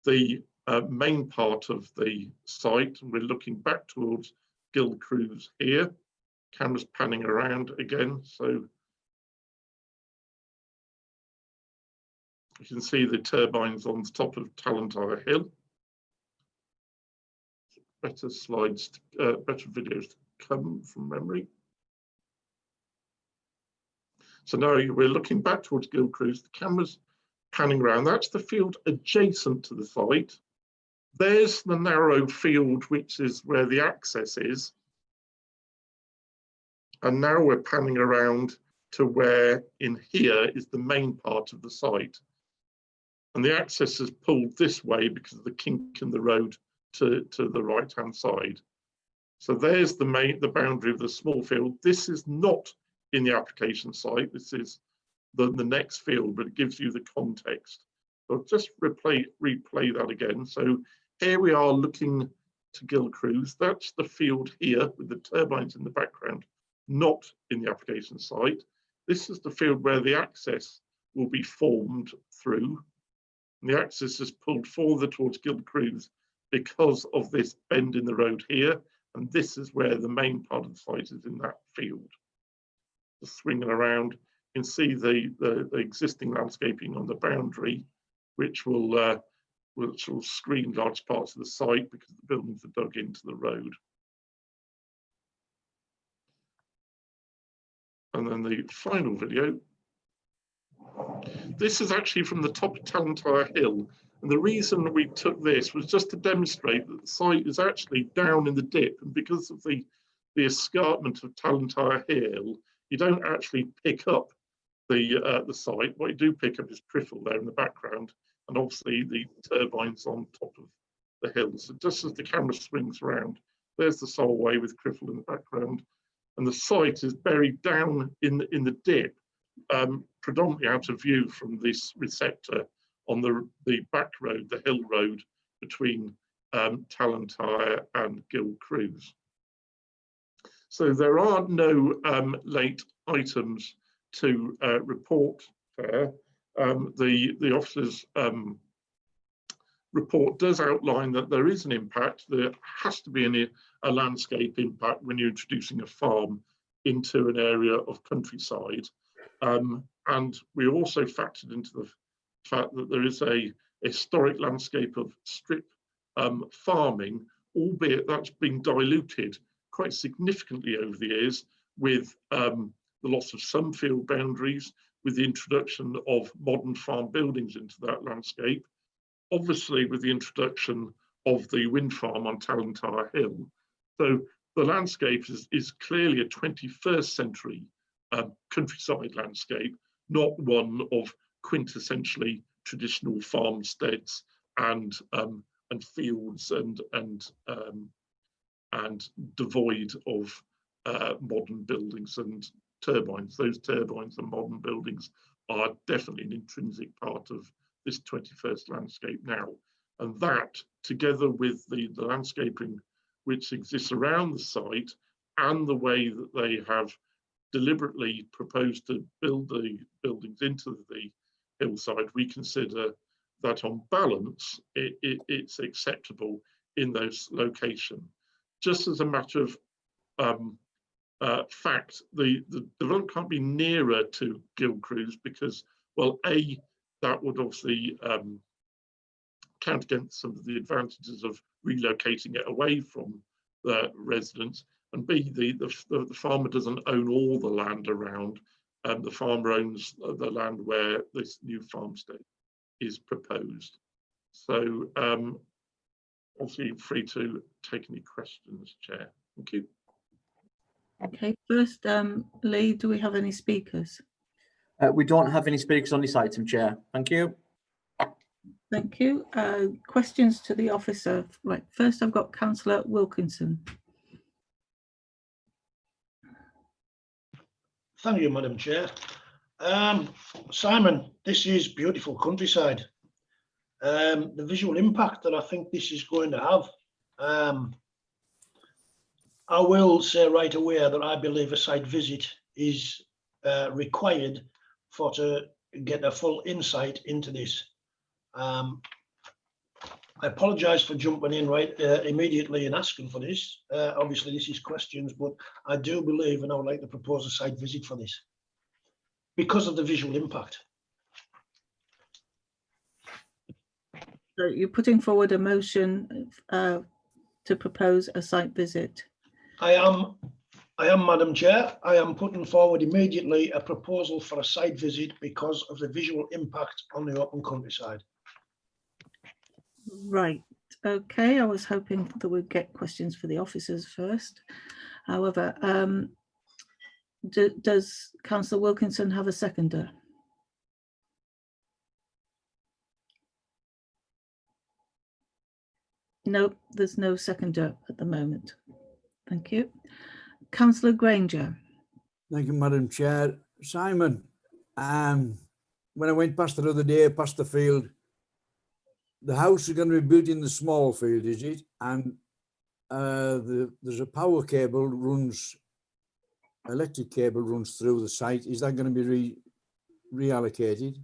the main part of the site, and we're looking back towards Gill Crews here. Camera's panning around again, so you can see the turbines on the top of Alkarby Hill. Better slides, better videos to come from memory. So now we're looking back towards Gill Crews. The camera's panning around. That's the field adjacent to the site. There's the narrow field, which is where the access is. And now we're panning around to where in here is the main part of the site. And the access is pulled this way because of the kink in the road to the right-hand side. So there's the boundary of the small field. This is not in the application site. This is the next field, but it gives you the context. So I'll just replay that again. So here we are looking to Gill Crews. That's the field here with the turbines in the background, not in the application site. This is the field where the access will be formed through. And the access is pulled further towards Gill Crews because of this bend in the road here. And this is where the main part of the site is, in that field. Just swinging around, you can see the existing landscaping on the boundary, which will screen large parts of the site because the buildings are dug into the road. And then the final video. This is actually from the top of Alkarby Hill. And the reason we took this was just to demonstrate that the site is actually down in the dip. And because of the escarpment of Alkarby Hill, you don't actually pick up the site. What you do pick up is Priffle there in the background. and obviously the turbines on top of the hill. So just as the camera swings around, there's the Solway with Criffle in the background, and the site is buried down in the dip, predominantly out of view from this receptor on the back road, the hill road between Tallentire and Gill Cruise. So there are no late items to report there. The officer's report does outline that there is an impact. There has to be a landscape impact when you're introducing a farm into an area of countryside. And we also factored into the fact that there is a historic landscape of strip farming, albeit that's been diluted quite significantly over the years with the loss of some field boundaries, with the introduction of modern farm buildings into that landscape, obviously with the introduction of the wind farm on Tallentire Hill. So the landscape is clearly a 21st century countryside landscape, not one of quintessentially traditional farmsteads and fields and devoid of modern buildings and turbines. Those turbines and modern buildings are definitely an intrinsic part of this 21st landscape now. And that, together with the landscaping which exists around the site and the way that they have deliberately proposed to build the buildings into the hillside, we consider that on balance, it's acceptable in those locations. Just as a matter of fact, the development can't be nearer to Gill Cruise because, well, A, that would obviously count against some of the advantages of relocating it away from the residents, and B, the farmer doesn't own all the land around, and the farmer owns the land where this new farmstead is proposed. So obviously free to take any questions, Chair. Thank you. Okay, first, Lee, do we have any speakers? We don't have any speakers on this item, Chair. Thank you. Thank you. Questions to the officer. Right, first I've got Councillor Wilkinson. Thank you, Madam Chair. Simon, this is beautiful countryside. The visual impact that I think this is going to have, I will say right away that I believe a site visit is required to get a full insight into this. I apologise for jumping in right immediately and asking for this. Obviously, this is questions, but I do believe, and I would like to propose a site visit for this because of the visual impact. So you're putting forward a motion to propose a site visit? I am, Madam Chair. I am putting forward immediately a proposal for a site visit because of the visual impact on the open countryside. Right. Okay. I was hoping that we'd get questions for the officers first. However, does Councillor Wilkinson have a seconder? No, there's no seconder at the moment. Thank you. Councillor Granger. Thank you, Madam Chair. Simon, when I went past the other day, past the field, the house is going to be built in the small field, is it? And there's a power cable runs, electric cable runs through the site. Is that going to be reallocated?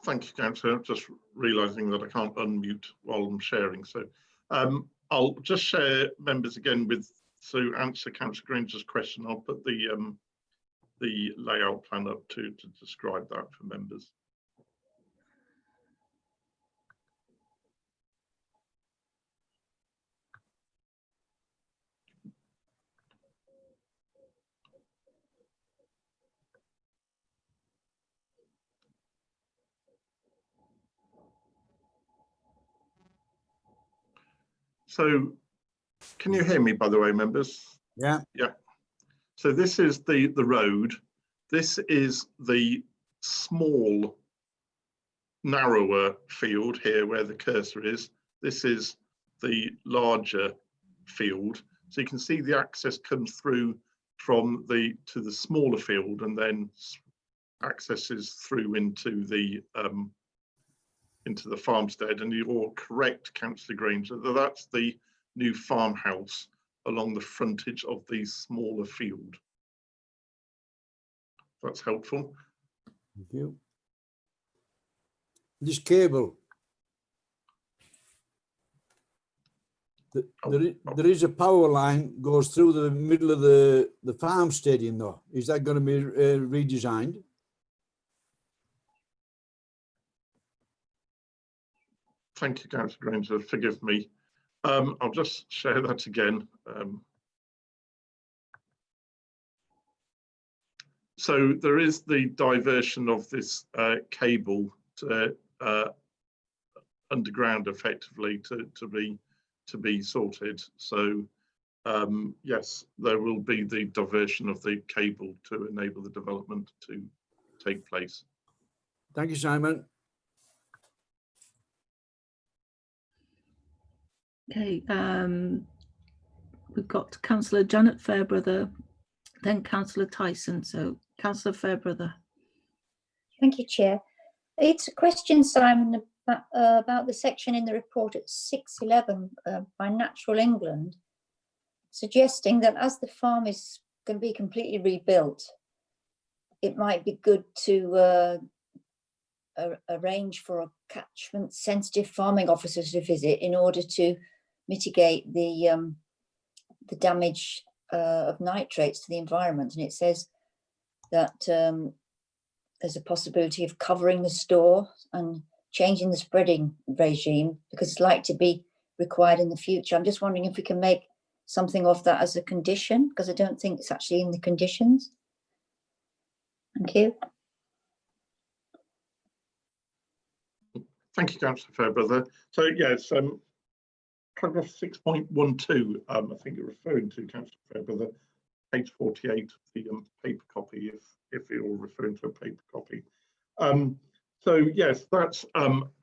Thank you, Councillor. Just realising that I can't unmute while I'm sharing. So I'll just share members again to answer Councillor Granger's question. I'll put the layout plan up to describe that for members. So can you hear me, by the way, members? Yeah. Yeah. So this is the road. This is the small, narrower field here where the cursor is. This is the larger field. So you can see the access comes through from to the smaller field and then accesses through into the farmstead. And you're correct, Councillor Granger, that's the new farmhouse along the frontage of the smaller field. That's helpful. Thank you. This cable, there is a power line goes through the middle of the farm stadium though. Is that going to be redesigned? Thank you, Councillor Granger. Forgive me. I'll just share that again. So there is the diversion of this cable to underground, effectively, to be sorted. So yes, there will be the diversion of the cable to enable the development to take place. Thank you, Simon. Okay, we've got Councillor Janet Fairbrother, then Councillor Tyson. So Councillor Fairbrother. Thank you, Chair. It's a question, Simon, about the section in the report at 611 by Natural England, suggesting that as the farm is going to be completely rebuilt, it might be good to arrange for a catchment sensitive farming officers to visit in order to mitigate the damage of nitrates to the environment. And it says that there's a possibility of covering the store and changing the spreading regime because it's likely to be required in the future. I'm just wondering if we can make something of that as a condition, because I don't think it's actually in the conditions. Thank you. Thank you, Councillor Fairbrother. So yes, paragraph 6.12, I think you're referring to, Councillor Fairbrother, page 48 of the paper copy, if you're referring to a paper copy. So yes, that's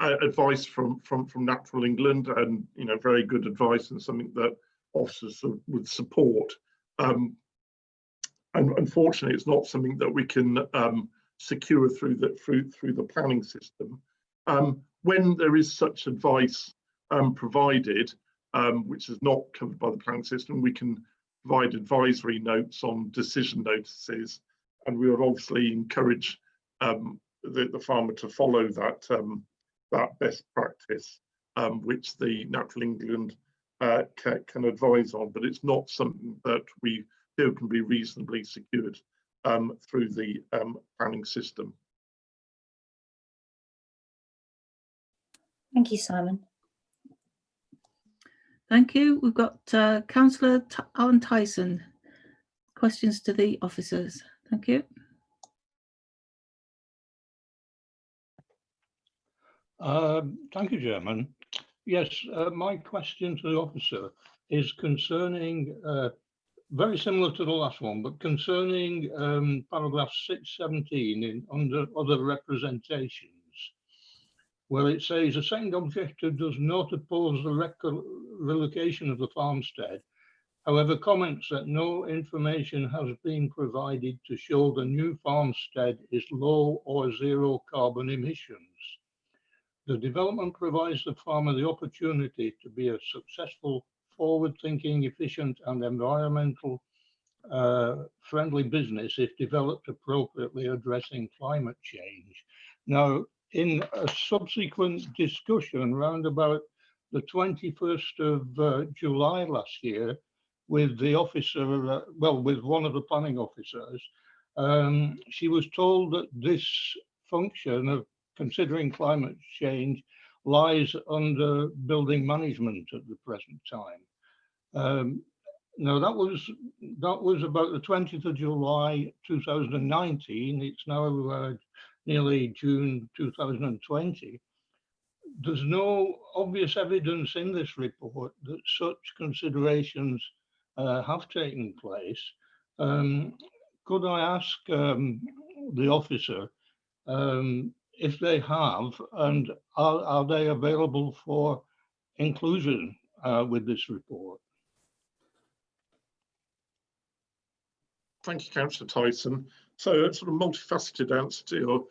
advice from Natural England, and very good advice and something that officers would support. And unfortunately, it's not something that we can secure through the planning system. When there is such advice provided, which is not covered by the planning system, we can provide advisory notes on decision notices, and we would obviously encourage the farmer to follow that best practice, which the Natural England can advise on, but it's not something that we feel can be reasonably secured through the planning system. Thank you, Simon. Thank you. We've got Councillor Alan Tyson. Questions to the officers. Thank you. Thank you, Chairman. Yes, my question to the officer is concerning, very similar to the last one, but concerning paragraph 617 under other representations, where it says the second objector does not oppose the relocation of the farmstead, however comments that no information has been provided to show the new farmstead is low or zero carbon emissions. The development provides the farmer the opportunity to be a successful, forward-thinking, efficient and environmental friendly business if developed appropriately addressing climate change. Now, in a subsequent discussion round about the 21st of July last year with the officer, with one of the planning officers, she was told that this function of considering climate change lies under building management at the present time. Now that was about the 20th of July 2019. It's now nearly June 2020. There's no obvious evidence in this report that such considerations have taken place. Could I ask the officer if they have, and are they available for inclusion with this report? Thank you, Councillor Tyson. So a sort of multifaceted answer to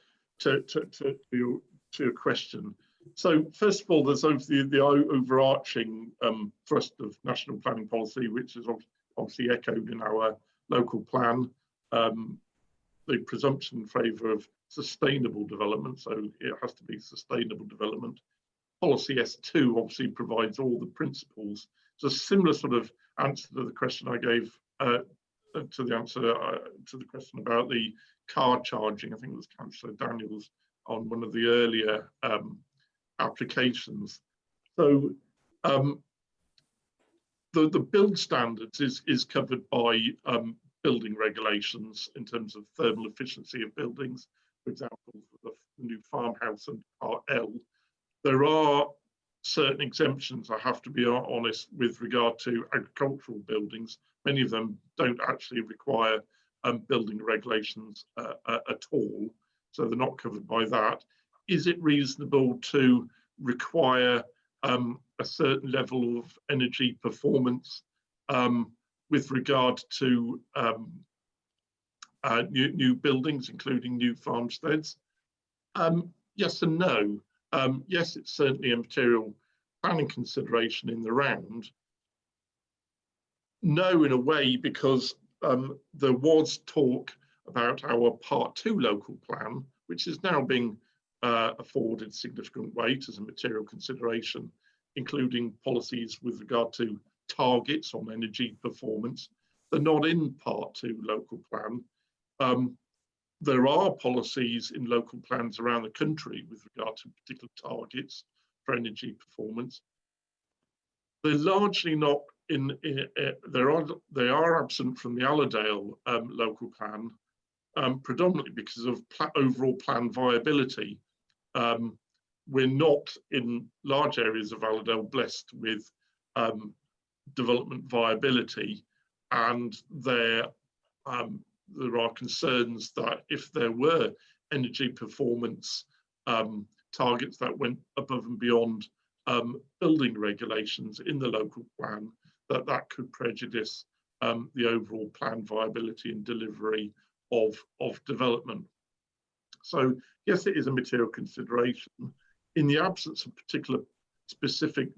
your question. So first of all, there's the overarching thrust of national planning policy, which is obviously echoed in our local plan, the presumption in favour of sustainable development. So it has to be sustainable development. Policy S2 obviously provides all the principles. It's a similar sort of answer to the question I gave to the question about the car charging. I think it was Councillor Daniels on one of the earlier applications. So the build standards is covered by building regulations in terms of thermal efficiency of buildings. For example, the new farmhouse and Part L. There are certain exemptions, I have to be honest, with regard to agricultural buildings. Many of them don't actually require building regulations at all, so they're not covered by that. Is it reasonable to require a certain level of energy performance with regard to new buildings, including new farmsteads? Yes and no. Yes, it's certainly a material planning consideration in the round. No, in a way, because there was talk about our Part 2 local plan, which is now being afforded significant weight as a material consideration, including policies with regard to targets on energy performance. They're not in Part 2 local plan. There are policies in local plans around the country with regard to particular targets for energy performance. They're largely not in. They are absent from the Allerdale local plan, predominantly because of overall plan viability. We're not in large areas of Allerdale blessed with development viability, and there are concerns that if there were energy performance targets that went above and beyond building regulations in the local plan, that could prejudice the overall plan viability and delivery of development. So yes, it is a material consideration. In the absence of particular specific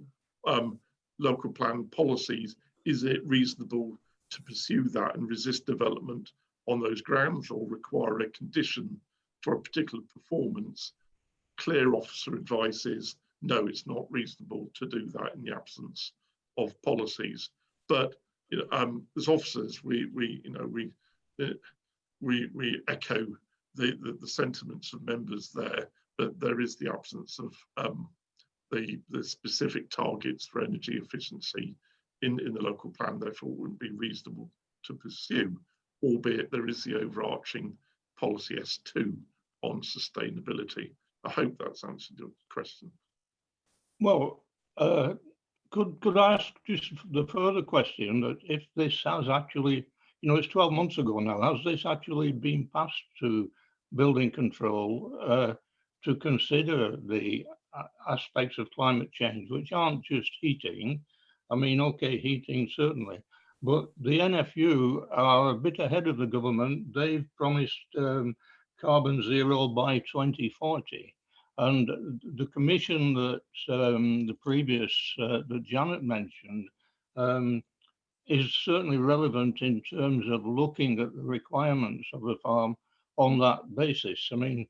local plan policies, is it reasonable to pursue that and resist development on those grounds, or require a condition for a particular performance? Clear officer advice is no, it's not reasonable to do that in the absence of policies. But as officers, we echo the sentiments of members there, but there is the absence of the specific targets for energy efficiency in the local plan. Therefore, it wouldn't be reasonable to pursue, albeit there is the overarching policy S2 on sustainability. I hope that's answered your question. Well, could I ask just the further question that if this has actually, it's 12 months ago now, has this actually been passed to building control to consider the aspects of climate change, which aren't just heating? I mean, okay, heating certainly, but the NFU are a bit ahead of the government. They've promised carbon zero by 2040. And the commission that that Janet mentioned is certainly relevant in terms of looking at the requirements of the farm on that basis. I mean,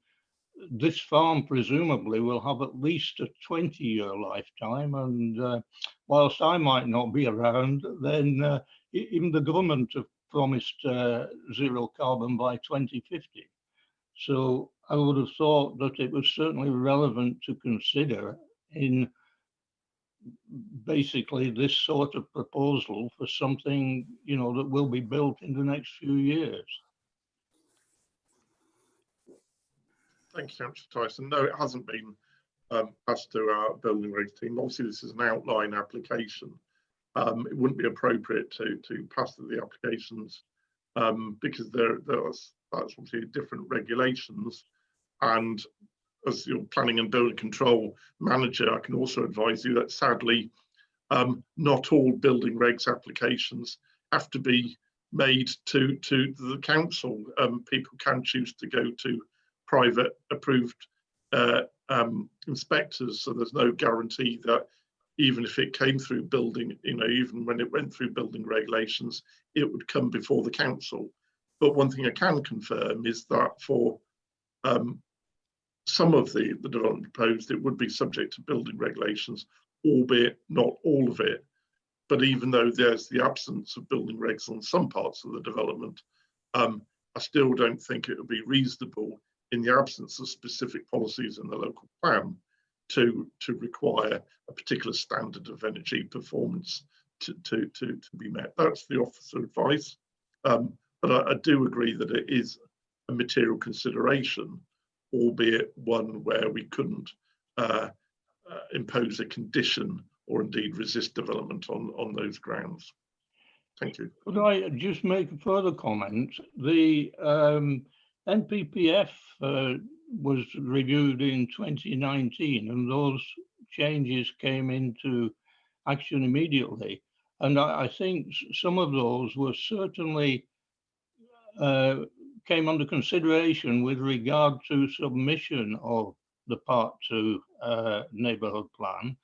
this farm presumably will have at least a 20-year lifetime, and whilst I might not be around, then even the government have promised zero carbon by 2050. So I would have thought that it was certainly relevant to consider in basically this sort of proposal for something, that will be built in the next few years. Thank you, Councillor Tyson. No, it hasn't been passed to our building regs team. Obviously, this is an outline application. It wouldn't be appropriate to pass the applications because that's obviously different regulations. And as your planning and building control manager, I can also advise you that sadly, not all building regs applications have to be made to the council. People can choose to go to private approved inspectors, so there's no guarantee that even if it came through building, even when it went through building regulations, it would come before the council. But one thing I can confirm is that for some of the development proposed, it would be subject to building regulations, albeit not all of it. But even though there's the absence of building regs on some parts of the development, I still don't think it would be reasonable in the absence of specific policies in the local plan to require a particular standard of energy performance to be met. That's the officer advice. But I do agree that it is a material consideration, albeit one where we couldn't impose a condition or indeed resist development on those grounds. Thank you. Could I just make a further comment? The NPPF was reviewed in 2019, and those changes came into action immediately. And I think some of those were certainly came under consideration with regard to submission of the Part 2 neighbourhood plan.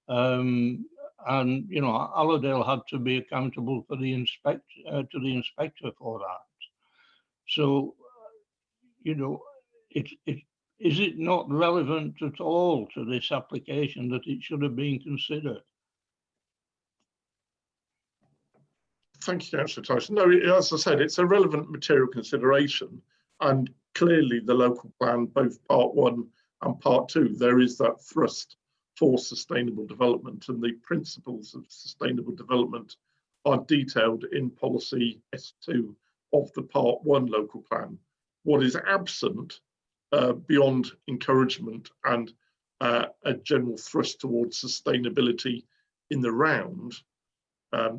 And Allerdale had to be accountable for the inspector for that. So, is it not relevant at all to this application that it should have been considered? Thank you, Councillor Tyson. No, as I said, it's a relevant material consideration, and clearly the local plan, both Part 1 and Part 2, there is that thrust for sustainable development, and the principles of sustainable development are detailed in policy S2 of the Part 1 local plan. What is absent beyond encouragement and a general thrust towards sustainability in the round,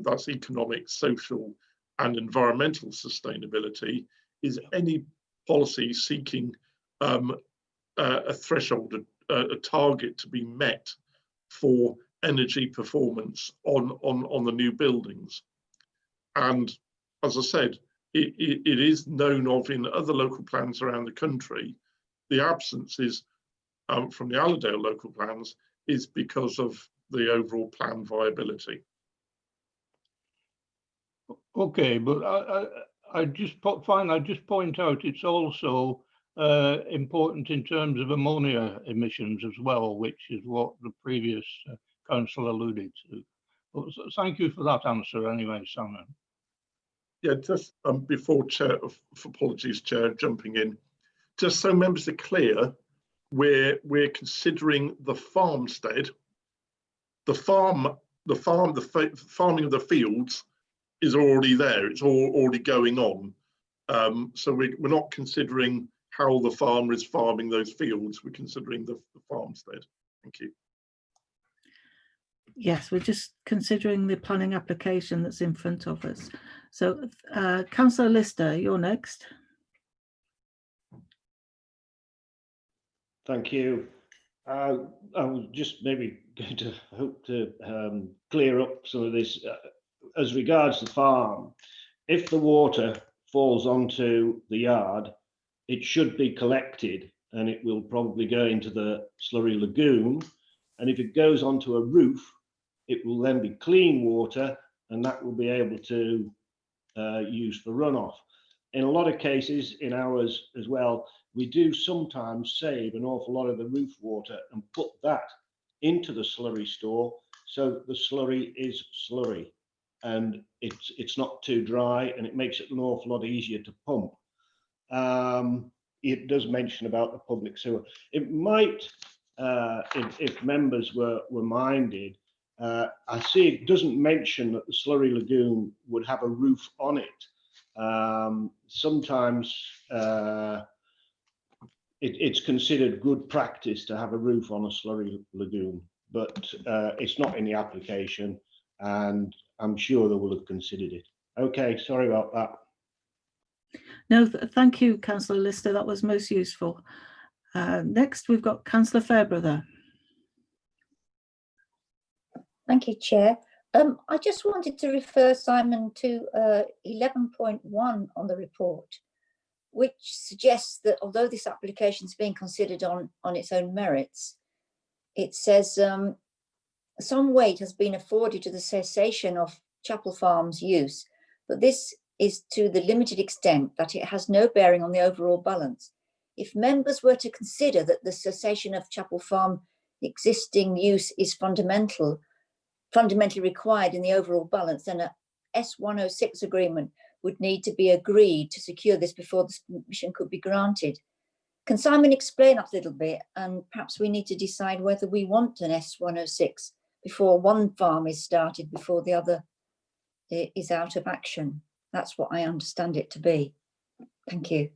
that's economic, social and environmental sustainability, is any policy seeking a threshold, a target to be met for energy performance on the new buildings. And as I said, it is known of in other local plans around the country. The absences from the Allerdale local plans is because of the overall plan viability. Okay, but I just point out it's also important in terms of ammonia emissions as well, which is what the previous council alluded to. But thank you for that answer anyway, Simon. Yeah, just before Chair, apologies, Chair, jumping in, just so members are clear, we're considering the farmstead, the farming of the fields is already there. It's already going on. So we're not considering how the farmer is farming those fields. We're considering the farmstead. Thank you. Yes, we're just considering the planning application that's in front of us. So, Councillor Lister, you're next. Thank you. I was just maybe going to hope to clear up some of this. As regards the farm, if the water falls onto the yard, it should be collected and it will probably go into the slurry lagoon. And if it goes onto a roof, it will then be clean water and that will be able to use for runoff. In a lot of cases, in ours as well, we do sometimes save an awful lot of the roof water and put that into the slurry store, so the slurry is slurry and it's not too dry and it makes it an awful lot easier to pump. It does mention about the public sewer. It might, if members were minded, I see it doesn't mention that the slurry lagoon would have a roof on it. Sometimes it's considered good practice to have a roof on a slurry lagoon, but it's not in the application and I'm sure they will have considered it. Okay, sorry about that. No, thank you, Councillor Lister. That was most useful. Next, we've got Councillor Fairbrother. Thank you, Chair. I just wanted to refer, Simon, to 11.1 on the report, which suggests that although this application is being considered on its own merits, it says some weight has been afforded to the cessation of Chapel Farm's use, but this is to the limited extent that it has no bearing on the overall balance. If members were to consider that the cessation of Chapel Farm existing use is fundamentally required in the overall balance, then a S106 agreement would need to be agreed to secure this before the permission could be granted. Can Simon explain that a little bit? And perhaps we need to decide whether we want an S106 before one farm is started, before the other is out of action. That's what I understand it to be. Thank you.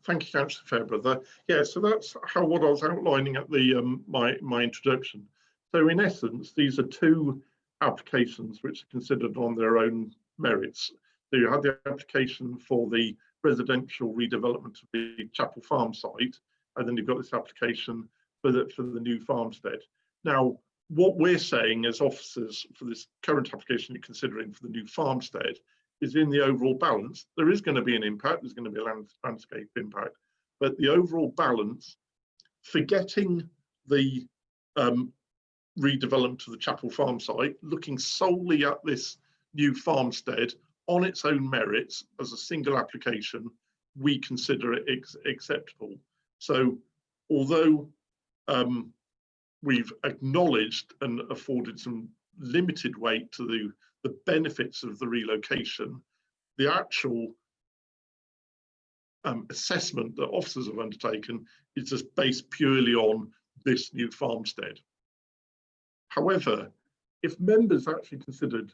Thank you, Councillor Fairbrother. Yeah, so that's what I was outlining at the my introduction. So in essence, these are two applications which are considered on their own merits. So you had the application for the residential redevelopment of the Chapel Farm site, and then you've got this application for the new farmstead. Now, what we're saying as officers for this current application you're considering for the new farmstead is in the overall balance, there is going to be an impact, there's going to be a landscape impact, but the overall balance, forgetting the redevelopment of the Chapel Farm site, looking solely at this new farmstead on its own merits as a single application, we consider it acceptable. So although we've acknowledged and afforded some limited weight to the benefits of the relocation, the actual assessment that officers have undertaken is just based purely on this new farmstead. However, if members actually considered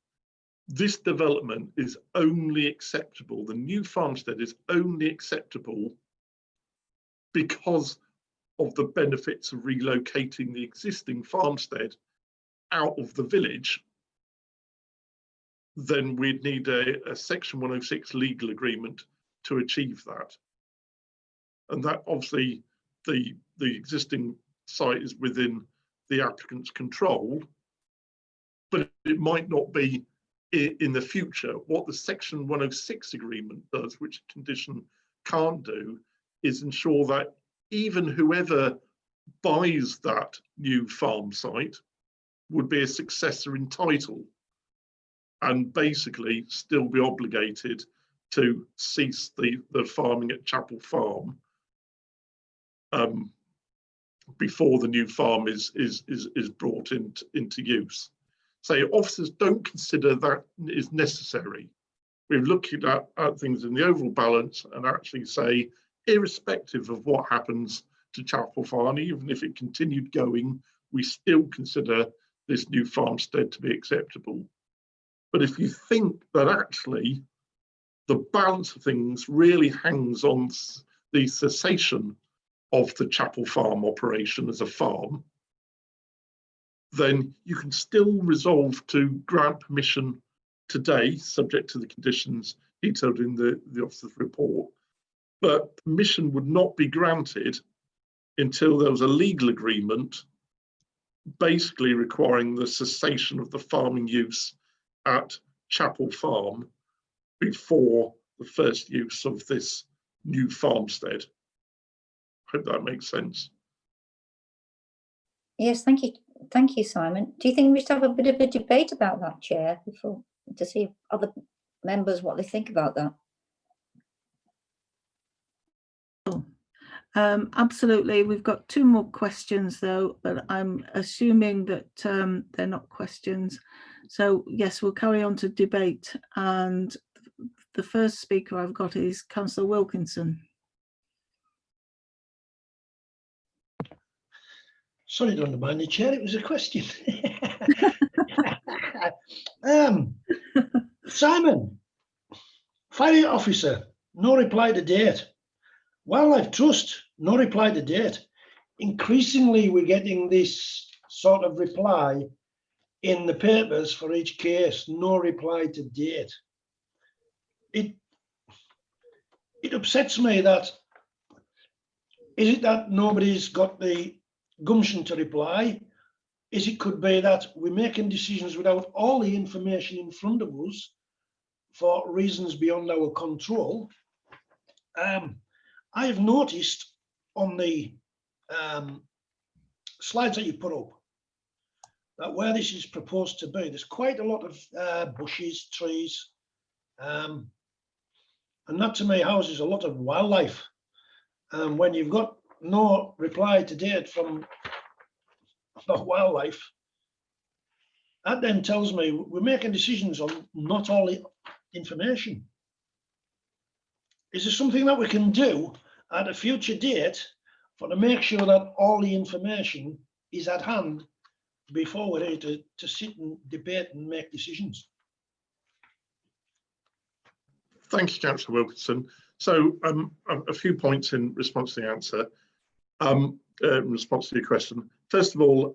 this development is only acceptable, the new farmstead is only acceptable because of the benefits of relocating the existing farmstead out of the village, then we'd need a Section 106 legal agreement to achieve that. And that obviously the existing site is within the applicant's control, but it might not be in the future. What the Section 106 agreement does, which a condition can't do, is ensure that even whoever buys that new farm site would be a successor in title and basically still be obligated to cease the farming at Chapel Farm before the new farm is brought into use. So officers don't consider that is necessary. We're looking at things in the overall balance and actually say, irrespective of what happens to Chapel Farm, even if it continued going, we still consider this new farmstead to be acceptable. But if you think that actually the balance of things really hangs on the cessation of the Chapel Farm operation as a farm, then you can still resolve to grant permission today, subject to the conditions detailed in the officer's report. But permission would not be granted until there was a legal agreement basically requiring the cessation of the farming use at Chapel Farm before the first use of this new farmstead. Hope that makes sense. Yes, thank you. Thank you, Simon. Do you think we should have a bit of a debate about that, Chair, before to see other members what they think about that? Absolutely. We've got two more questions though, but I'm assuming that they're not questions. So yes, we'll carry on to debate. And the first speaker I've got is Councillor Wilkinson. Sorry to undermine the chair, it was a question. Simon, fire officer, no reply to date. Wildlife Trust, no reply to date. Increasingly, we're getting this sort of reply in the papers for each case, no reply to date. it upsets me that, is it that nobody's got the gumption to reply? Is it could be that we're making decisions without all the information in front of us for reasons beyond our control? I've noticed on the slides that you put up that where this is proposed to be, there's quite a lot of bushes, trees, and that to me houses a lot of wildlife. When you've got no reply to date from wildlife, that then tells me we're making decisions on not all the information. Is there something that we can do at a future date to make sure that all the information is at hand before we're ready to sit and debate and make decisions? Thank you, Councillor Wilkinson. So a few points in response to the answer, in response to your question. First of all,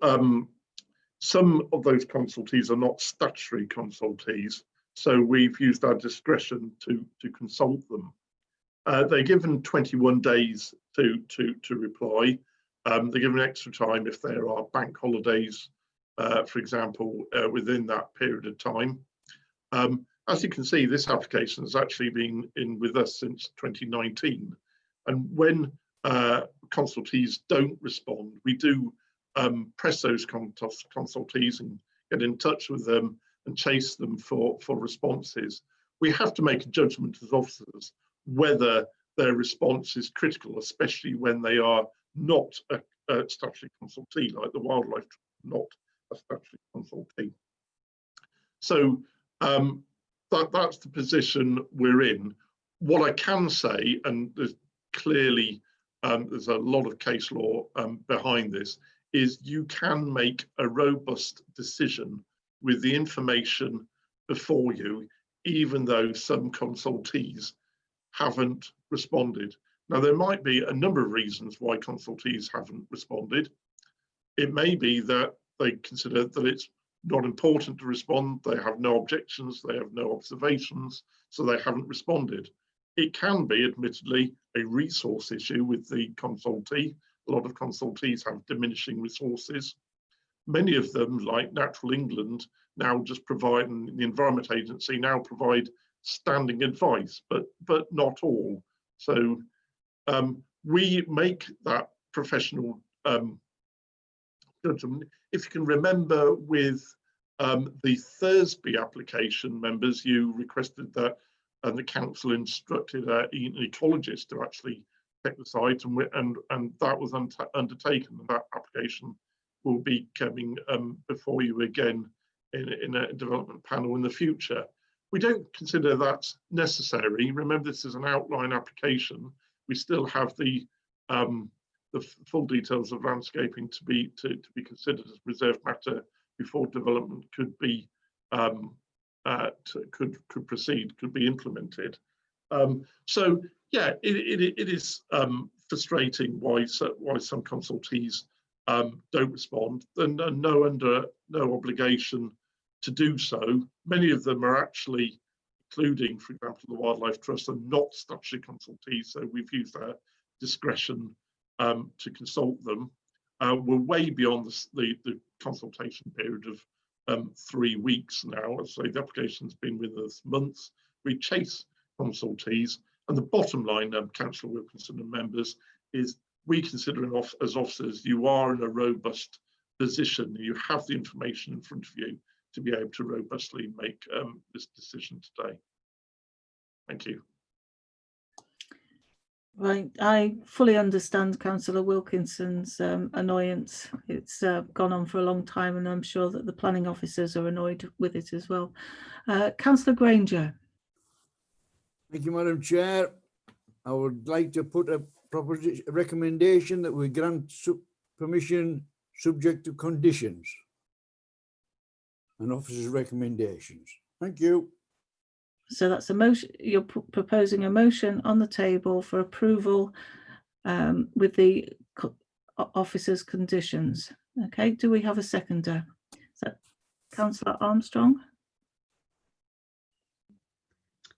some of those consultees are not statutory consultees, so we've used our discretion to consult them. They're given 21 days to reply. They're given extra time if there are bank holidays, for example, within that period of time. As you can see, this application has actually been in with us since 2019. And when consultees don't respond, we do press those consultees and get in touch with them and chase them for responses. We have to make a judgment as officers whether their response is critical, especially when they are not a statutory consultee, like the wildlife, not a statutory consultee. So that's the position we're in. What I can say, and there's clearly there's a lot of case law behind this, is you can make a robust decision with the information before you, even though some consultees haven't responded. Now, there might be a number of reasons why consultees haven't responded. It may be that they consider that it's not important to respond, they have no objections, they have no observations, so they haven't responded. It can be, admittedly, a resource issue with the consultee. A lot of consultees have diminishing resources. Many of them, like Natural England, now just provide, and the Environment Agency now provide standing advice, but not all. So we make that professional judgment. If you can remember with the Thursby application, members, you requested that the council instructed an ecologist to actually check the site, and that was undertaken. And that application will be coming before you again in a development panel in the future. We don't consider that's necessary. Remember, this is an outline application. We still have the full details of landscaping to be considered as reserved matter before development could be could proceed, could be implemented. So yeah, it is frustrating why some consultees don't respond, and under no obligation to do so. Many of them are actually, including, for example, the Wildlife Trust, are not statutory consultees, so we've used our discretion to consult them. We're way beyond the consultation period of 3 weeks now. So the application's been with us months. We chase consultees, and the bottom line, Councillor Wilkinson and members, is we consider as officers, you are in a robust position. You have the information in front of you to be able to robustly make this decision today. Thank you. Right, I fully understand Councillor Wilkinson's annoyance. It's gone on for a long time, and I'm sure that the planning officers are annoyed with it as well. Councillor Granger. Thank you, Madam Chair. I would like to put a recommendation that we grant permission subject to conditions and officers' recommendations. Thank you. So that's a motion. You're proposing a motion on the table for approval with the officers' conditions. Okay, do we have a seconder? Is that Councillor Armstrong?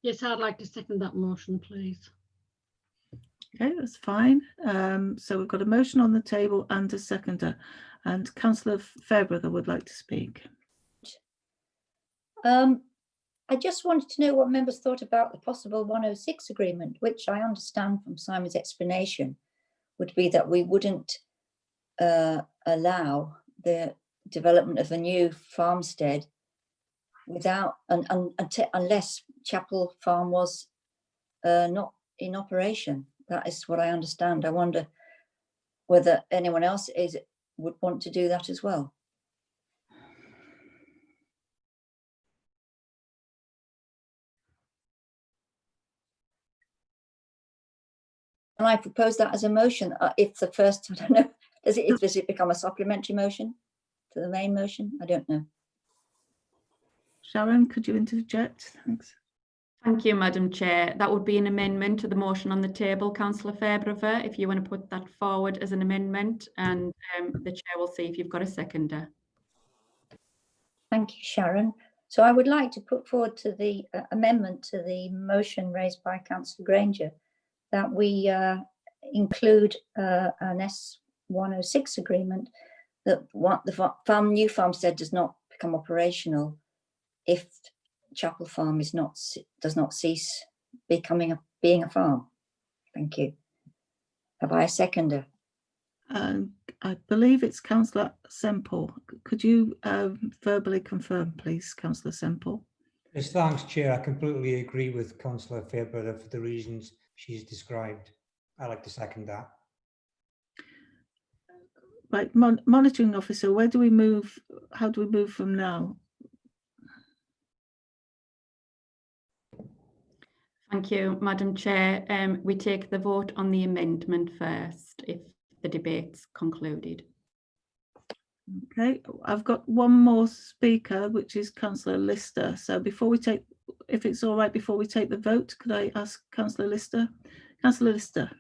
Yes, I'd like to second that motion, please. Okay, that's fine. So we've got a motion on the table and a seconder, and Councillor Fairbrother would like to speak. I just wanted to know what members thought about the possible 106 agreement, which I understand from Simon's explanation would be that we wouldn't allow the development of a new farmstead without unless Chapel Farm was not in operation. That is what I understand. I wonder whether anyone else would want to do that as well. And I propose that as a motion. If the first, I don't know, does it become a supplementary motion to the main motion? I don't know. Sharon, could you interject? Thanks. Thank you, Madam Chair. That would be an amendment to the motion on the table, Councillor Fairbrother, if you want to put that forward as an amendment, and the Chair will see if you've got a seconder. Thank you, Sharon. So I would like to put forward to the amendment to the motion raised by Councillor Granger that we include an S106 agreement that the new farmstead does not become operational if Chapel Farm does not cease being a farm. Thank you. Have I a seconder? I believe it's Councillor Semple. Could you verbally confirm, please, Councillor Semple? Yes, thanks, Chair. I completely agree with Councillor Fairbrother for the reasons she's described. I'd like to second that. Right, monitoring officer, where do we move? How do we move from now? Thank you, Madam Chair. We take the vote on the amendment first, if the debate's concluded. Okay, I've got one more speaker, which is Councillor Lister. So before we take, if it's all right, before we take the vote, could I ask Councillor Lister? Councillor Lister.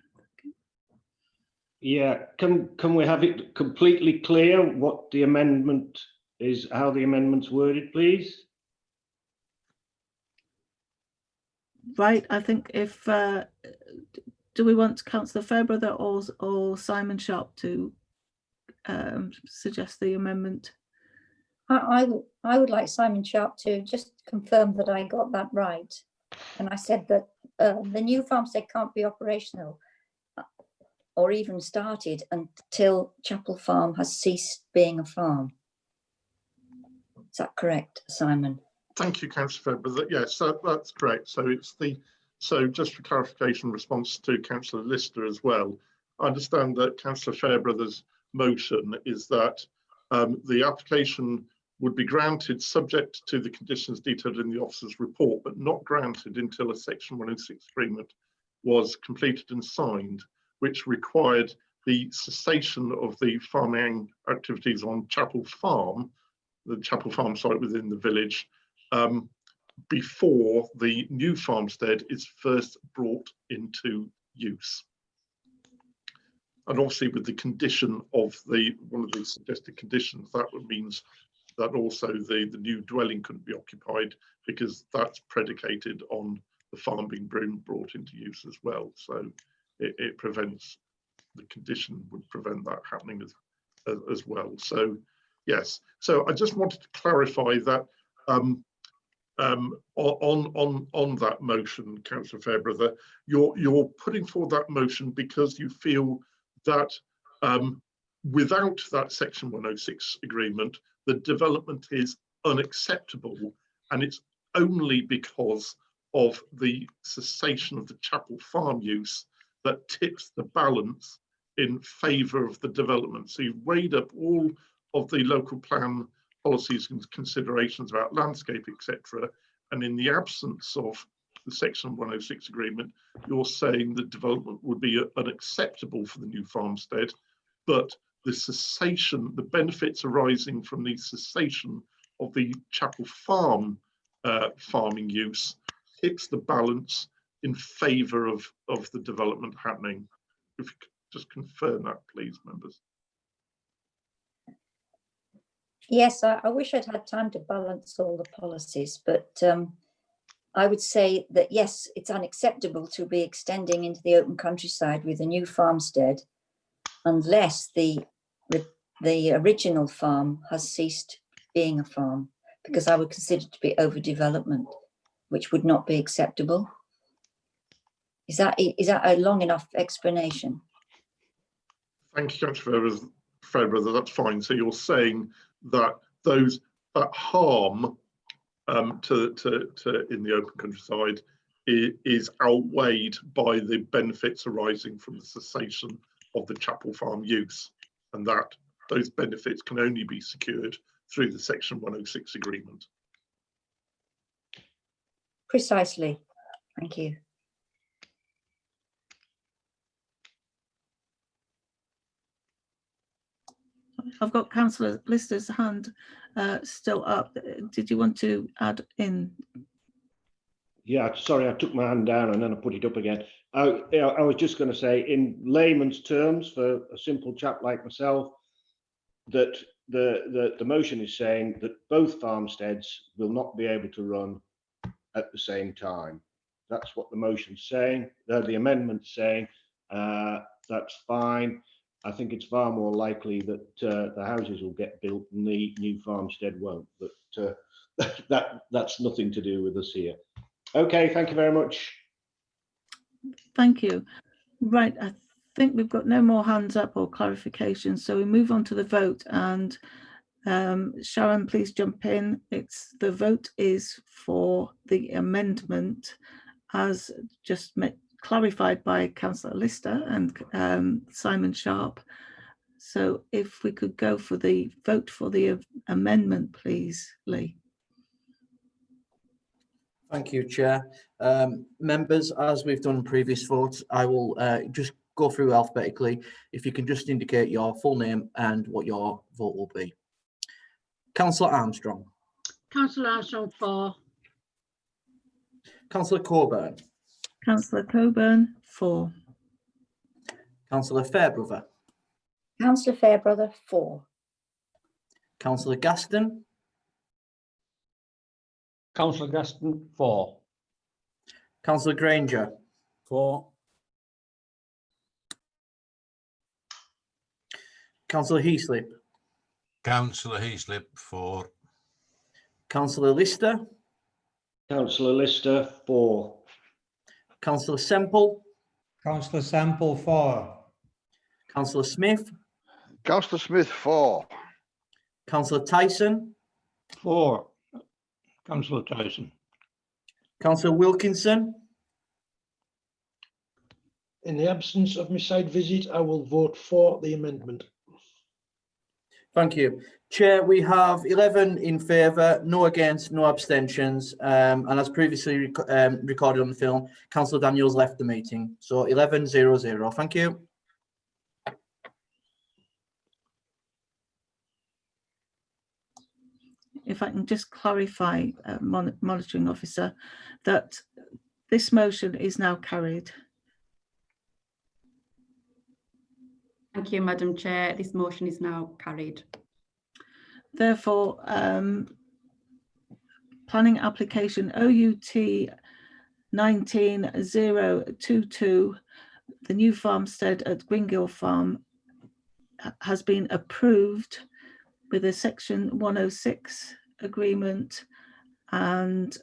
Yeah, can we have it completely clear what the amendment is, how the amendment's worded, please? Right, I think if, do we want Councillor Fairbrother or Simon Sharp to suggest the amendment? I would like Simon Sharp to just confirm that I got that right. And I said that the new farmstead can't be operational or even started until Chapel Farm has ceased being a farm. Is that correct, Simon? Thank you, Councillor Fairbrother. Yes, that's correct. So it's so just for clarification, response to Councillor Lister as well. I understand that Councillor Fairbrother's motion is that the application would be granted subject to the conditions detailed in the officer's report, but not granted until a Section 106 agreement was completed and signed, which required the cessation of the farming activities on Chapel Farm, the Chapel Farm site within the village, before the new farmstead is first brought into use. And obviously with the condition of one of the suggested conditions, that means that also the new dwelling couldn't be occupied, because that's predicated on the farm being brought into use as well. So it prevents, the condition would prevent that happening as well. So yes, so I just wanted to clarify that on that motion, Councillor Fairbrother, you're putting forward that motion because you feel that without that Section 106 agreement, the development is unacceptable, and it's only because of the cessation of the Chapel Farm use that tips the balance in favour of the development. So you've weighed up all of the local plan policies and considerations about landscape, etc. And in the absence of the Section 106 agreement, you're saying the development would be unacceptable for the new farmstead, but the cessation, the benefits arising from the cessation of the Chapel Farm farming use tips the balance in favour of the development happening. If you could just confirm that, please, members. Yes, I wish I'd had time to balance all the policies, but I would say that, yes, it's unacceptable to be extending into the open countryside with a new farmstead unless the original farm has ceased being a farm, because I would consider it to be overdevelopment, which would not be acceptable. Is that a long enough explanation? Thank you, Councillor Fairbrother. That's fine. So you're saying that that harm to in the open countryside is outweighed by the benefits arising from the cessation of the Chapel Farm use, and that those benefits can only be secured through the Section 106 agreement. Precisely. Thank you. I've got Councillor Lister's hand still up. Did you want to add in? Yeah, sorry, I took my hand down and then I put it up again. I was just going to say, in layman's terms, for a simple chap like myself, that the motion is saying that both farmsteads will not be able to run at the same time. That's what the motion's saying. The amendment's saying that's fine. I think it's far more likely that the houses will get built and the new farmstead won't. But that's nothing to do with us here. Okay, thank you very much. Thank you. Right, I think we've got no more hands up or clarifications, so we move on to the vote. And Sharon, please jump in. The vote is for the amendment as just clarified by Councillor Lister and Simon Sharp. So if we could go for the vote for the amendment, please, Lee. Thank you, Chair. Members, as we've done previous votes, I will just go through alphabetically. If you can just indicate your full name and what your vote will be. Councillor Armstrong. Councillor Armstrong, for. Councillor Coburn. Councillor Coburn, for. Councillor Fairbrother. Councillor Fairbrother, for. Councillor Gaston. Councillor Gaston, for. Councillor Granger. For. Councillor Heaslip. Councillor Heaslip, for. Councillor Lister. Councillor Lister, for. Councillor Semple. Councillor Semple, for. Councillor Smith. Councillor Smith, for. Councillor Tyson. For. Councillor Tyson. Councillor Wilkinson. In the absence of my site visit, I will vote for the amendment. Thank you. Chair, we have 11 in favour, no against, no abstentions. And as previously recorded on the film, Councillor Daniels left the meeting. So 11-0-0. Thank you. If I can just clarify, monitoring officer, that this motion is now carried. Thank you, Madam Chair. This motion is now carried. Therefore, planning application OUT 19022, the new farmstead at Greengill Farm, has been approved with a Section 106 agreement and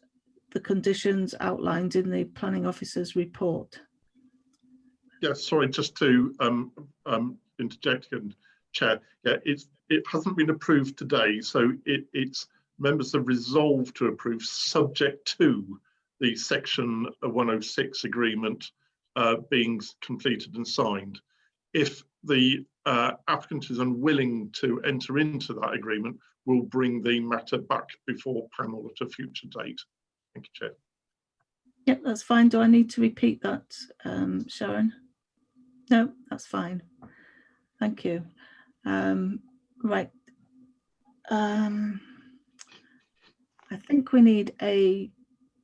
the conditions outlined in the planning officer's report. Yes, sorry, just to interject again, Chair. Yeah, it hasn't been approved today, so it's members have resolved to approve subject to the Section 106 agreement being completed and signed. If the applicant is unwilling to enter into that agreement, we'll bring the matter back before panel at a future date. Thank you, Chair. Yep, that's fine. Do I need to repeat that, Sharon? No, that's fine. Thank you. Right. I think we need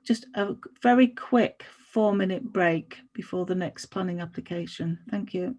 just a very quick 4-minute break before the next planning application. Thank you.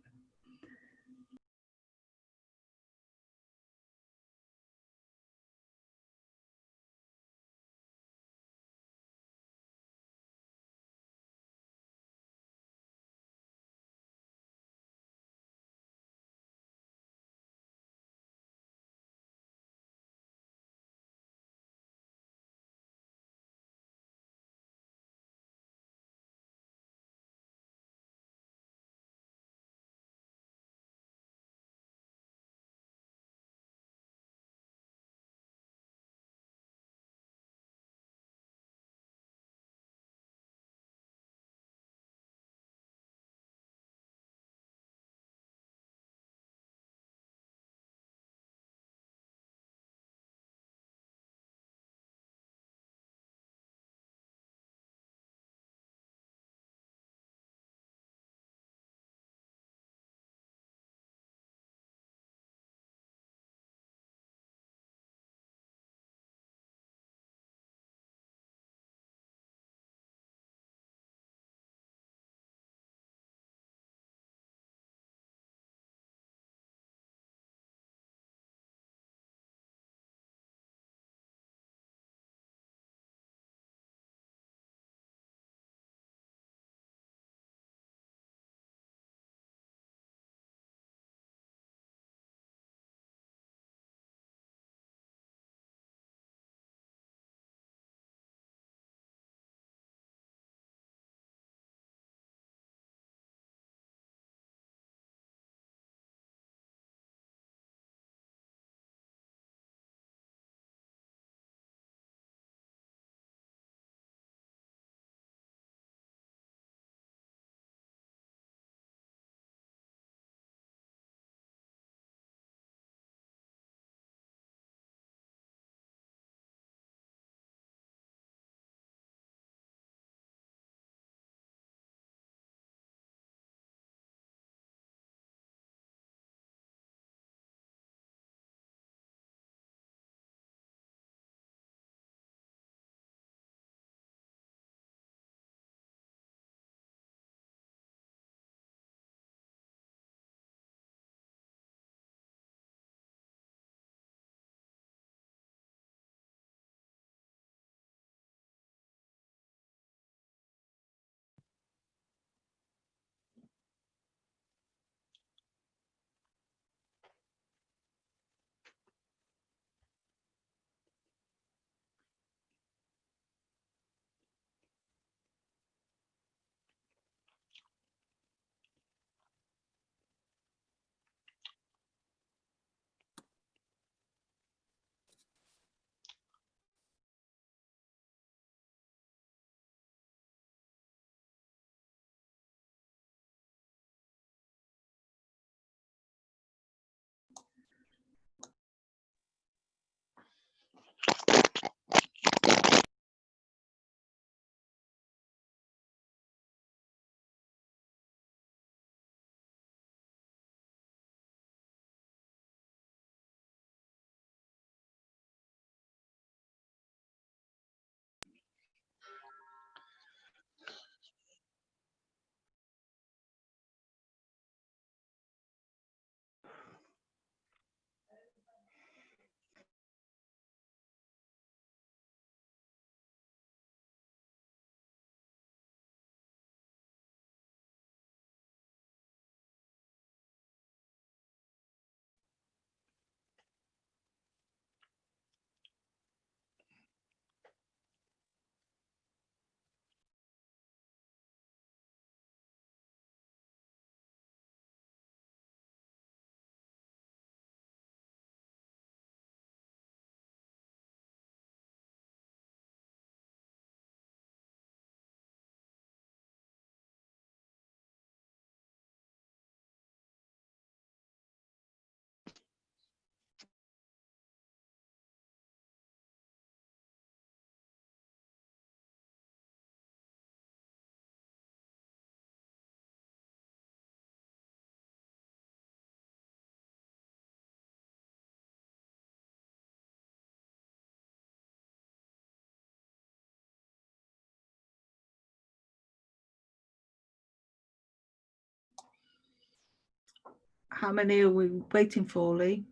How many are we waiting for, Lee?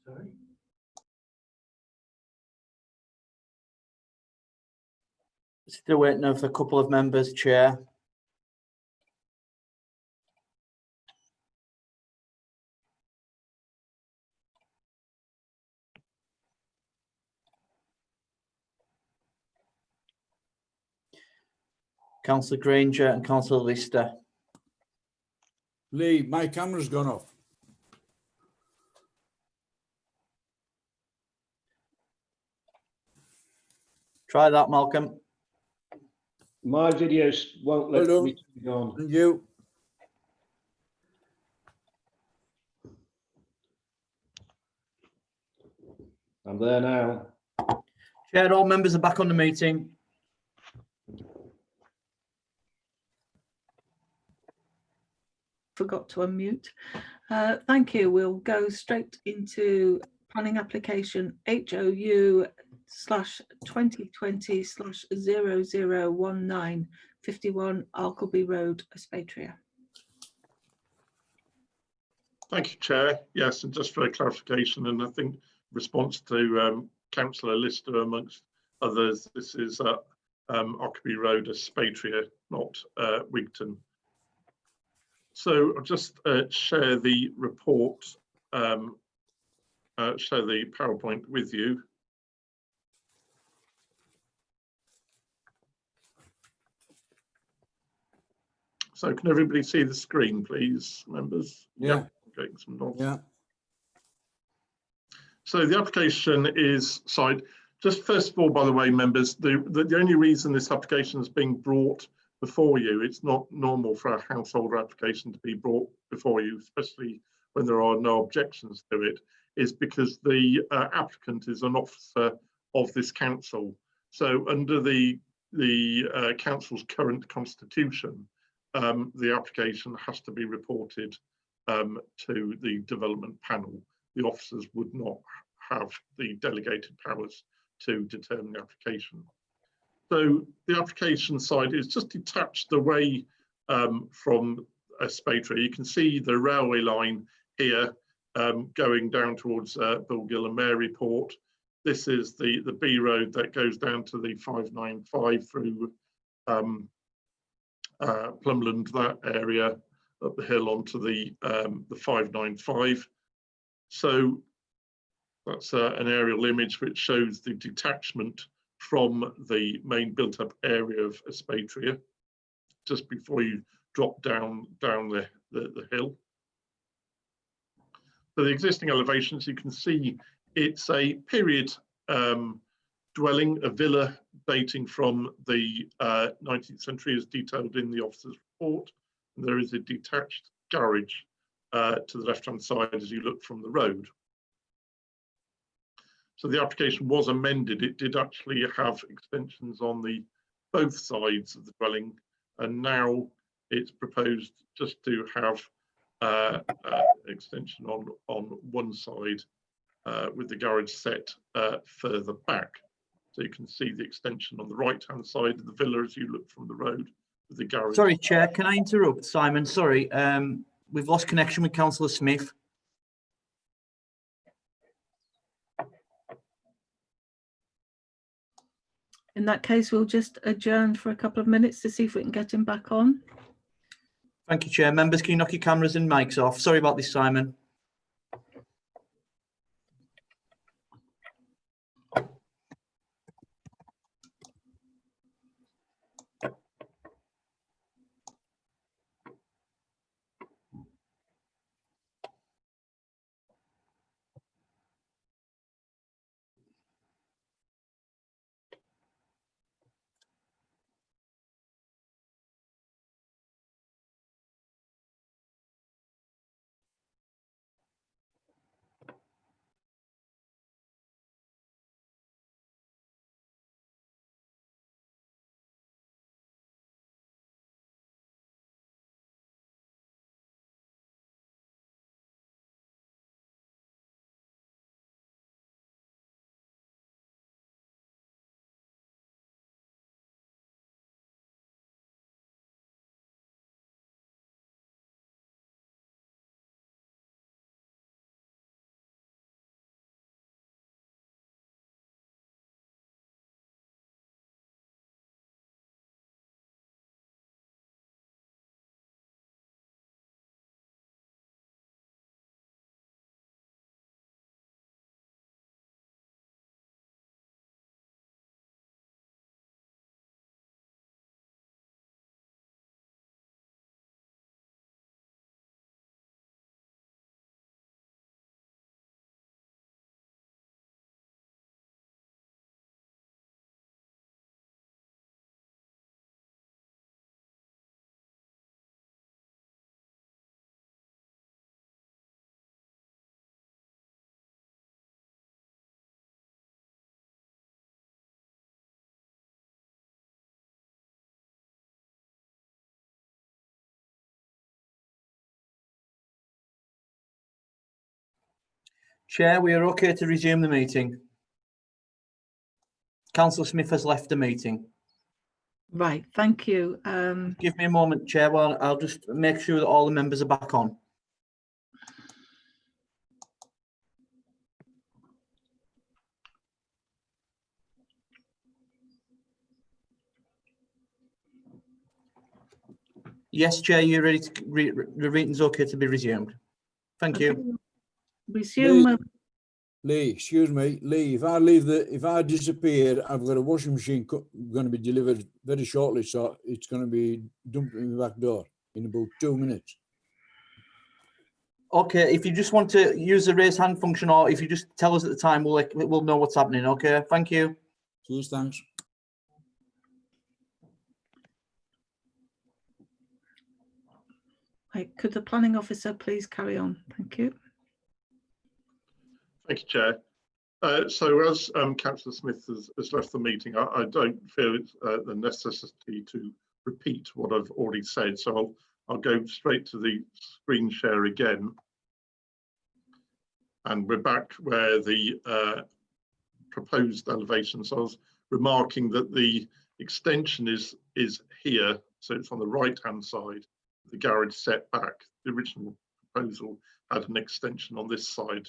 Sorry. Still waiting for a couple of members, Chair. Councillor Granger and Councillor Lister. Lee, my camera's gone off. Try that, Malcolm. My videos won't let Hello. me turn on. And you? I'm there now. Chair, all members are back on the meeting. Forgot to unmute. Thank you. We'll go straight into planning application HOU/2020/001951 Alkarby Road, Aspatria. Thank you, Chair. Yes, and just for a clarification, and I think response to Councillor Lister amongst others, this is Arkleby Road, Aspatria, not Wigton. So I'll just share the report, share the PowerPoint with you. So can everybody see the screen, please, members? Yeah. Getting some nods. Yeah. So the application is signed. Just first of all, by the way, members, the only reason this application is being brought before you, it's not normal for a householder application to be brought before you, especially when there are no objections to it, is because the applicant is an officer of this council. So under the council's current constitution, the application has to be reported to the development panel. The officers would not have the delegated powers to determine the application. So the application side is just detached away from Aspatria. You can see the railway line here going down towards Gill and Maryport. This is the B road that goes down to the 595 through Plumland, that area, up the hill onto the 595. So that's an aerial image which shows the detachment from the main built-up area of Aspatria, just before you drop down the hill. So the existing elevations, you can see it's a period dwelling, a villa dating from the 19th century, as detailed in the officer's report. And there is a detached garage to the left-hand side as you look from the road. So the application was amended. It did actually have extensions on both sides of the dwelling, and now it's proposed just to have extension on one side with the garage set further back. So you can see the extension on the right-hand side of the villa as you look from the road with the garage. Sorry, Chair, can I interrupt, Simon? Sorry, we've lost connection with Councillor Smith. In that case, we'll just adjourn for a couple of minutes to see if we can get him back on. Thank you, Chair. Members, can you knock your cameras and mics off? Sorry about this, Simon. Chair, we are okay to resume the meeting. Councillor Smith has left the meeting. Right, thank you. Give me a moment, Chair, while I'll just make sure that all the members are back on. Yes, Chair, you're ready to, the meeting's okay to be resumed. Thank you. Resume. Lee, excuse me, Lee, if I disappear, I've got a washing machine going to be delivered very shortly, so it's going to be dumped in the back door in about 2 minutes. Okay, if you just want to use the raise hand function, or if you just tell us at the time, we'll know what's happening. Okay, thank you. Cheers, thanks. Right, could the planning officer please carry on? Thank you. Thank you, Chair. So as Councillor Smith has left the meeting, I don't feel it's the necessity to repeat what I've already said. So I'll go straight to the screen share again. And we're back where the proposed elevation. So I was remarking that the extension is here. So it's on the right-hand side, the garage setback. The original proposal had an extension on this side,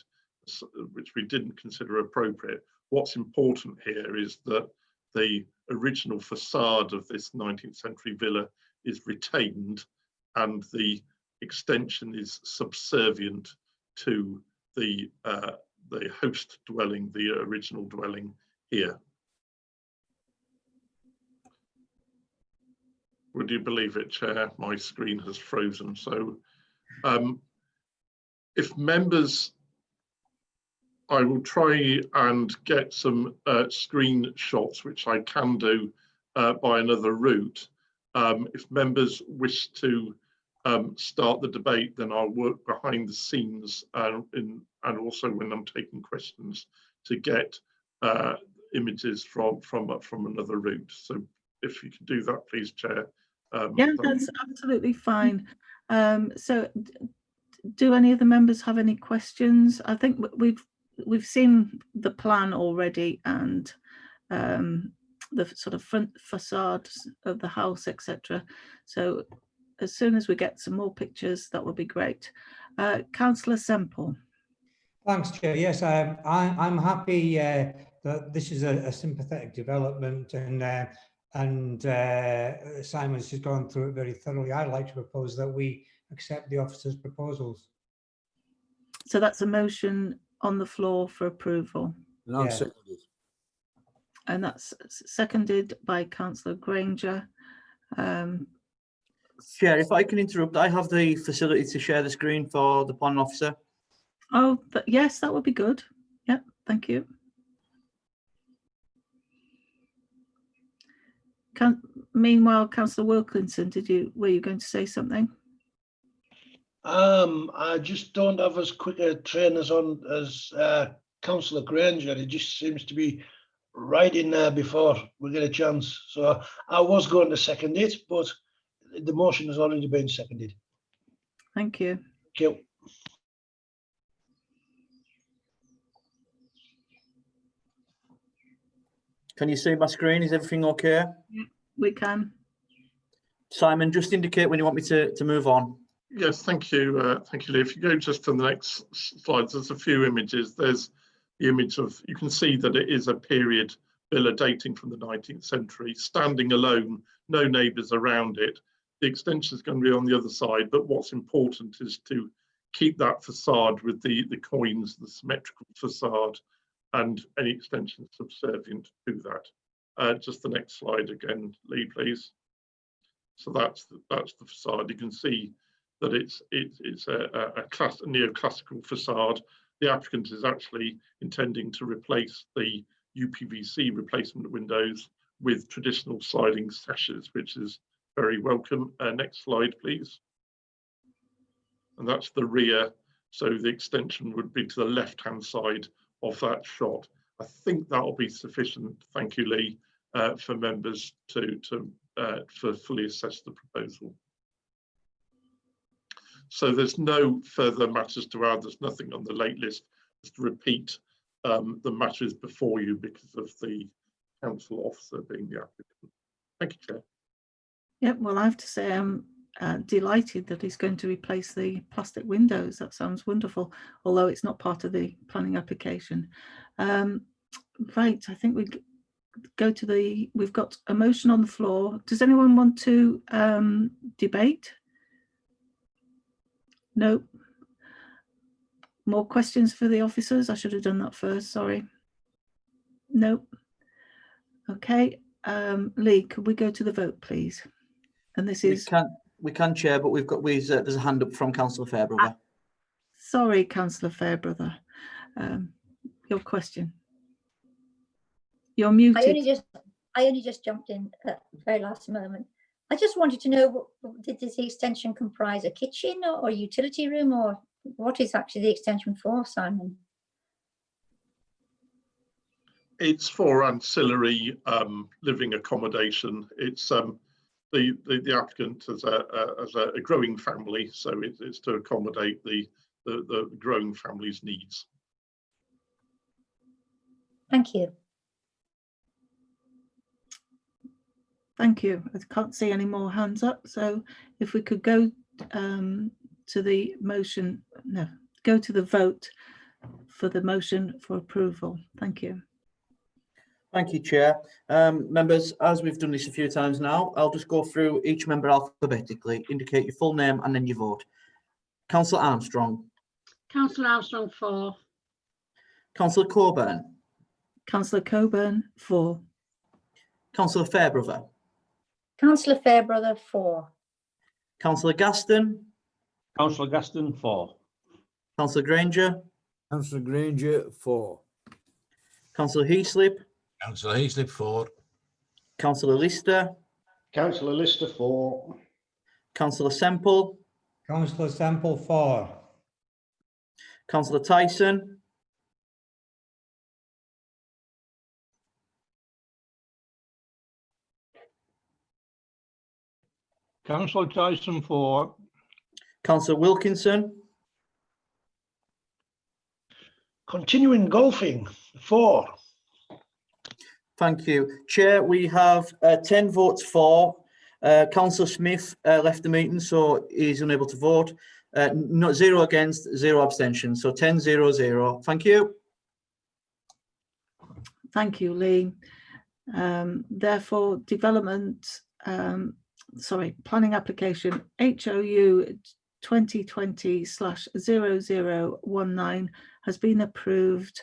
which we didn't consider appropriate. What's important here is that the original facade of this 19th century villa is retained and the extension is subservient to the host dwelling, the original dwelling here. Would you believe it, Chair? My screen has frozen. So if members, I will try and get some screenshots, which I can do by another route. If members wish to start the debate, then I'll work behind the scenes and also when I'm taking questions to get images from another route. So if you can do that, please, Chair. Yeah, that's absolutely fine. So do any of the members have any questions? I think we've seen the plan already and the sort of front facades of the house, etc. So as soon as we get some more pictures, that would be great. Councillor Semple. Thanks, Chair. Yes, I'm happy that this is a sympathetic development, and Simon's just gone through it very thoroughly. I'd like to propose that we accept the officer's proposals. So that's a motion on the floor for approval. And I'll second it. And that's seconded by Councillor Granger. Chair, if I can interrupt, I have the facility to share the screen for the planning officer. Oh, yes, that would be good. Yep, thank you. Meanwhile, Councillor Wilkinson, were you going to say something? I just don't have as quick a train as Councillor Granger. It just seems to be right in there before we get a chance. So I was going to second it, but the motion has already been seconded. Thank you. Thank you. Can you see my screen? Is everything okay? Yeah, we can. Simon, just indicate when you want me to move on. Yes, thank you, Lee. If you go just to the next slides, there's a few images. There's the image of, you can see that it is a period villa dating from the 19th century, standing alone, no neighbours around it. The extension is going to be on the other side, but what's important is to keep that facade with the coins, the symmetrical facade, and any extension subservient to that. Just the next slide again, Lee, please. So that's the facade. You can see that it's a neoclassical facade. The applicant is actually intending to replace the UPVC replacement windows with traditional sliding sashes, which is very welcome. Next slide, please. And that's the rear. So the extension would be to the left-hand side of that shot. I think that will be sufficient. Thank you, Lee, for members to fully assess the proposal. So there's no further matters to add. There's nothing on the late list to repeat the matters before you because of the council officer being the applicant. Thank you, Chair. Yep, well, I have to say I'm delighted that he's going to replace the plastic windows. That sounds wonderful, although it's not part of the planning application. Right, I think we go to we've got a motion on the floor. Does anyone want to debate? No. More questions for the officers? I should have done that first, sorry. No. Okay, Lee, could we go to the vote, please? And this is... We can, Chair, but there's a hand up from Councillor Fairbrother. Sorry, Councillor Fairbrother. Your question. You're muted. I only just jumped in at the very last moment. I just wanted to know, did the extension comprise a kitchen or utility room, or what is actually the extension for, Simon? It's for ancillary living accommodation. It's the applicant has a growing family, so it's to accommodate the growing family's needs. Thank you. Thank you. I can't see any more hands up, so if we could go to the motion, go to the vote for the motion for approval. Thank you. Thank you, Chair. Members, as we've done this a few times now, I'll just go through each member alphabetically, indicate your full name and then your vote. Councillor Armstrong. Councillor Armstrong, for. Councillor Coburn. Councillor Coburn, for. Councillor Fairbrother. Councillor Fairbrother, for. Councillor Gaston. Councillor Gaston, for. Councillor Granger. Councillor Granger, for. Councillor Heaslip. Councillor Heaslip, for. Councillor Lister. Councillor Lister, for. Councillor Semple. Councillor Semple, for. Councillor Tyson. Councillor Tyson, for. Councillor Wilkinson. Continuing golfing, 4. Thank you. Chair, we have 10 votes for. Councillor Smith left the meeting, so he's unable to vote. 0 against, 0 abstention. So 10-0-0. Thank you. Thank you, Lee. Therefore, planning application HOU 2020/0019 has been approved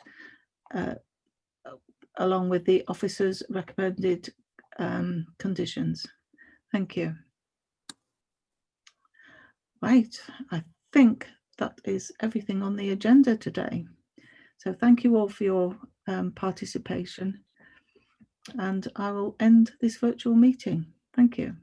along with the officer's recommended conditions. Thank you. Right, I think that is everything on the agenda today. So thank you all for your participation, and I will end this virtual meeting. Thank you.